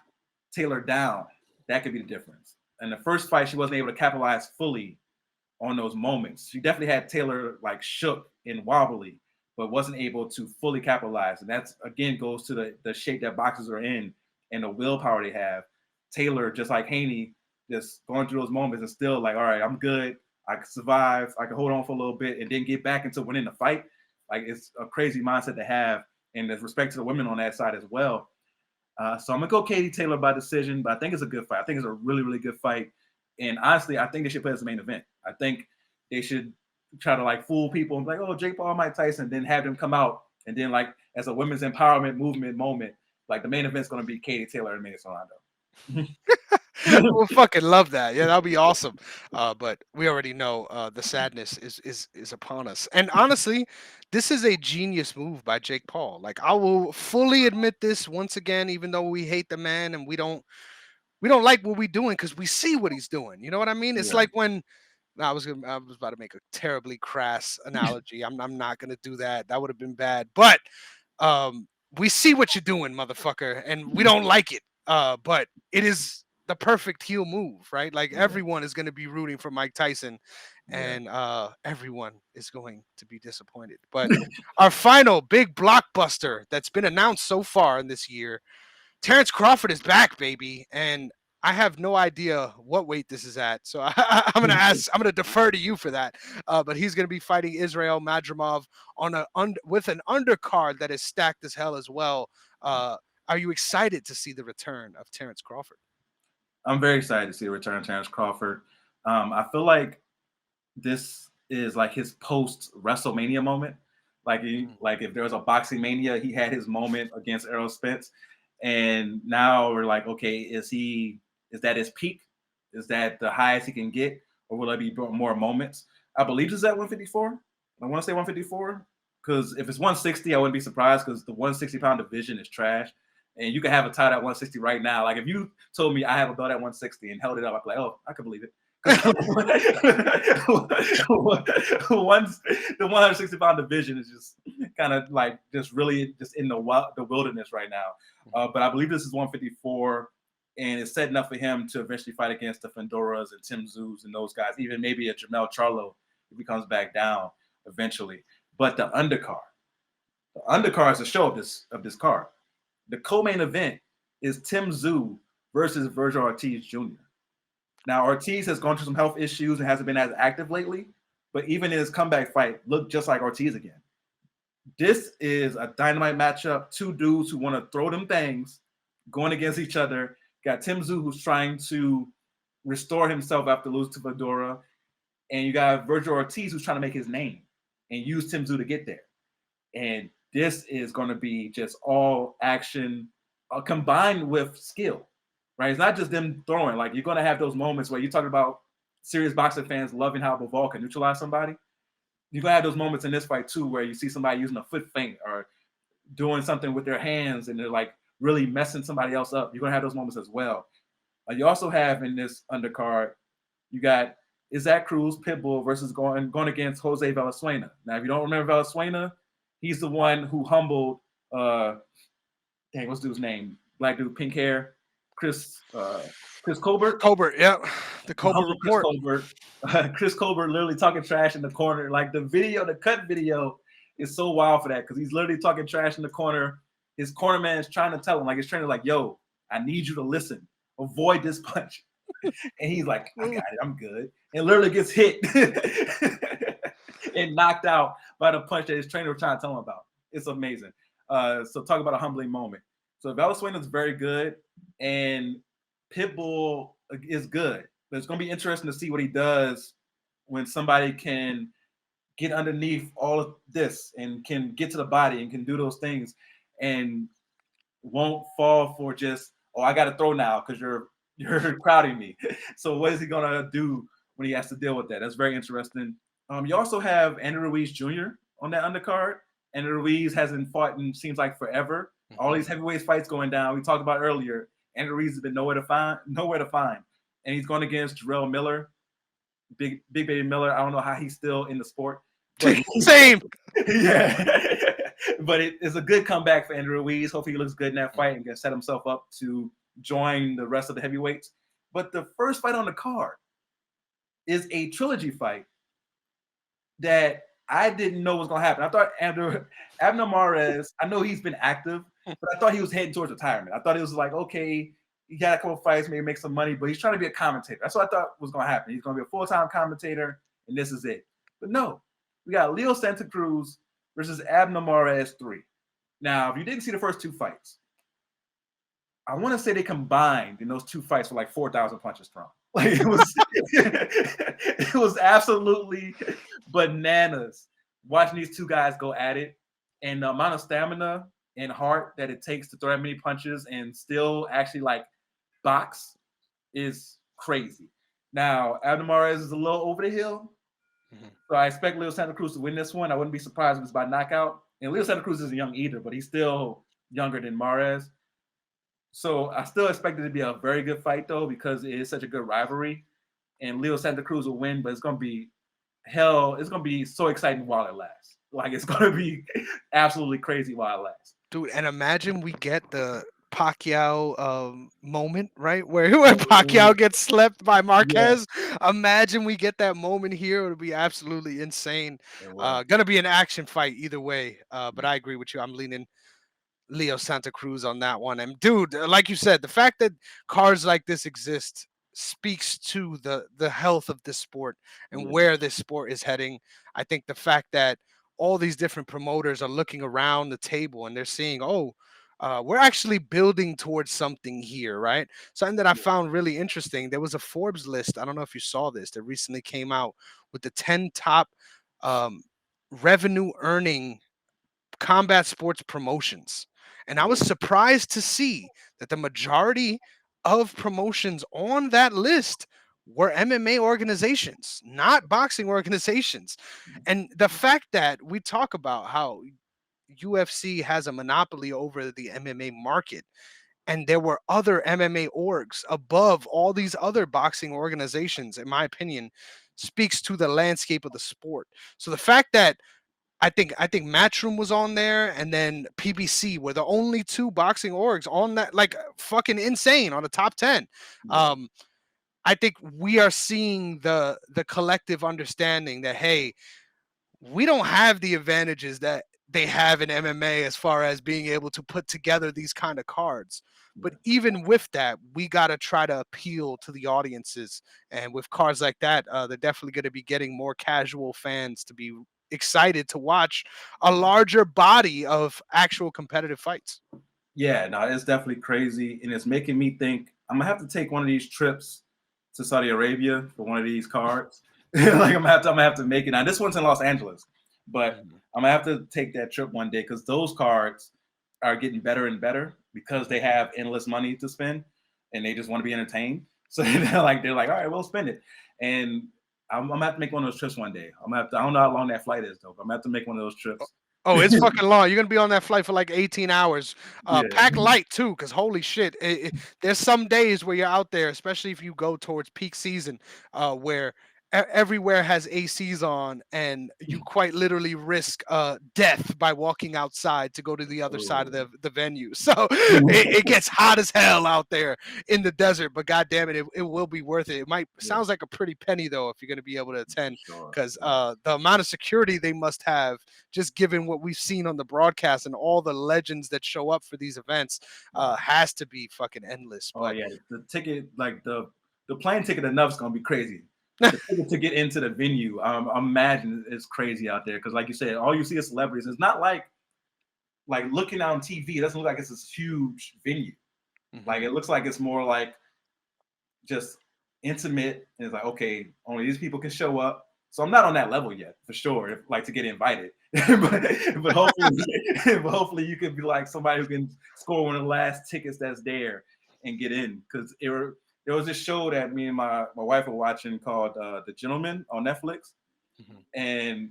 Taylor down, that could be the difference. In the first fight, she wasn't able to capitalize fully on those moments. She definitely had Taylor like shook and wobbly, but wasn't able to fully capitalize. And that's, again, goes to the shape that boxers are in and the willpower they have. Taylor, just like Haney, just going through those moments and still like, all right, I'm good. I can survive. I can hold on for a little bit and then get back into winning the fight. Like, it's a crazy mindset to have. And there's respect to the women on that side as well. So I'm going to go Katie Taylor by decision, but I think it's a good fight. I think it's a really, really good fight. And honestly, I think they should put it as the main event. I think they should try to like fool people and be like, oh, Jake Paul, Mike Tyson, then have them come out and then like as a women's empowerment movement moment, like the main event's going to be Katie Taylor and Manny Solando. We'll fucking love that. Yeah, that'll be awesome. But we already know the sadness is upon us. And honestly, this is a genius move by Jake Paul. Like I will fully admit this once again, even though we hate the man and we don't like what we're doing because we see what he's doing. You know what I mean? It's Yeah. like when I was about to make a terribly crass analogy. I'm not gonna do that. That would have been bad. But um, we see what you're doing, motherfucker, and we don't like it. But it is the perfect heel move, right? Like Yeah. everyone is gonna be rooting for Mike Tyson, Yeah. and everyone is going to be disappointed. But our final big blockbuster that's been announced so far in this year, Terrence Crawford is back, baby, and I have no idea what weight this is at. So I'm gonna ask. I'm gonna defer to you for that. But he's gonna be fighting Israel Madrimov on with an undercard that is stacked as hell as well. Are you excited to see the return of Terrence Crawford? I'm very excited to see the return of Terrence Crawford. I feel like this is like his post WrestleMania moment. Like if there was a boxing mania, he had his moment against Errol Spence, and now we're like, okay, is that his peak? Is that the highest he can get, or will there be more moments? I believe it's at 154. I want to say 154 because if it's 160, I wouldn't be surprised because the 160-pound division is trash. And you can have a title at 160 right now. Like if you told me I have a belt at 160 and held it up, I'd be like, oh, I can believe it. The 160-pound division is just kind of like just really just in the wilderness right now. But I believe this is 154, and it's setting up for him to eventually fight against the Fundoras and Tszyu and those guys, even maybe a Jamel Charlo if he comes back down eventually. But the undercard is the show of this card. The co-main event is Tszyu versus Virgil Ortiz Jr. Now, Ortiz has gone through some health issues and hasn't been as active lately, but even in his comeback fight, looked just like Ortiz again. This is a dynamite matchup. Two dudes who want to throw them things going against each other. Got Tszyu who's trying to restore himself after losing to Fundora, and you got Virgil Ortiz who's trying to make his name and use Tszyu to get there. And this is going to be just all action combined with skill, right? It's not just them throwing. Like you're going to have those moments where you're talking about serious boxing fans loving how Bivol can neutralize somebody. You're going to have those moments in this fight too where you see somebody using a foot feint or doing something with their hands and they're like really messing somebody else up. You're going to have those moments as well. You also have in this undercard, you got Isaac Cruz, Pitbull versus going against Jose Valenzuela. Now, if you don't remember Valenzuela, he's the one who humbled, what's the dude's name? Black dude, pink hair, Chris Colbert. Colbert, yeah, the Colbert report. Chris Colbert literally talking trash in the corner. Like the cut video is so wild for that because he's literally talking trash in the corner. His corner man is trying to tell him, like his trainer, like, yo, I need you to listen. Avoid this punch. And he's like, I got it, I'm good. And literally gets hit and knocked out by the punch that his trainer was trying to tell him about. It's amazing. So talk about a humbling moment. So Valenzuela is very good, and Pitbull is good. But it's going to be interesting to see what he does when somebody can get underneath all of this and can get to the body and can do those things and won't fall for just, oh, I got to throw now because you're crowding me. So what is he going to do when he has to deal with that? That's very interesting. You also have Andrew Ruiz Jr. on that undercard. Andrew Ruiz hasn't fought in seems like forever. All these heavyweight fights going down. We talked about earlier. Andrew Ruiz has been nowhere to find. And he's going against Jarrell Miller, Big Baby Miller. I don't know how he's still in the sport. Same. Yeah. But it's a good comeback for Andrew Ruiz. Hopefully he looks good in that fight and can set himself up to join the rest of the heavyweights. But the first fight on the card is a trilogy fight that I didn't know was going to happen. I thought Abner Mares, I know he's been active, but I thought he was heading towards retirement. I thought it was like, okay, he got a couple of fights, maybe make some money, but he's trying to be a commentator. That's what I thought was going to happen. He's going to be a full-time commentator, and this is it. But no, we got Leo Santa Cruz versus Abner Mares 3. Now, if you didn't see the first two fights, I want to say they combined in those two fights for like 4,000 punches thrown. Like it was, it was absolutely bananas watching these two guys go at it, and the amount of stamina and heart that it takes to throw that many punches and still actually like box is crazy. Now, Alvarez is a little over the hill, Mhm. so I expect Leo Santa Cruz to win this one. I wouldn't be surprised if it's by knockout. And Leo Santa Cruz isn't young either, but he's still younger than Mares. So I still expect it to be a very good fight, though, because it is such a good rivalry. And Leo Santa Cruz will win, but it's going to be hell. It's going to be so exciting while it lasts. Like, it's going to be absolutely crazy while it lasts. Dude, and imagine we get the Pacquiao moment, right? Where Pacquiao gets slept by Yeah, Marquez. Imagine we get that moment here. It would be absolutely insane. it would. Gonna be an action fight either way. But I agree with you. I'm leaning Leo Santa Cruz on that one. And dude, like you said, the fact that cards like this exist speaks to the health of this sport and Yeah, where this sport is heading. I think the fact that all these different promoters are looking around the table and they're seeing, oh, we're actually building towards something here, right? Something that I yeah, found really interesting. There was a Forbes list. I don't know if you saw this that recently came out with the 10 top um, revenue earning combat sports promotions. And I was yeah, surprised to see that the majority of promotions on that list were MMA organizations, not boxing organizations. And the fact that we talk about how UFC has a monopoly over the MMA market, and there were other MMA orgs above all these other boxing organizations, in my opinion, speaks to the landscape of the sport. So the fact that I think Matchroom was on there, and then PBC were the only two boxing orgs on that, like fucking insane on the top 10. yeah, Um, I think we are seeing the collective understanding that hey, we don't have the advantages that they have in MMA as far as being able to put together these kind of cards. But yeah. even with that, we got to try to appeal to the audiences. And with cards like that, they're definitely going to be getting more casual fans to be excited to watch a larger body of actual competitive fights. Yeah, no, it's definitely crazy, and it's making me think I'm gonna have to take one of these trips to Saudi Arabia for one of these cards. Like I'm gonna have to make it. Now this one's in Los Angeles, but Mhm. I'm gonna have to take that trip one day because those cards are getting better and better because they have endless money to spend and they just want to be entertained. So they're like, all right, we'll spend it. And I'm gonna have to make one of those trips one day. I'm gonna have to. I don't know how long that flight is though, but I'm gonna have to make one of those trips. Oh, it's fucking long. You're gonna be on that flight for like 18 hours. Yeah, Pack light too, because holy shit, there's some days where you're out there, especially if you go towards peak season, where everywhere has ACs on, and you quite literally risk death by walking outside to go to the other side of oh, the venue. So it gets hot as hell out there in the desert, but god damn it, it will be worth it. It might yeah, sounds like a pretty penny though if you're gonna be able to for attend, sure. because Yeah. the amount of security they must have just given what we've seen on the broadcast and all the legends that show up for these events, has to be fucking endless. Oh But yeah, the ticket, like the plane ticket enough is gonna be crazy, but the ticket to get into the venue, I imagine it's crazy out there because, like you said, all you see is celebrities. It's not like looking on TV. It doesn't look like it's this huge venue. Like Mhm. it looks like it's more like just intimate. And it's like okay, only these people can show up. So I'm not on that level yet, for sure. Like to get invited, but hopefully, but hopefully you could be like somebody who can score one of the last tickets that's there and get in. Because there was this show that me and my wife were watching called The Gentleman on Netflix, Mhm. and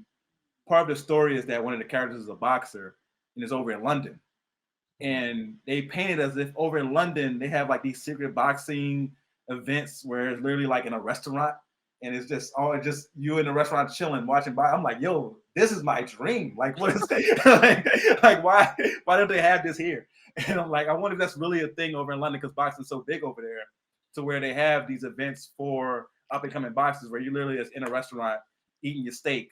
part of the story is that one of the characters is a boxer and is over in London, Mhm. and they paint it as if over in London they have like these secret boxing events where it's literally like in a restaurant and it's just all just you in the restaurant chilling watching by. I'm like, yo, this is my dream. Like, what is like why don't they have this here? And I'm like, I wonder if that's really a thing over in London because boxing's so big over there, to where they have these events for up and coming boxers where you literally is in a restaurant eating your steak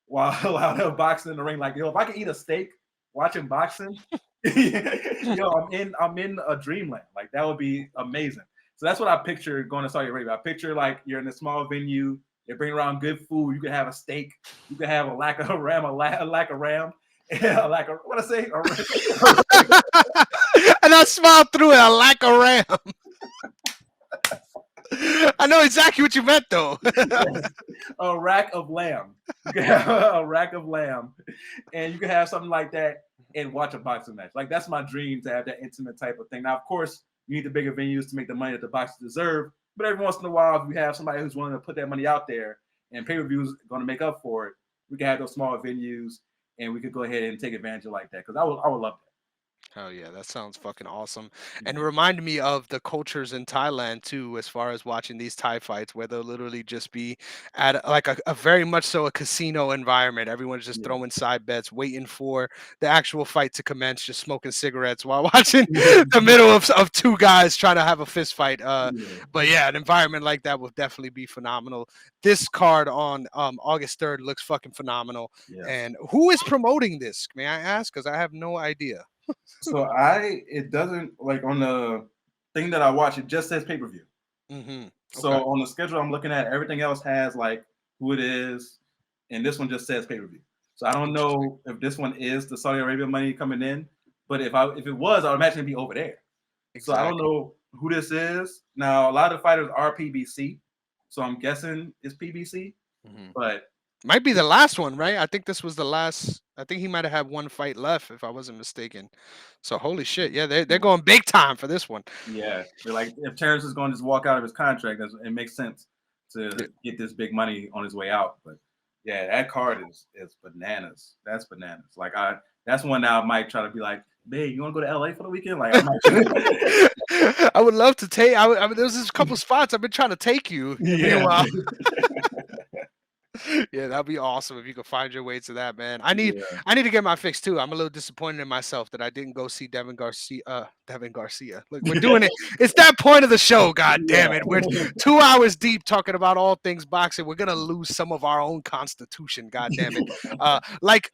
while they're boxing in the ring. Like, yo, if I could eat a steak watching boxing, yo, I'm in a dreamland. Like that would be amazing. So that's what I picture going to Saudi Arabia. I picture like you're in a small venue. They bring around good food. You can have a steak. You can have a lack of ram, a lack of ram, like a, what I say. And I smiled through it. I like a ram. I know exactly what you meant, though. A rack of lamb. You can have a rack of lamb, and you can have something like that and watch a boxing match. Like that's my dream to have that intimate type of thing. Now, of course, you need the bigger venues to make the money that the boxers deserve. But every once in a while, if you have somebody who's willing to put that money out there and pay-per-views going to make up for it, we can have those smaller venues and we could go ahead and take advantage of like that because I would love Hell yeah, that sounds fucking awesome. that. And it reminded me of the cultures in Thailand too, as far as watching these Thai fights, where they'll literally just be at like a very much so a casino environment. Everyone's just Yeah. throwing side bets, waiting for the actual fight to commence, just smoking cigarettes while watching Yeah. the middle of two guys trying to have a fist fight. Yeah. But yeah, an environment like that will definitely be phenomenal. This card on August 3rd looks fucking phenomenal. Yes. And who is promoting this? May I ask? Because I have no idea. So it doesn't like on the thing that I watch, it just says pay-per-view. Mm-hmm. So Okay. on the schedule I'm looking at, everything else has like who it is, and this one just says pay-per-view. So I don't Interesting. know if this one is the Saudi Arabia money coming in, but if it was, I would imagine it'd be over there. So I don't Exactly. know who this is. Now a lot of the fighters are PBC, so I'm guessing it's PBC, Hmm. but Might be the last one, right? I think this was the last. I think he might have had one fight left, if I wasn't mistaken. So holy shit, yeah, they're going big time for this one. yeah, they're like if Terrence is going to just walk out of his contract, it makes sense Yeah. to get this big money on his way out. But yeah, that card is bananas. That's bananas. Like that's one now I might try to be like, babe, you want to go to LA for the weekend? Like I might. I would love to take. I mean, there's just a couple spots I've been trying to take you. Yeah, Meanwhile, yeah, that'd be awesome if you could find your way to that, man. yeah, I need to get my fix too. I'm a little disappointed in myself that I didn't go see Devin Garcia. Devin Garcia. Look, we're doing it. It's that point of the show. God damn yeah. it. We're 2 hours deep talking about all things boxing. We're gonna lose some of our own constitution. God damn it. Like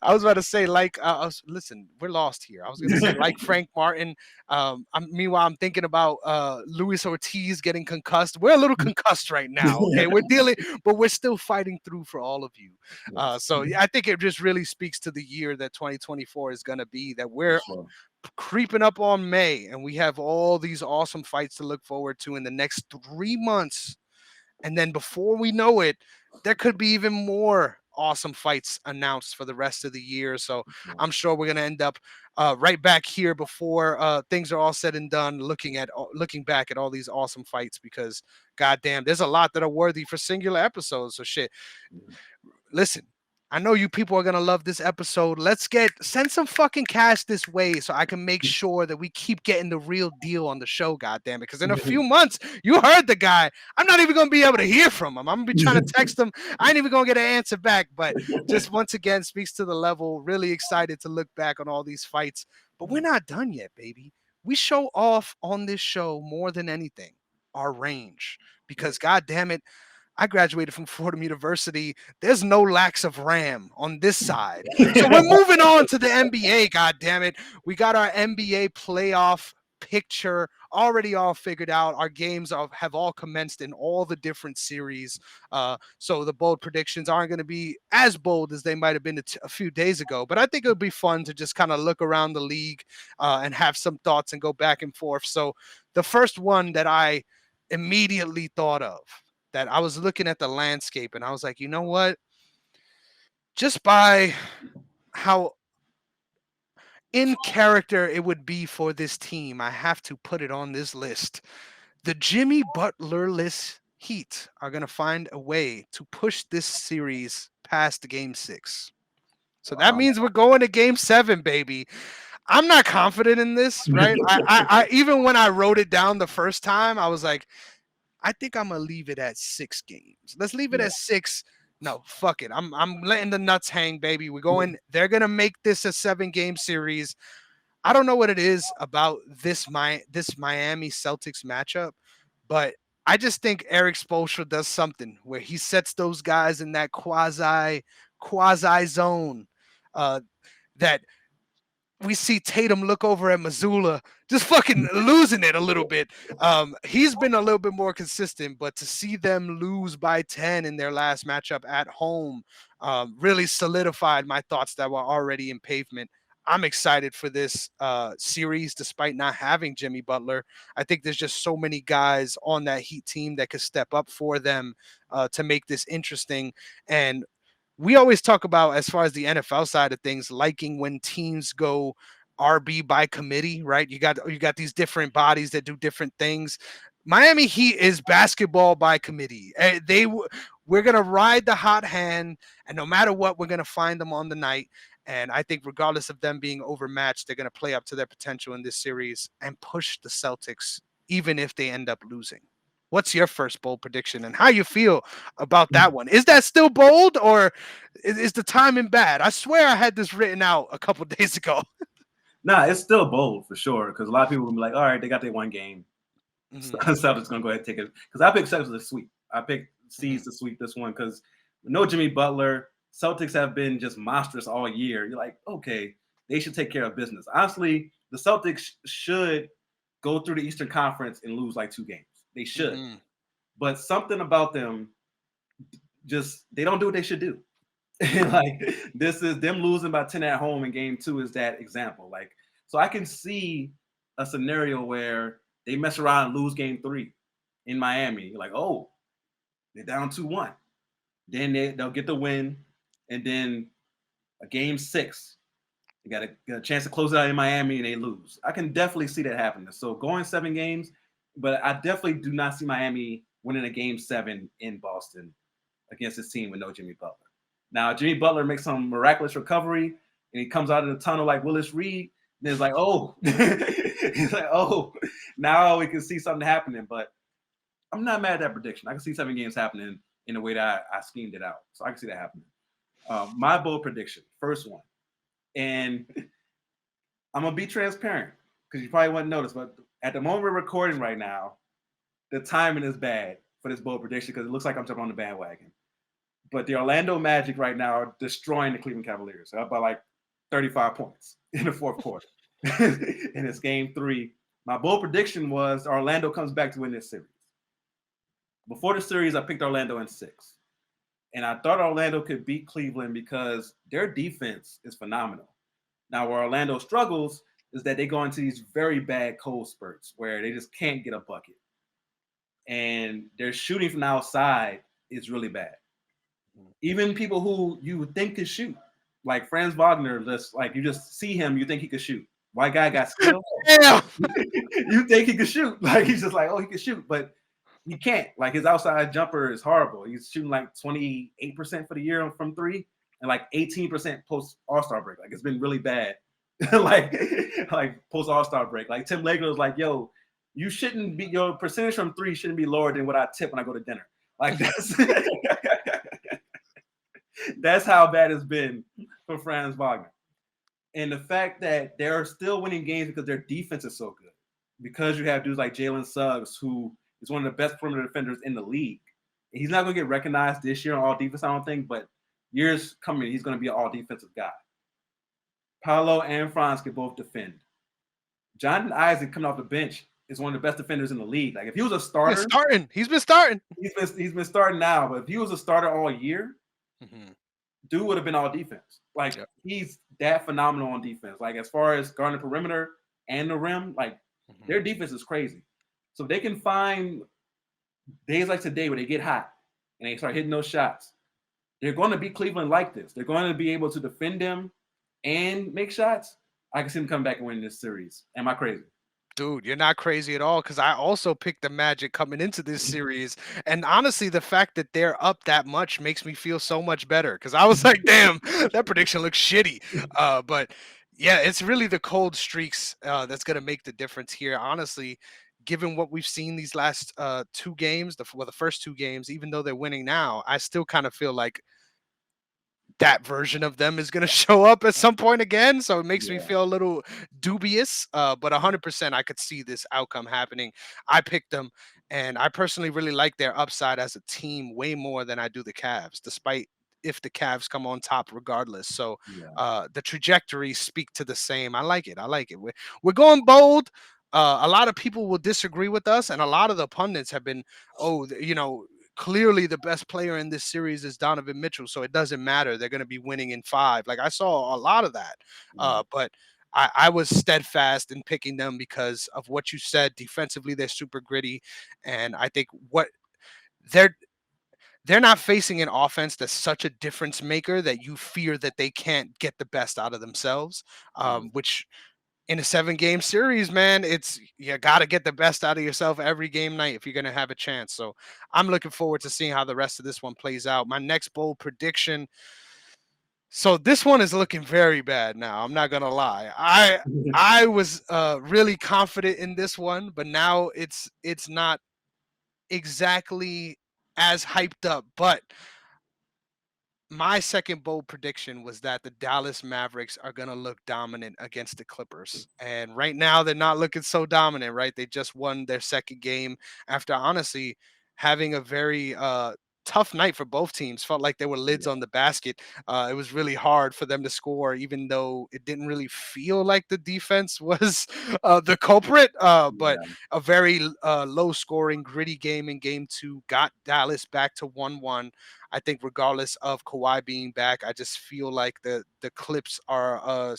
I was about to say, listen, we're lost here. I was gonna say, like Frank Martin. Meanwhile, I'm thinking about Luis Ortiz getting concussed. We're a little concussed right now. Okay, we're dealing, but we're still fighting through for all of you. Yes, So yeah, I think it just really speaks to the year that 2024 is gonna be. That for we're sure. creeping up on May, and we have all these awesome fights to look forward to in the next 3 months. And then before we know it, there could be even more awesome fights announced for the rest of the year. So Yeah. I'm sure we're gonna end up right back here before things are all said and done, looking back at all these awesome fights because goddamn, there's a lot that are worthy for singular episodes. So shit, listen. I know you people are gonna love this episode. Send some fucking cash this way so I can make sure that we keep getting the real deal on the show, goddamn it. Because in a few months, you heard the guy. I'm not even gonna be able to hear from him. I'm gonna be trying to text him. I ain't even gonna get an answer back. But just once again, speaks to the level. Really excited to look back on all these fights. But we're not done yet, baby. We show off on this show more than anything our range. Because god damn it, I graduated from Fordham University. There's no lacks of RAM on this side. So we're moving on to the NBA, god damn it. We got our NBA playoff picture already all figured out. Our games have all commenced in all the different series. So the bold predictions aren't going to be as bold as they might have been a few days ago. But I think it'll be fun to just kind of look around the league and have some thoughts and go back and forth. So the first one that I immediately thought of, that I was looking at the landscape and I was like, you know what? Just by how in character it would be for this team, I have to put it on this list. The Jimmy Butler-less Heat are going to find a way to push this series past game 6. So that Wow. means we're going to game 7, baby. I'm not confident in this, right? I even when I wrote it down the first time, I was like, I think I'm gonna leave it at 6 games. Let's leave it Yeah. at 6. No, fuck it. I'm letting the nuts hang, baby. We're going. They're gonna make this a 7-game series. I don't know what it is about this Miami Celtics matchup, but I just think Eric Spoelstra does something where he sets those guys in that quasi zone. Uh, that we see Tatum look over at Missoula, just fucking losing it a little bit. He's been a little bit more consistent, but to see them lose by 10 in their last matchup at home really solidified my thoughts that were already in pavement. I'm excited for this series despite not having Jimmy Butler. I think there's just so many guys on that Heat team that could step up for them to make this interesting. And we always talk about, as far as the NFL side of things, liking when teams go RB by committee, right? You got these different bodies that do different things. Miami Heat is basketball by committee. We're gonna ride the hot hand, and no matter what, we're gonna find them on the night. And I think, regardless of them being overmatched, they're gonna play up to their potential in this series and push the Celtics, even if they end up losing. What's your first bold prediction, and how you feel about that one? Is that still bold, or is the timing bad? I swear I had this written out a couple days ago. Nah, it's still bold for sure because a lot of people will be like, all right, they got their one game. Mhm, Celtics gonna go ahead and take it because I picked Celtics to sweep. I picked C's mhm, to sweep this one because no Jimmy Butler. Celtics have been just monstrous all year. You're like, okay, they should take care of business. Honestly, the Celtics should go through the Eastern Conference and lose like 2 games. They should, mhm, but something about them just they don't do what they should do. mhm, Like this is them losing by 10 at home in game 2 is that example. Like, so I can see a scenario where they mess around and lose game 3 in Miami. You're like, oh, they're down 2-1. Then they'll get the win. And then a game 6, they got a chance to close it out in Miami and they lose. I can definitely see that happening. So going 7 games, but I definitely do not see Miami winning a game 7 in Boston against this team with no Jimmy Butler. Now, Jimmy Butler makes some miraculous recovery and he comes out of the tunnel like Willis Reed. And it's like, oh, he's like, oh, now we can see something happening. But I'm not mad at that prediction. I can see 7 games happening in the way that I schemed it out. So I can see that happening. My bold prediction, first one. And I'm going to be transparent because you probably wouldn't notice, but at the moment we're recording right now, the timing is bad for this bold prediction because it looks like I'm jumping on the bandwagon. But the Orlando Magic right now are destroying the Cleveland Cavaliers up by like 35 points in the fourth quarter. And it's game 3. My bold prediction was Orlando comes back to win this series. Before the series, I picked Orlando in 6. And I thought Orlando could beat Cleveland because their defense is phenomenal. Now, where Orlando struggles is that they go into these very bad cold spurts where they just can't get a bucket. And their shooting from the outside is really bad. Even people who you would think could shoot, like Franz Wagner, just like you just see him, you think he could shoot. White guy got skill. Damn. You think he could shoot. Like he's just like, oh, he can shoot, but he can't. Like his outside jumper is horrible. He's shooting like 28% for the year from 3 and like 18% post All-Star break. Like it's been really bad. like post All-Star break. Like Tim Legler was like, yo, you shouldn't be your percentage from 3 shouldn't be lower than what I tip when I go to dinner. Like that's that's how bad it's been for Franz Wagner. And the fact that they're still winning games because their defense is so good. Because you have dudes like Jalen Suggs, who is one of the best perimeter defenders in the league. He's not going to get recognized this year on all defense, I don't think, but years coming, he's going to be an all defensive guy. Paolo and Franz can both defend. Jonathan Isaac coming off the bench is one of the best defenders in the league. Like if he was a starter, He's been starting. he's been starting now, but if he was a starter all year, Mhm, dude would have been all defense. Like yep, he's that phenomenal on defense. Like as far as guarding the perimeter and the rim, like mhm. their defense is crazy. So they can find days like today where they get hot and they start hitting those shots. They're going to beat Cleveland like this. They're going to be able to defend them and make shots. I can see them come back and win this series. Am I crazy? Dude, you're not crazy at all, because I also picked the Magic coming into this series. And honestly, the fact that they're up that much makes me feel so much better, because I was like, damn, that prediction looks shitty. But yeah, it's really the cold streaks that's going to make the difference here. Honestly, given what we've seen these last 2 games, the first 2 games, even though they're winning now, I still kind of feel like that version of them is going to show up at some point again. So it makes me Yeah. feel a little dubious. But 100%, I could see this outcome happening. I picked them, and I personally really like their upside as a team way more than I do the Cavs, despite if the Cavs come on top regardless. So Yeah. the trajectories speak to the same. I like it. I like it. We're going bold. A lot of people will disagree with us, and a lot of the pundits have been, oh, clearly the best player in this series is Donovan Mitchell, so it doesn't matter. They're going to be winning in 5. Like I saw a lot of that, Mm, but I was steadfast in picking them because of what you said. Defensively, they're super gritty, and I think what they're they're not facing an offense that's such a difference maker that you fear that they can't get the best out of themselves. mm. Which in a 7-game series, man, it's you got to get the best out of yourself every game night if you're going to have a chance. So I'm looking forward to seeing how the rest of this one plays out. My next bold prediction. So this one is looking very bad now. I'm not gonna lie. I was really confident in this one, but now it's not exactly as hyped up. But my second bold prediction was that the Dallas Mavericks are going to look dominant against the Clippers. And right now, they're not looking so dominant, right? They just won their second game after honestly having a very tough night for both teams. Felt like they were lids Yeah, on the basket. It was really hard for them to score, even though it didn't really feel like the defense was the culprit. But yeah, a very low scoring, gritty game in game 2 got Dallas back to 1-1. I think regardless of Kawhi being back, I just feel like the Clips are a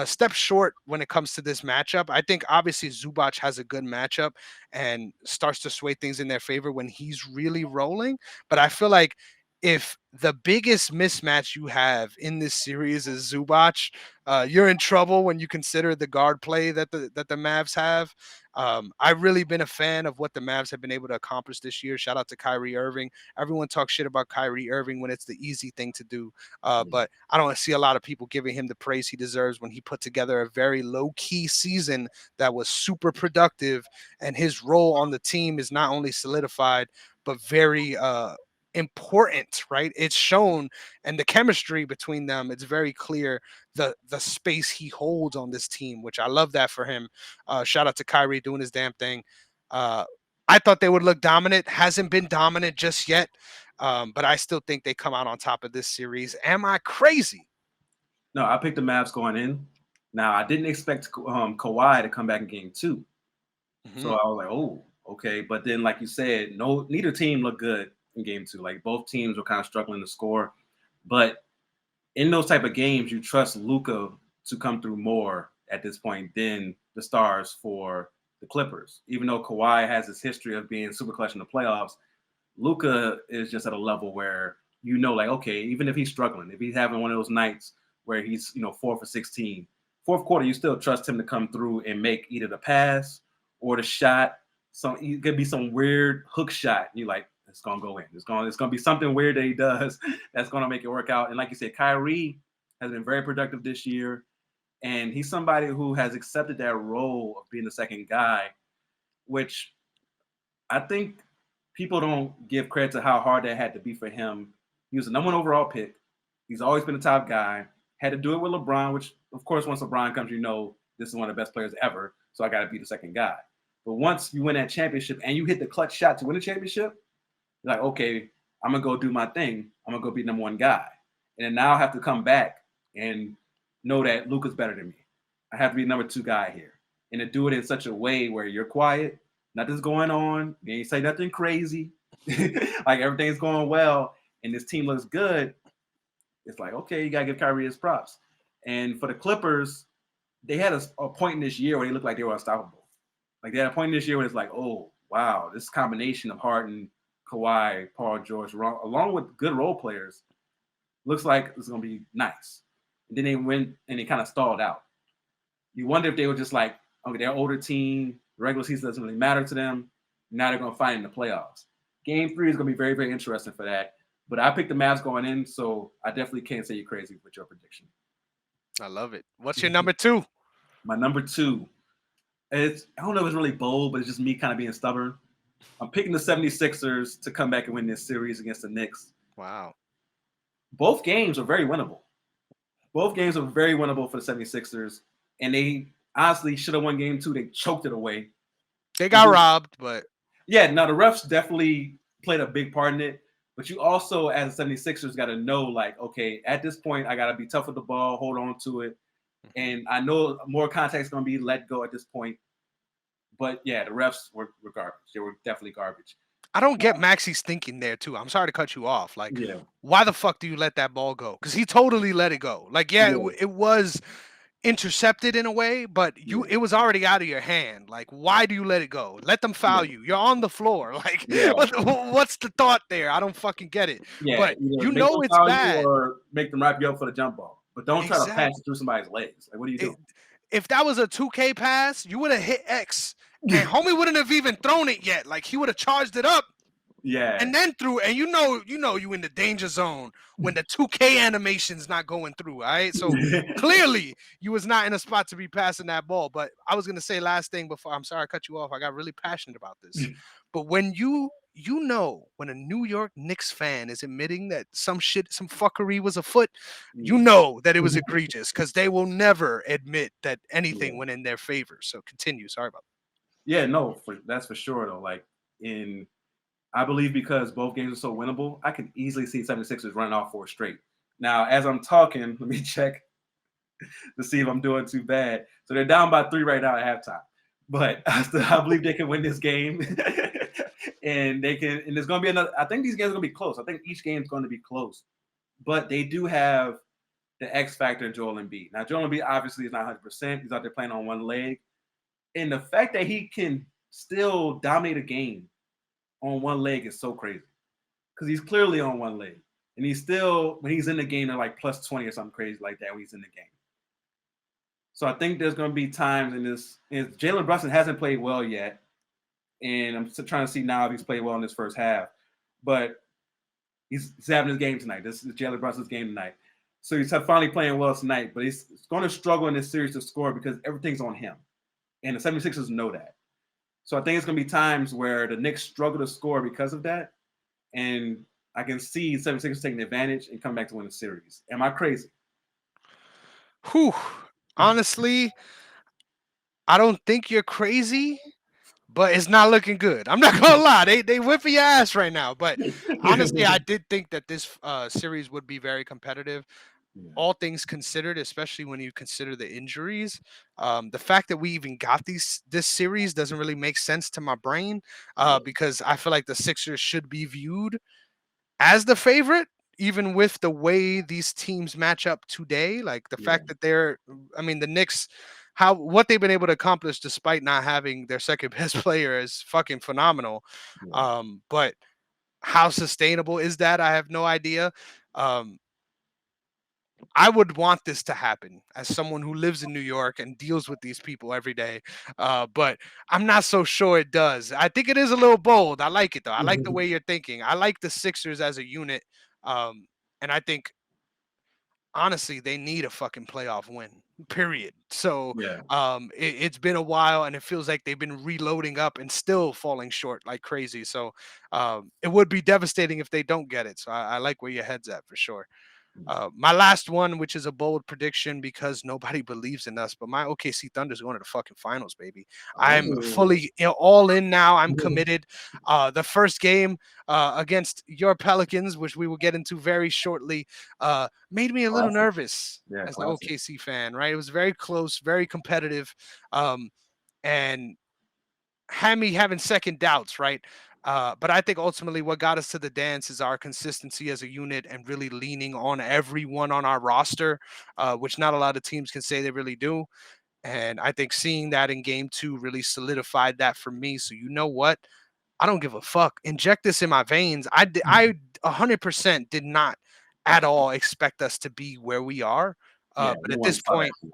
step short when it comes to this matchup. I think obviously Zubac has a good matchup and starts to sway things in their favor when he's really rolling. But I feel like if the biggest mismatch you have in this series is Zubac, you're in trouble when you consider the guard play that the Mavs have. I've really been a fan of what the Mavs have been able to accomplish this year. Shout out to Kyrie Irving. Everyone talks shit about Kyrie Irving when it's the easy thing to do. yeah, But I don't see a lot of people giving him the praise he deserves when he put together a very low key season that was super productive. And his role on the team is not only solidified, but very important, right? It's shown, and the chemistry between them, it's very clear the space he holds on this team, which I love that for him. Shout out to Kyrie doing his damn thing. Uh, I thought they would look dominant. Hasn't been dominant just yet. But I still think they come out on top of this series. Am I crazy? no, I picked the Mavs going in. Now I didn't expect Kawhi to come back in game 2, so Mhm. I was like, oh, okay. But then, like you said, no, neither team looked good in game 2. Like both teams were kind of struggling to score, but in those type of games, you trust Luka to come through more at this point than the stars for the Clippers. Even though Kawhi has this history of being super clutch in the playoffs, Luka is just at a level where like, okay, even if he's struggling, if he's having one of those nights where he's 4 for 16, fourth quarter, you still trust him to come through and make either the pass or the shot. So it could be some weird hook shot. You like, it's gonna go in. It's gonna be something weird that he does that's gonna make it work out. And like you said, Kyrie has been very productive this year, and he's somebody who has accepted that role of being the second guy, which I think people don't give credit to how hard that had to be for him. He was the number 1 overall pick. He's always been the top guy. Had to do it with LeBron, which of course once LeBron comes, this is one of the best players ever. So I got to be the second guy. But once you win that championship and you hit the clutch shot to win the championship, you're like, okay, I'm gonna go do my thing. I'm gonna go be number 1 guy. And then now I have to come back and know that Luka's better than me. I have to be number 2 guy here. And to do it in such a way where you're quiet, nothing's going on, you ain't say nothing crazy, like everything's going well, and this team looks good. It's like, okay, you gotta give Kyrie his props. And for the Clippers, they had a point in this year where they looked like they were unstoppable. Like they had a point in this year where it's like, oh wow, this combination of Harden, Kawhi, Paul George, along with good role players, looks like it's gonna be nice. And then they went and they kind of stalled out. You wonder if they were just like, okay, they're an older team, the regular season doesn't really matter to them. Now they're gonna fight in the playoffs. Game 3 is gonna be very, very interesting for that. But I picked the Mavs going in, so I definitely can't say you're crazy with your prediction. I love it. What's your number 2? My number 2, I don't know if it's really bold, but it's just me kind of being stubborn. I'm picking the 76ers to come back and win this series against the Knicks. Wow. Both games are very winnable. Both games are very winnable for the 76ers, and they honestly should have won game 2. They choked it away. They got robbed, but Yeah, now the refs definitely played a big part in it, but you also, as 76ers, got to know, like, okay, at this point, I got to be tough with the ball, hold on to it. Mhm. And I know more contact is going to be let go at this point. But yeah, the refs were garbage. They were definitely garbage. I don't get Maxi's thinking there too. I'm sorry to cut you off. Like, Yeah, why the fuck do you let that ball go? Because he totally let it go. Like, yeah, yeah, it was intercepted in a way, but yeah, it was already out of your hand. Like, why do you let it go? Let them foul yeah, you. You're on the floor. Like, yeah, what's the thought there? I don't fucking get it. yeah. But Either you make know them it's foul you bad. or make them wrap you up for the jump ball. But don't try to pass Exactly. it through somebody's legs. Like, what are you doing? If that was a 2K pass, you would have hit X, and homie wouldn't have even thrown it yet. Like, he would have charged it up Yeah. and then through, and you in the danger zone when the 2K animation's not going through. All right, so clearly you was not in a spot to be passing that ball. But I was gonna say last thing before, I'm sorry I cut you off. I got really passionate about this. But when when a New York Knicks fan is admitting that some fuckery was afoot, you know that it was egregious, because they will never admit that Yeah. anything went in their favor. So continue. Sorry about Yeah, no, that's for sure though. Like in I believe because both games are so winnable, I can easily see 76ers running off 4 straight. Now, as I'm talking, let me check to see if I'm doing too bad. So they're down by 3 right now at halftime. But I believe they can win this game. And they can, and there's gonna be another. I think these games are gonna be close. I think each game is going to be close. But they do have the X factor in Joel Embiid. Now, Joel Embiid obviously is not 100%. He's out there playing on one leg. And the fact that he can still dominate a game on one leg is so crazy, because he's clearly on one leg, and he's still, when he's in the game, they're like plus 20 or something crazy like that when he's in the game. So I think there's going to be times in this. And Jalen Brunson hasn't played well yet, and I'm still trying to see now if he's played well in this first half. But he's having his game tonight. This is Jalen Brunson's game tonight. So he's finally playing well tonight, but he's going to struggle in this series to score because everything's on him. And the 76ers know that. So I think it's going to be times where the Knicks struggle to score because of that. And I can see 76ers taking advantage and come back to win the series. Am I crazy? it. Whew. Honestly, I don't think you're crazy, but it's not looking good. I'm not gonna lie, they whipping your ass right now. But honestly, I did think that this series would be very competitive, Yeah, all things considered, especially when you consider the injuries. The fact that we even got this series doesn't really make sense to my brain, yeah, because I feel like the Sixers should be viewed as the favorite, even with the way these teams match up today. Like the yeah, fact that I mean, the Knicks, how what they've been able to accomplish despite not having their second best player is fucking phenomenal. yeah, But how sustainable is that? I have no idea. Um, I would want this to happen as someone who lives in New York and deals with these people every day. But I'm not so sure it does. I think it is a little bold. I like it though. I like the way you're thinking. I like the Sixers as a unit. Um, and I think honestly they need a fucking playoff win. Period. So yeah. it's been a while and it feels like they've been reloading up and still falling short like crazy. So it would be devastating if they don't get it. So I like where your head's at for sure. My last one, which is a bold prediction because nobody believes in us, but my OKC Thunder is going to the fucking finals, baby. I'm Oh, fully all in now. I'm committed. The first game against your Pelicans, which we will get into very shortly, made me a little classic. nervous Yeah, as an classic. OKC fan, right? It was very close, very competitive, um, and had me having second doubts, right? But I think ultimately what got us to the dance is our consistency as a unit and really leaning on everyone on our roster, which not a lot of teams can say they really do. And I think seeing that in game two really solidified that for me. So you know what? I don't give a fuck. Inject this in my veins. I 100% did not at all expect us to be where we are. Yeah, But no at one this saw that point, coming.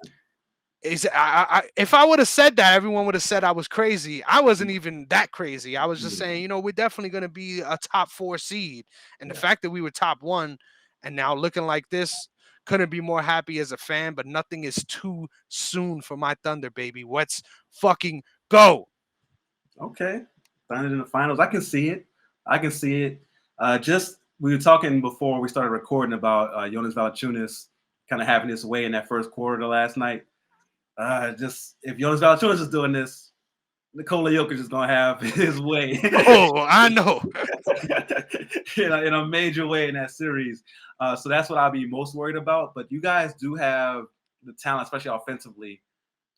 if I would have said that, everyone would have said I was crazy. I wasn't even that crazy. I was just Yeah, saying, we're definitely going to be a top 4 seed. And the yeah. fact that we were top 1 and now looking like this, couldn't be more happy as a fan, but nothing is too soon for my Thunder, baby. Let's fucking go. Okay. Thunder in the finals. I can see it. I can see it. Just we were talking before we started recording about Jonas Valanciunas kind of having his way in that first quarter of last night. Just if Jonas Valanciunas is doing this, Nikola Jokic is gonna have his way Oh, I know. in a major way in that series. So that's what I'll be most worried about. But you guys do have the talent, especially offensively,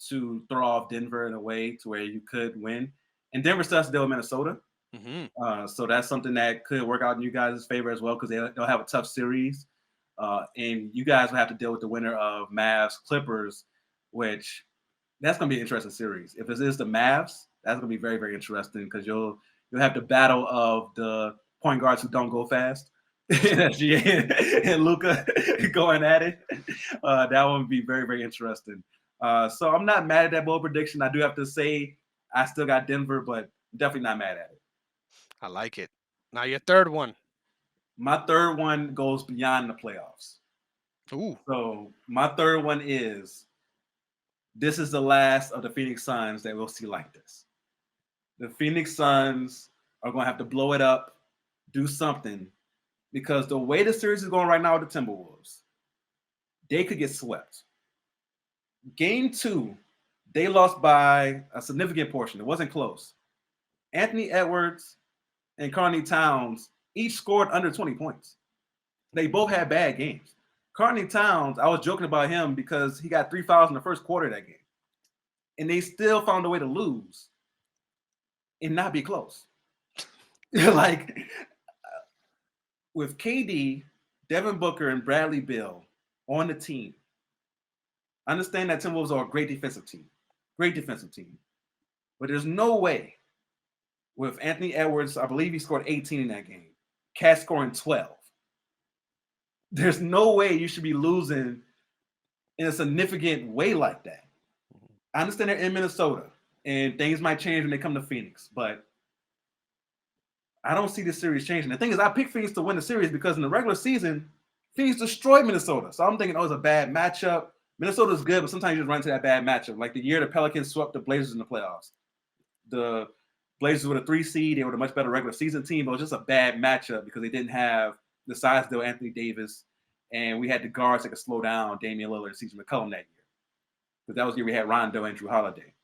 to throw off Denver in a way to where you could win. And Denver still has to deal with Minnesota. Hmm. So that's something that could work out in you guys' favor as well because they'll have a tough series. And you guys will have to deal with the winner of Mavs Clippers, which that's going to be an interesting series. If it is the Mavs, that's going to be very, very interesting because you'll have the battle of the point guards who don't go fast. And Luka going at it. That one would be very, very interesting. So I'm not mad at that bold prediction. I do have to say I still got Denver, but definitely not mad at it. I like it. Now your third one. My third one goes beyond the playoffs. Ooh. So my third one is this is the last of the Phoenix Suns that we'll see like this. The Phoenix Suns are going to have to blow it up, do something, because the way the series is going right now with the Timberwolves, they could get swept. Game 2, they lost by a significant portion. It wasn't close. Anthony Edwards and Karl-Anthony Towns each scored under 20 points. They both had bad games. Karl-Anthony Towns, I was joking about him because he got 3 fouls in the first quarter of that game. And they still found a way to lose and not be close. Like, with KD, Devin Booker, and Bradley Beal on the team, I understand that Timberwolves are a great defensive team. Great defensive team. But there's no way with Anthony Edwards, I believe he scored 18 in that game, Cat scoring 12. There's no way you should be losing in a significant way like that. I understand they're in Minnesota, and things might change when they come to Phoenix, but I don't see this series changing. The thing is, I picked Phoenix to win the series because in the regular season, Phoenix destroyed Minnesota. So I'm thinking, oh, it's a bad matchup. Minnesota's good, but sometimes you just run into that bad matchup. Like the year the Pelicans swept the Blazers in the playoffs. The Blazers were the 3 seed. They were a much better regular season team, but it was just a bad matchup because they didn't have the size deal Anthony Davis, and we had the guards that could slow down Damian Lillard and CJ McCollum that year. But that was the year we had Rondo and Drew Holiday.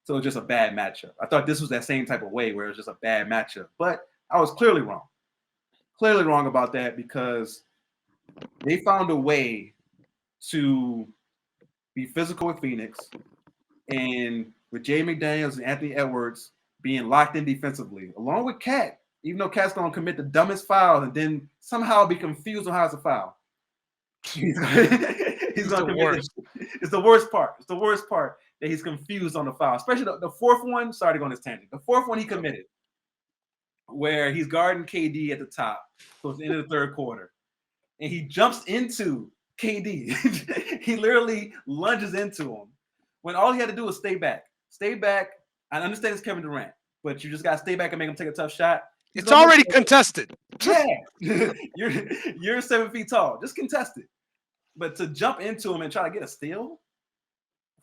So it was just a bad matchup. I thought this was that same type of way where it was just a bad matchup. But I was clearly wrong. Clearly wrong about that because they found a way to be physical with Phoenix, and with Jay McDaniels and Anthony Edwards being locked in defensively, along with Cat, even though Cat's going to commit the dumbest fouls and then somehow be confused on how it's a foul. He's going to commit it's the worst part. It's the worst part that he's confused on the foul, especially the fourth one. Sorry to go on this tangent. The fourth one he committed, where he's guarding KD at the top, so it's the end of the third quarter, and he jumps into KD. He literally lunges into him when all he had to do was stay back. Stay back. I understand it's Kevin Durant, but you just got to stay back and make him take a tough shot. It's already contested. Yeah. You're 7 feet tall. Just contest it. But to jump into him and try to get a steal,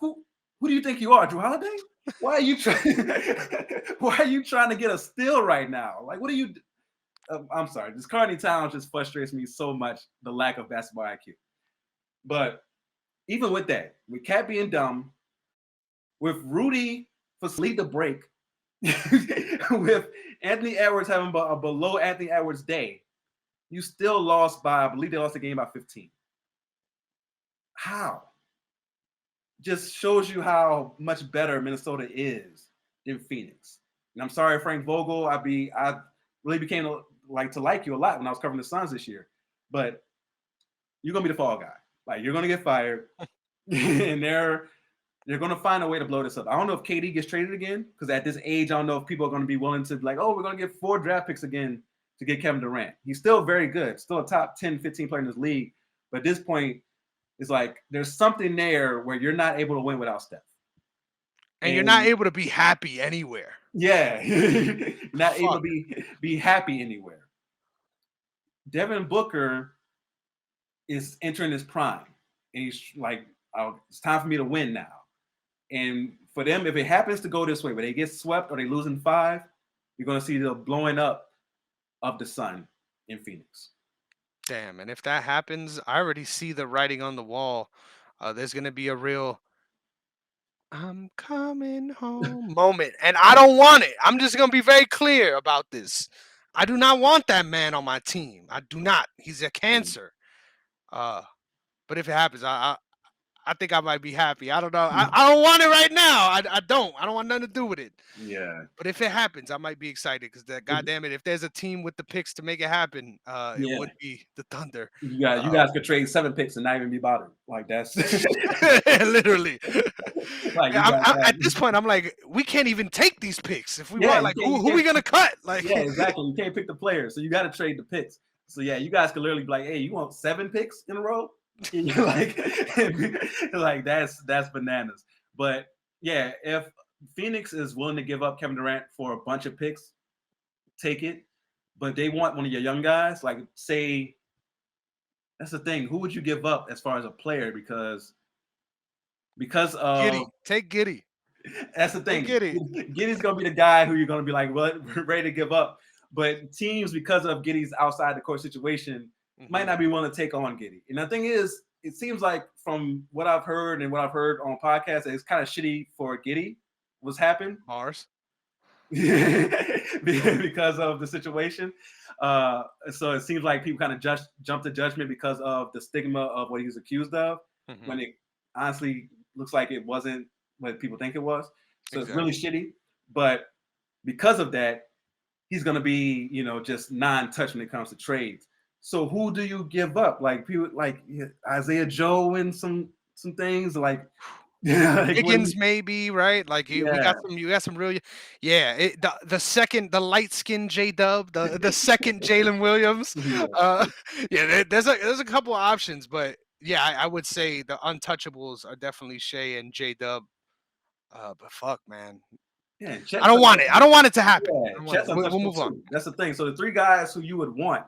who do you think you are, Drew Holiday? Why are you trying to get a steal right now? Like, what are you? I'm sorry. This Karl-Anthony Towns just frustrates me so much, the lack of basketball IQ. But even with that, with Cat being dumb, with Rudy for lead the break, with Anthony Edwards having a below Anthony Edwards day, you still lost by, I believe they lost the game by 15. How? Just shows you how much better Minnesota is than Phoenix. And I'm sorry, Frank Vogel. I really became to like you a lot when I was covering the Suns this year. But you're gonna be the fall guy. Like, you're gonna get fired, and they're gonna find a way to blow this up. I don't know if KD gets traded again, because at this age, I don't know if people are gonna be willing to be like, oh, we're gonna get 4 draft picks again to get Kevin Durant. He's still very good, still a top 10, 15 player in this league. But at this point, it's like there's something there where you're not able to win without Steph. And you're not able to be happy anywhere. Yeah. Not able to be happy anywhere. Devin Booker is entering his prime. And he's like, it's time for me to win now. And for them, if it happens to go this way, where they get swept or they lose in 5, you're going to see the blowing up of the sun in Phoenix. Damn, and if that happens, I already see the writing on the wall. There's going to be a real "I'm coming home" moment, and I don't want it. I'm just going to be very clear about this. I do not want that man on my team. I do not. He's a cancer. But if it happens, I I think I might be happy. I don't know. I don't want it right now. I don't. I don't want nothing to do with it. Yeah. But if it happens, I might be excited because that goddamn it, if there's a team with the picks to make it happen, it Yeah. would be the Thunder. You guys could trade 7 picks and not even be bothered. Like that's Literally. like you guys At have this point, I'm like, we can't even take these picks if we yeah, want. Like, who we gonna cut? Like, yeah, exactly. You can't pick the players, so you got to trade the picks. So yeah, you guys could literally be like, "Hey, you want 7 picks in a row?" And you're like, like that's bananas. But yeah, if Phoenix is willing to give up Kevin Durant for a bunch of picks, take it. But they want one of your young guys, like say, that's the thing. Who would you give up as far as a player? Because Giddy, of take Giddy, that's the take thing. Giddy. Giddy's gonna be the guy who you're gonna be like, well, we're ready to give up. But teams, because of Giddy's outside the court situation, might not be willing to take on Giddy. And the thing is, it seems like from what I've heard and what I've heard on podcasts, it's kind of shitty for Giddy what's happened Mars. because of the situation. So it seems like people kind of jump to judgment because of the stigma of what he was accused of, when it honestly looks like it wasn't what people think it was. So It's really shitty. But because of that, he's going to be, just non-touch when it comes to trades. So who do you give up? Like people like Isaiah Joe and some things like like Higgins, maybe, right? Like we got you got some real, the light skinned J Dub, the second Jalen Williams. There's a couple of options, but yeah, I would say the untouchables are definitely Shea and J Dub. But fuck, man, yeah, I don't want it. I don't want it to happen. Yeah, We'll move on. That's the thing. So the 3 guys who you would want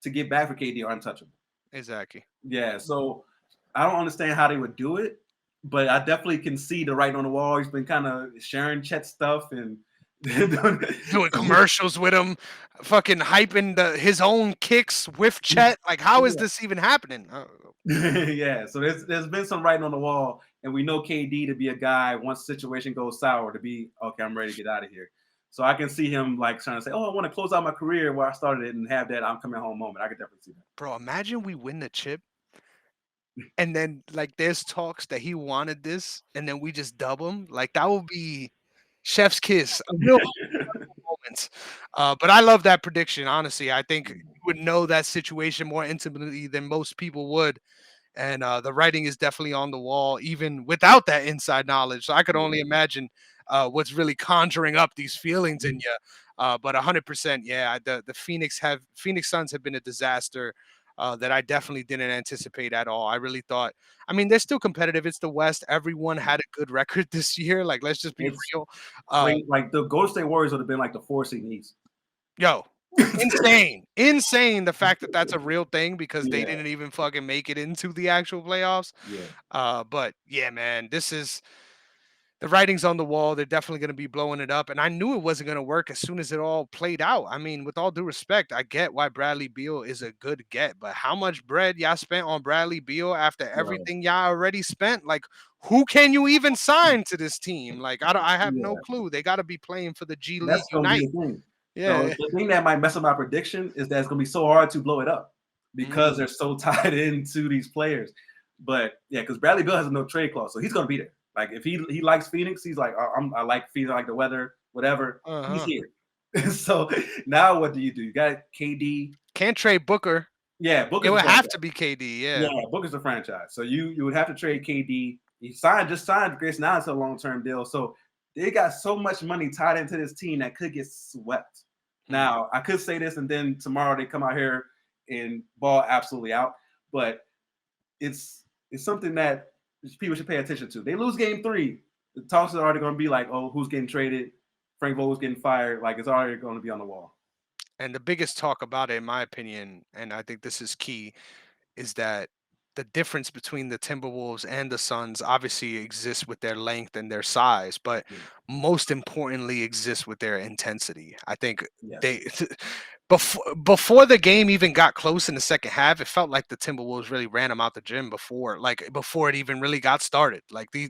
to get back for KD are untouchable. Exactly. Yeah. So I don't understand how they would do it, but I definitely can see the writing on the wall. He's been kind of sharing Chet stuff and doing commercials with him, fucking hyping his own kicks with Chet. Like, how is this even happening? Yeah. So there's been some writing on the wall, and we know KD to be a guy once the situation goes sour to be okay. I'm ready to get out of here. So I can see him like trying to say, "Oh, I want to close out my career where I started it and have that I'm coming home moment." I could definitely see that. Bro, imagine we win the chip, and then like there's talks that he wanted this, and then we just dub him. Like that would be chef's kiss, a real moment. But I love that prediction. Honestly, I think you would know that situation more intimately than most people would. And the writing is definitely on the wall, even without that inside knowledge. So I could only imagine what's really conjuring up these feelings in you. But 100%, yeah, the Phoenix Suns have been a disaster that I definitely didn't anticipate at all. I really thought, I mean, they're still competitive. It's the West. Everyone had a good record this year. Like, let's just be real. Like the Golden State Warriors would have been like the 4 seed in the East. Yo, insane the fact that that's a real thing because they didn't even fucking make it into the actual playoffs. But yeah, man, this is the writing's on the wall. They're definitely going to be blowing it up, and I knew it wasn't going to work as soon as it all played out. I mean, with all due respect, I get why Bradley Beal is a good get, but how much bread y'all spent on Bradley Beal after everything y'all already spent? Like, who can you even sign to this team? Like, I have no clue. They got to be playing for the G League That's gonna Unite. be the thing. Yeah, the thing that might mess up my prediction is that it's gonna be so hard to blow it up because they're so tied into these players. But yeah, because Bradley Beal has no trade clause, so he's gonna be there. Like if he likes Phoenix, he's like, I like Phoenix, I like the weather, whatever. He's here. So now what do? You got KD. Can't trade Booker. Yeah, Booker. It would have to be KD. Yeah, Booker's a franchise, so you would have to trade KD. He just signed Grayson Allen to a long-term deal, so they got so much money tied into this team that could get swept. Now, I could say this, and then tomorrow they come out here and ball absolutely out. But it's something that people should pay attention to. They lose game 3. The talks are already going to be like, oh, who's getting traded? Frank Vogel's getting fired. Like, it's already going to be on the wall. And the biggest talk about it, in my opinion, and I think this is key, is that the difference between the Timberwolves and the Suns obviously exists with their length and their size, but most importantly exists with their intensity. I think they before the game even got close in the second half, it felt like the Timberwolves really ran them out the gym before it even really got started. Like the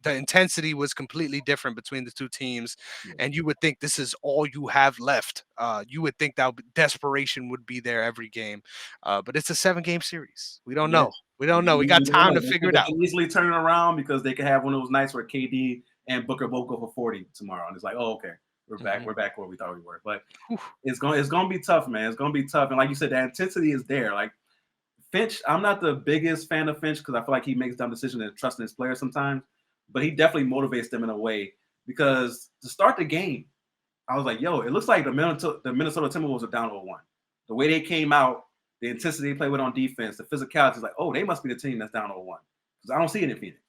intensity was completely different between the two teams, and you would think this is all you have left. You would think that desperation would be there every game, but it's a 7-game series. We don't know. We don't know. We got We don't time know. to figure it They out. can easily turn it around because they could have one of those nights where KD and Booker both go for 40 tomorrow, and it's like, oh, okay, we're back. Mhm. We're back where we thought we were. But Whew. it's gonna be tough, man. It's gonna be tough. And like you said, the intensity is there. Like Finch, I'm not the biggest fan of Finch because I feel like he makes dumb decisions and trusting his players sometimes, but he definitely motivates them in a way because to start the game, I was like, yo, it looks like the Minnesota Timberwolves are down 0-1. The way they came out, the intensity they play with on defense, the physicality is like, oh, they must be the team that's down 0-1 because I don't see it in Phoenix.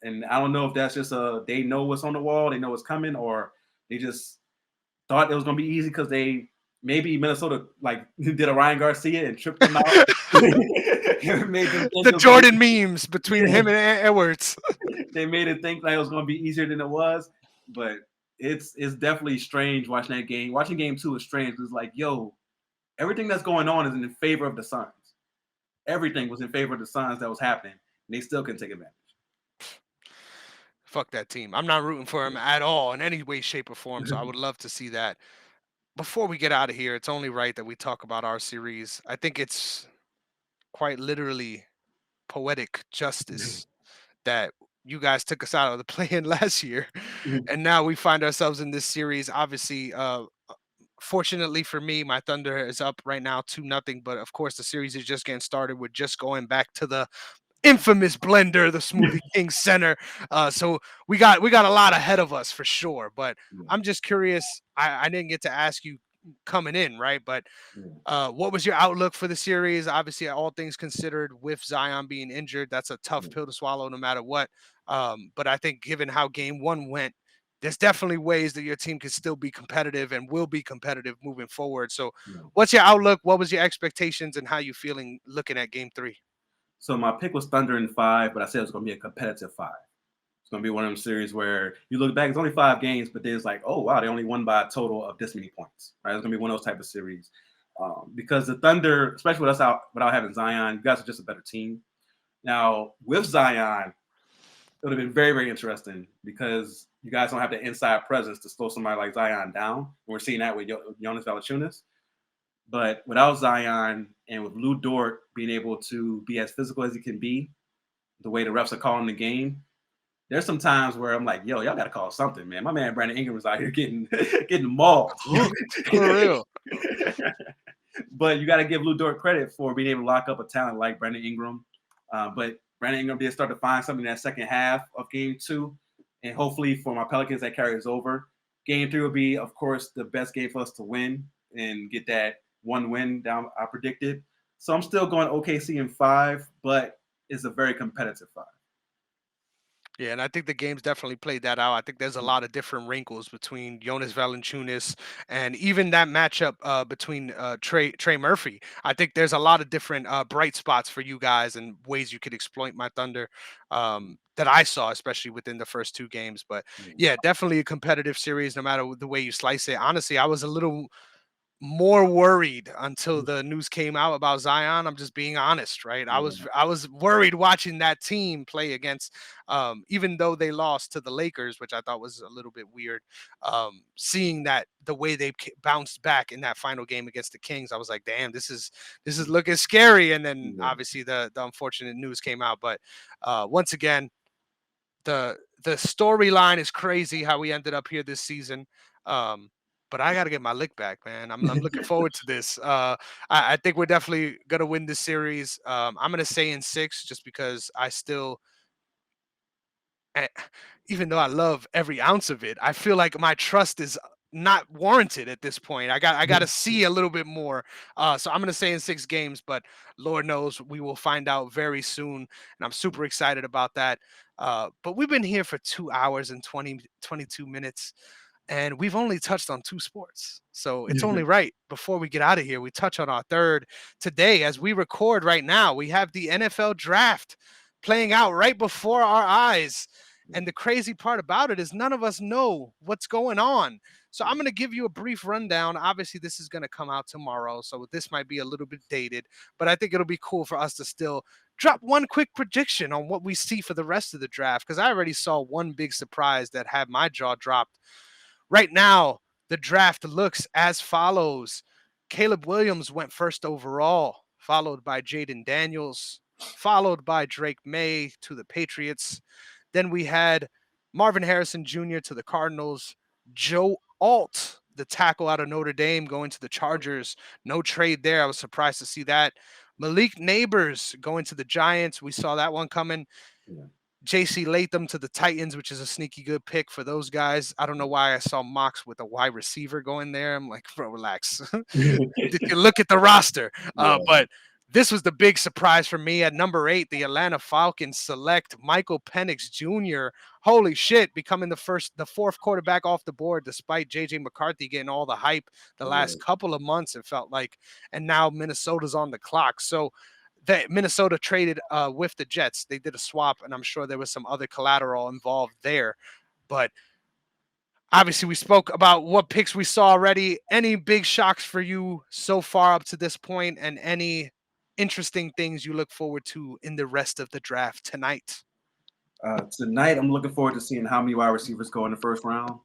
And I don't know if that's just they know what's on the wall, they know what's coming, or they just thought it was gonna be easy because they maybe Minnesota like did a Ryan Garcia and tripped them out. Made them think The it was gonna Jordan memes between him and Edwards. they made it think like it was gonna be easier than it was, but it's definitely strange watching that game. Watching game two is strange. It's like, yo, everything that's going on is in favor of the Suns. Everything was in favor of the Suns that was happening, and they still couldn't take advantage. Fuck that team. I'm not rooting for him at all in any way, shape, or form. So I would love to see that. Before we get out of here, it's only right that we talk about our series. I think it's quite literally poetic justice that you guys took us out of the play-in last year, and now we find ourselves in this series. Obviously, fortunately for me, my Thunder is up right now 2-0. But of course, the series is just getting started. We're just going back to the infamous blender, the Smoothie King Center. So we got a lot ahead of us for sure. But Yeah, I'm just curious. I didn't get to ask you coming in, right? But yeah, what was your outlook for the series? Obviously, all things considered, with Zion being injured, that's a tough yeah, pill to swallow no matter what. But I think given how game one went, there's definitely ways that your team can still be competitive and will be competitive moving forward. So, yeah. what's your outlook? What was your expectations, and how you feeling looking at game three? So my pick was Thunder in five, but I said it was going to be a competitive five. It's going to be one of them series where you look back, it's only 5 games, but there's like, oh wow, they only won by a total of this many points. Right? It's going to be one of those type of series because the Thunder, especially with us out without having Zion, you guys are just a better team. Now with Zion, it would have been very, very interesting because you guys don't have the inside presence to slow somebody like Zion down. We're seeing that with Jonas Valanciunas. But without Zion and with Lou Dort being able to be as physical as he can be, the way the refs are calling the game, there's some times where I'm like, yo, y'all got to call something, man. My man Brandon Ingram was out here getting getting mauled. Cooked for real. But you got to give Lou Dort credit for being able to lock up a talent like Brandon Ingram. But Brandon Ingram did start to find something in that second half of game two. And hopefully for my Pelicans, that carries over. Game three will be, of course, the best game for us to win and get that one win down I predicted. So I'm still going OKC in five, but it's a very competitive five. Yeah, and I think the game's definitely played that out. I think there's a lot of different wrinkles between Jonas Valanciunas and even that matchup between Trey Murphy. I think there's a lot of different bright spots for you guys and ways you could exploit my Thunder that I saw, especially within the first two games. But yeah, definitely a competitive series, no matter the way you slice it. Honestly, I was a little more worried until the news came out about Zion. I'm just being honest, right? I was worried watching that team play against even though they lost to the Lakers, which I thought was a little bit weird. Seeing that the way they bounced back in that final game against the Kings, I was like, damn, this is looking scary. And then Yeah. obviously the unfortunate news came out. But once again, the storyline is crazy how we ended up here this season. Um, but I got to get my lick back, man. I'm looking forward to this. I think we're definitely gonna win this series. I'm gonna say in six, just because I still, eh, even though I love every ounce of it, I feel like my trust is not warranted at this point. I got to see a little bit more. So I'm gonna say in 6 games, but Lord knows we will find out very soon, and I'm super excited about that. But we've been here for 2 hours and 22 minutes, and we've only touched on 2 sports. So it's only right before we get out of here, we touch on our third. Today, as we record right now, we have the NFL draft playing out right before our eyes. And the crazy part about it is none of us know what's going on. So I'm going to give you a brief rundown. Obviously, this is going to come out tomorrow, so this might be a little bit dated, but I think it'll be cool for us to still drop one quick prediction on what we see for the rest of the draft, because I already saw one big surprise that had my jaw dropped. Right now, the draft looks as follows. Caleb Williams went first overall, followed by Jaden Daniels, followed by Drake May to the Patriots. Then we had Marvin Harrison Jr. to the Cardinals, Joe Alt, the tackle out of Notre Dame, going to the Chargers. No trade there. I was surprised to see that. Malik Neighbors going to the Giants. We saw that one coming. Yeah. JC Latham to the Titans, which is a sneaky good pick for those guys. I don't know why I saw Mox with a wide receiver going there. I'm like, bro, relax. Look at the roster. Yeah. But this was the big surprise for me at number 8. The Atlanta Falcons select Michael Penix Jr. Holy shit, becoming the fourth quarterback off the board, despite JJ McCarthy getting all the hype the Yeah. last couple of months. It felt like, and now Minnesota's on the clock. So that Minnesota traded with the Jets. They did a swap, and I'm sure there was some other collateral involved there. But obviously, we spoke about what picks we saw already. Any big shocks for you so far up to this point, and any interesting things you look forward to in the rest of the draft tonight? Tonight, I'm looking forward to seeing how many wide receivers go in the first round.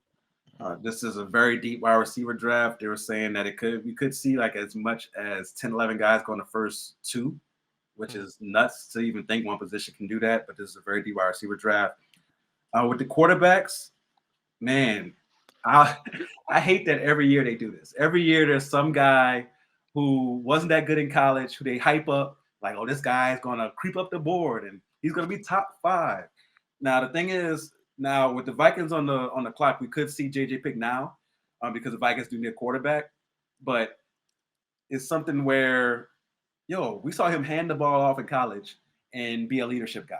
This is a very deep wide receiver draft. They were saying that we could see like as much as 10, 11 guys go in the first 2, which is nuts to even think one position can do that. But this is a very deep wide receiver draft. With the quarterbacks, man, I I hate that every year they do this. Every year there's some guy who wasn't that good in college who they hype up like, oh, this guy is gonna creep up the board and he's gonna be top 5. Now the thing is, now with the Vikings on the clock, we could see JJ pick now because the Vikings do need a quarterback, but it's something where, we saw him hand the ball off in college and be a leadership guy.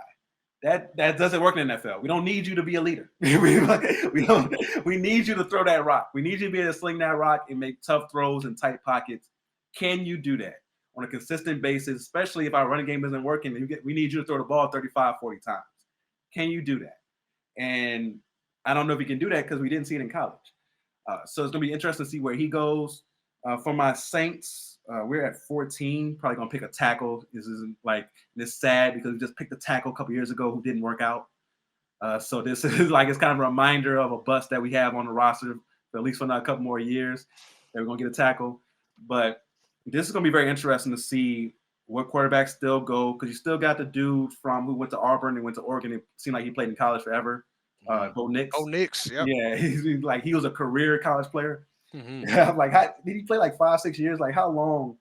That doesn't work in the NFL. We don't need you to be a leader. We need you to throw that rock. We need you to be able to sling that rock and make tough throws in tight pockets. Can you do that on a consistent basis, especially if our running game isn't working? We need you to throw the ball 35, 40 times. Can you do that? And I don't know if he can do that because we didn't see it in college. So it's going to be interesting to see where he goes. For my Saints, we're at 14. Probably going to pick a tackle. This sad because we just picked a tackle a couple years ago who didn't work out. So this is it's kind of a reminder of a bust that we have on the roster for at least for another couple more years that we're going to get a tackle. But this is going to be very interesting to see what quarterbacks still go because you still got the dude who went to Auburn and went to Oregon. It seemed like he played in college forever. Bo Nix. Oh, Nix, yep. Yeah, he was a career college player. Mm-hmm. Like, did he play like 5-6 years? Like, how long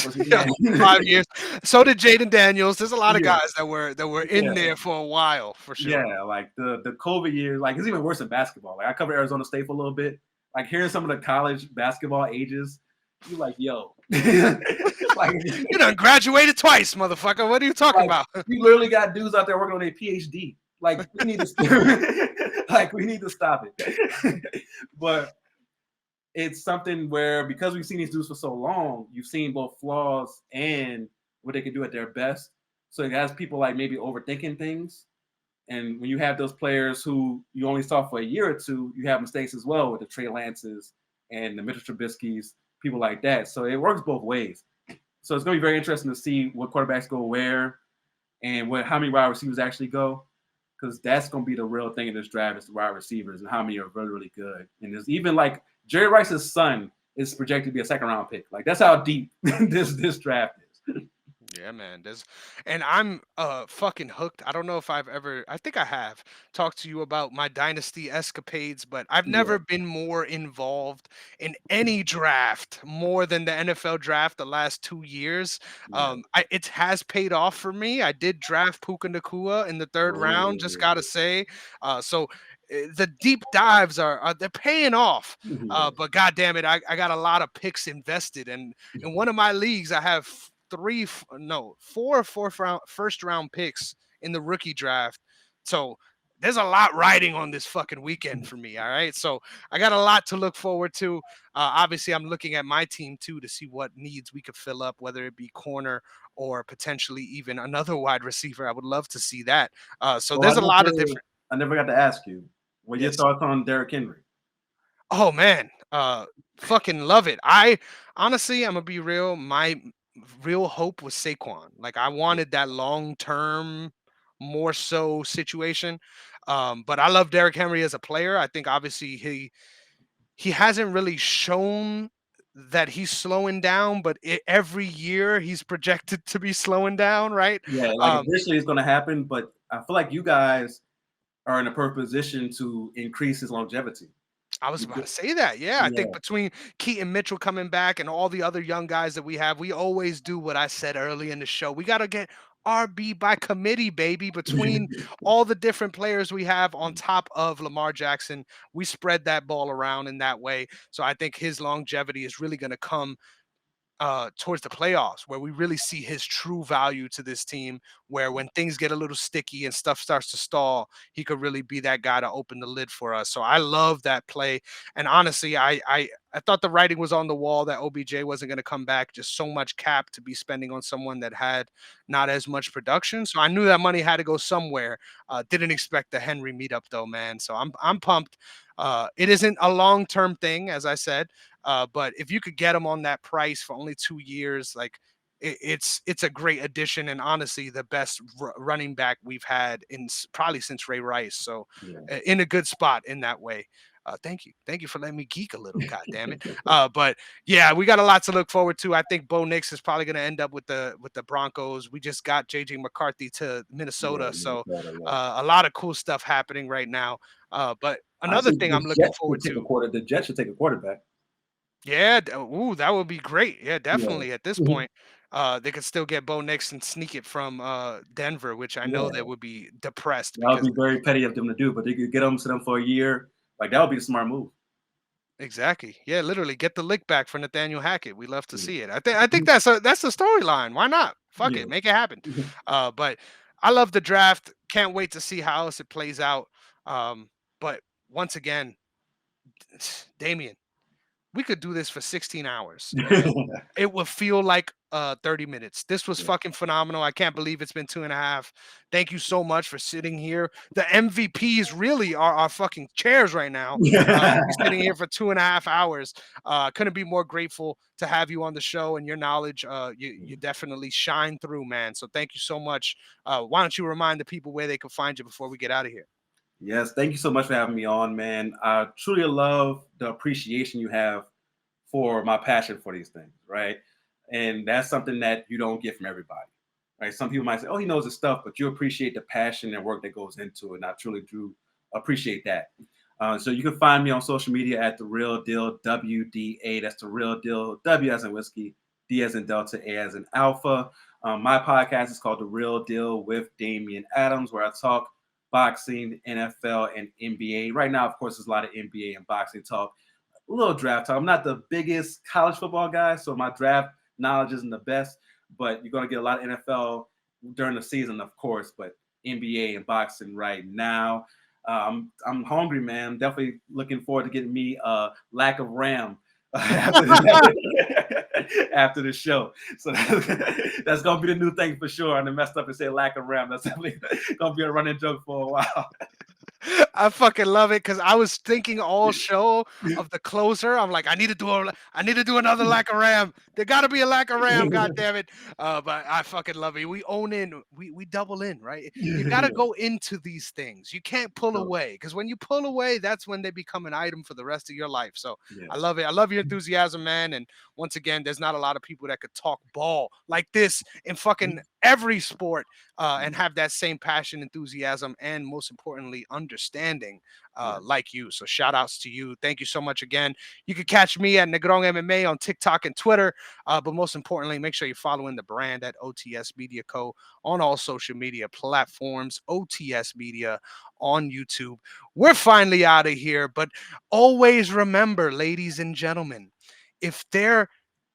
was he? 5 years. So did Jaden Daniels. There's a lot of guys that were in there for a while, for sure. Yeah, like the COVID years, like it's even worse than basketball. Like I covered Arizona State for a little bit. Like hearing some of the college basketball ages, you're like, yo, like you done graduated twice, motherfucker. What are you talking about? You literally got dudes out there working on their PhD. Like we need to stop it. But it's something where because we've seen these dudes for so long, you've seen both flaws and what they can do at their best. So it has people like maybe overthinking things. And when you have those players who you only saw for a year or two, you have mistakes as well with the Trey Lances and the Mitchell Trubisky's, people like that. So it works both ways. So it's going to be very interesting to see what quarterbacks go where and how many wide receivers actually go. Because that's going to be the real thing in this draft is the wide receivers and how many are really, really good. And there's even like Jerry Rice's son is projected to be a second-round pick. Like that's how deep this draft is. Yeah, man. And I'm fucking hooked. I don't know if I think I have talked to you about my dynasty escapades, but I've never been more involved in any draft more than the NFL draft the last 2 years. It has paid off for me. I did draft Puka Nacua in the 3rd round, just gotta say. The deep dives they're paying off. But god damn it, I got a lot of picks invested, and in one of my leagues I have 4 first round picks in the rookie draft. So there's a lot riding on this fucking weekend for me. All right. So I got a lot to look forward to. Obviously, I'm looking at my team too to see what needs we could fill up, whether it be corner or potentially even another wide receiver. I would love to see that. So there's a lot of different. I never got to ask you what your thoughts on Derrick Henry. Oh man, fucking love it. I honestly, I'm gonna be real. My real hope was Saquon. Like I wanted that long term, more so situation. But I love Derrick Henry as a player. I think obviously he hasn't really shown that he's slowing down, but every year he's projected to be slowing down, right? Yeah, like Um, eventually it's gonna happen, but I feel like you guys are in a perfect position to increase his longevity. I was about Becau to say that. Yeah, I think Yeah. between Keaton Mitchell coming back and all the other young guys that we have, we always do what I said early in the show. We got to get RB by committee, baby. Between all the different players we have on top of Lamar Jackson, we spread that ball around in that way. So I think his longevity is really going to come towards the playoffs where we really see his true value to this team, where when things get a little sticky and stuff starts to stall, he could really be that guy to open the lid for us. So I love that play. And honestly, I thought the writing was on the wall that OBJ wasn't going to come back. Just so much cap to be spending on someone that had not as much production. So I knew that money had to go somewhere. Didn't expect the Henry meetup though, man. So I'm pumped. It isn't a long term thing, as I said. But if you could get him on that price for only 2 years, like it's a great addition, and honestly, the best running back we've had in probably since Ray Rice. So, Yeah. in a good spot in that way. Thank you for letting me geek a little. God damn it. But yeah, we got a lot to look forward to. I think Bo Nix is probably going to end up with the Broncos. We just got JJ McCarthy to Yeah, Minnesota, so Minnesota, yeah. a lot of cool stuff happening right now. But another Honestly, thing the I'm looking Jets should forward take a to. quarter the Jets should take a quarterback. Yeah, ooh, that would be great. Yeah, Yeah. definitely. At this Mhm. point, they could still get Bo Nix and sneak it from Denver, which I know they Yeah. would be depressed That would because be very petty of them to do, but they could get them to them for a year. Like that would be a smart move. exactly. Yeah, literally get the lick back for Nathaniel Hackett. We love to Yeah. see it. I think that's a storyline. Why not? Fuck Yeah. it, make it happen. But I love the draft. Can't wait to see how else it plays out. But once again, Damien, we could do this for 16 hours and it would feel like 30 minutes. This was Yeah. fucking phenomenal. I can't believe it's been 2.5. Thank you so much for sitting here. The MVPs really are our fucking chairs right now. To be sitting here for 2.5 hours. Couldn't be more grateful to have you on the show and your knowledge. You definitely shine through, man. So thank you so much. Why don't you remind the people where they can find you before we get out of here? Yes, thank you so much for having me on, man. I truly love the appreciation you have for my passion for these things, right? And that's something that you don't get from everybody, right? Some people might say, "Oh, he knows his stuff," but you appreciate the passion and work that goes into it. And I truly do appreciate that. So you can find me on social media at the Real Deal WDA. That's the Real Deal W as in whiskey, D as in Delta, A as in Alpha. My podcast is called The Real Deal with Damian Adams, where I talk boxing, NFL, and NBA. Right now, of course, there's a lot of NBA and boxing talk. A little draft talk. I'm not the biggest college football guy, so my draft knowledge isn't the best, but you're going to get a lot of NFL during the season, of course, but NBA and boxing right now. I'm hungry, man. I'm definitely looking forward to getting me a lack of RAM after after the show. So that's gonna be the new thing for sure. And I messed up and say lack of RAM. That's definitely gonna be a running joke for a while. I fucking love it because I was thinking all show of the closer. I'm like, I need to do another lack of ram. There got to be a lack of ram. God damn it! But I fucking love it. We own in. We double in, right? You got to Yeah. go into these things. You can't pull So, away because when you pull away, that's when they become an item for the rest of your life. So yeah. I love it. I love your enthusiasm, man. And once again, there's not a lot of people that could talk ball like this in fucking every sport and have that same passion, enthusiasm, and most importantly, understanding Yeah. like you. So shout outs to you. Thank you so much again. You can catch me at Negron MMA on TikTok and Twitter. But most importantly, make sure you're following the brand at OTS Media Co. on all social media platforms, OTS Media on YouTube. We're finally out of here, but always remember, ladies and gentlemen, if there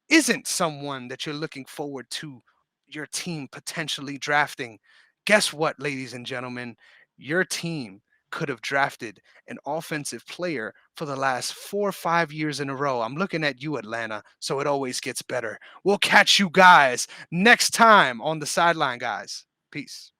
isn't someone that you're looking forward to your team potentially drafting, guess what, ladies and gentlemen? Your team could have drafted an offensive player for the last 4 or 5 years in a row. I'm looking at you, Atlanta, so it always gets better. We'll catch you guys next time on the Sideline Guys. Peace.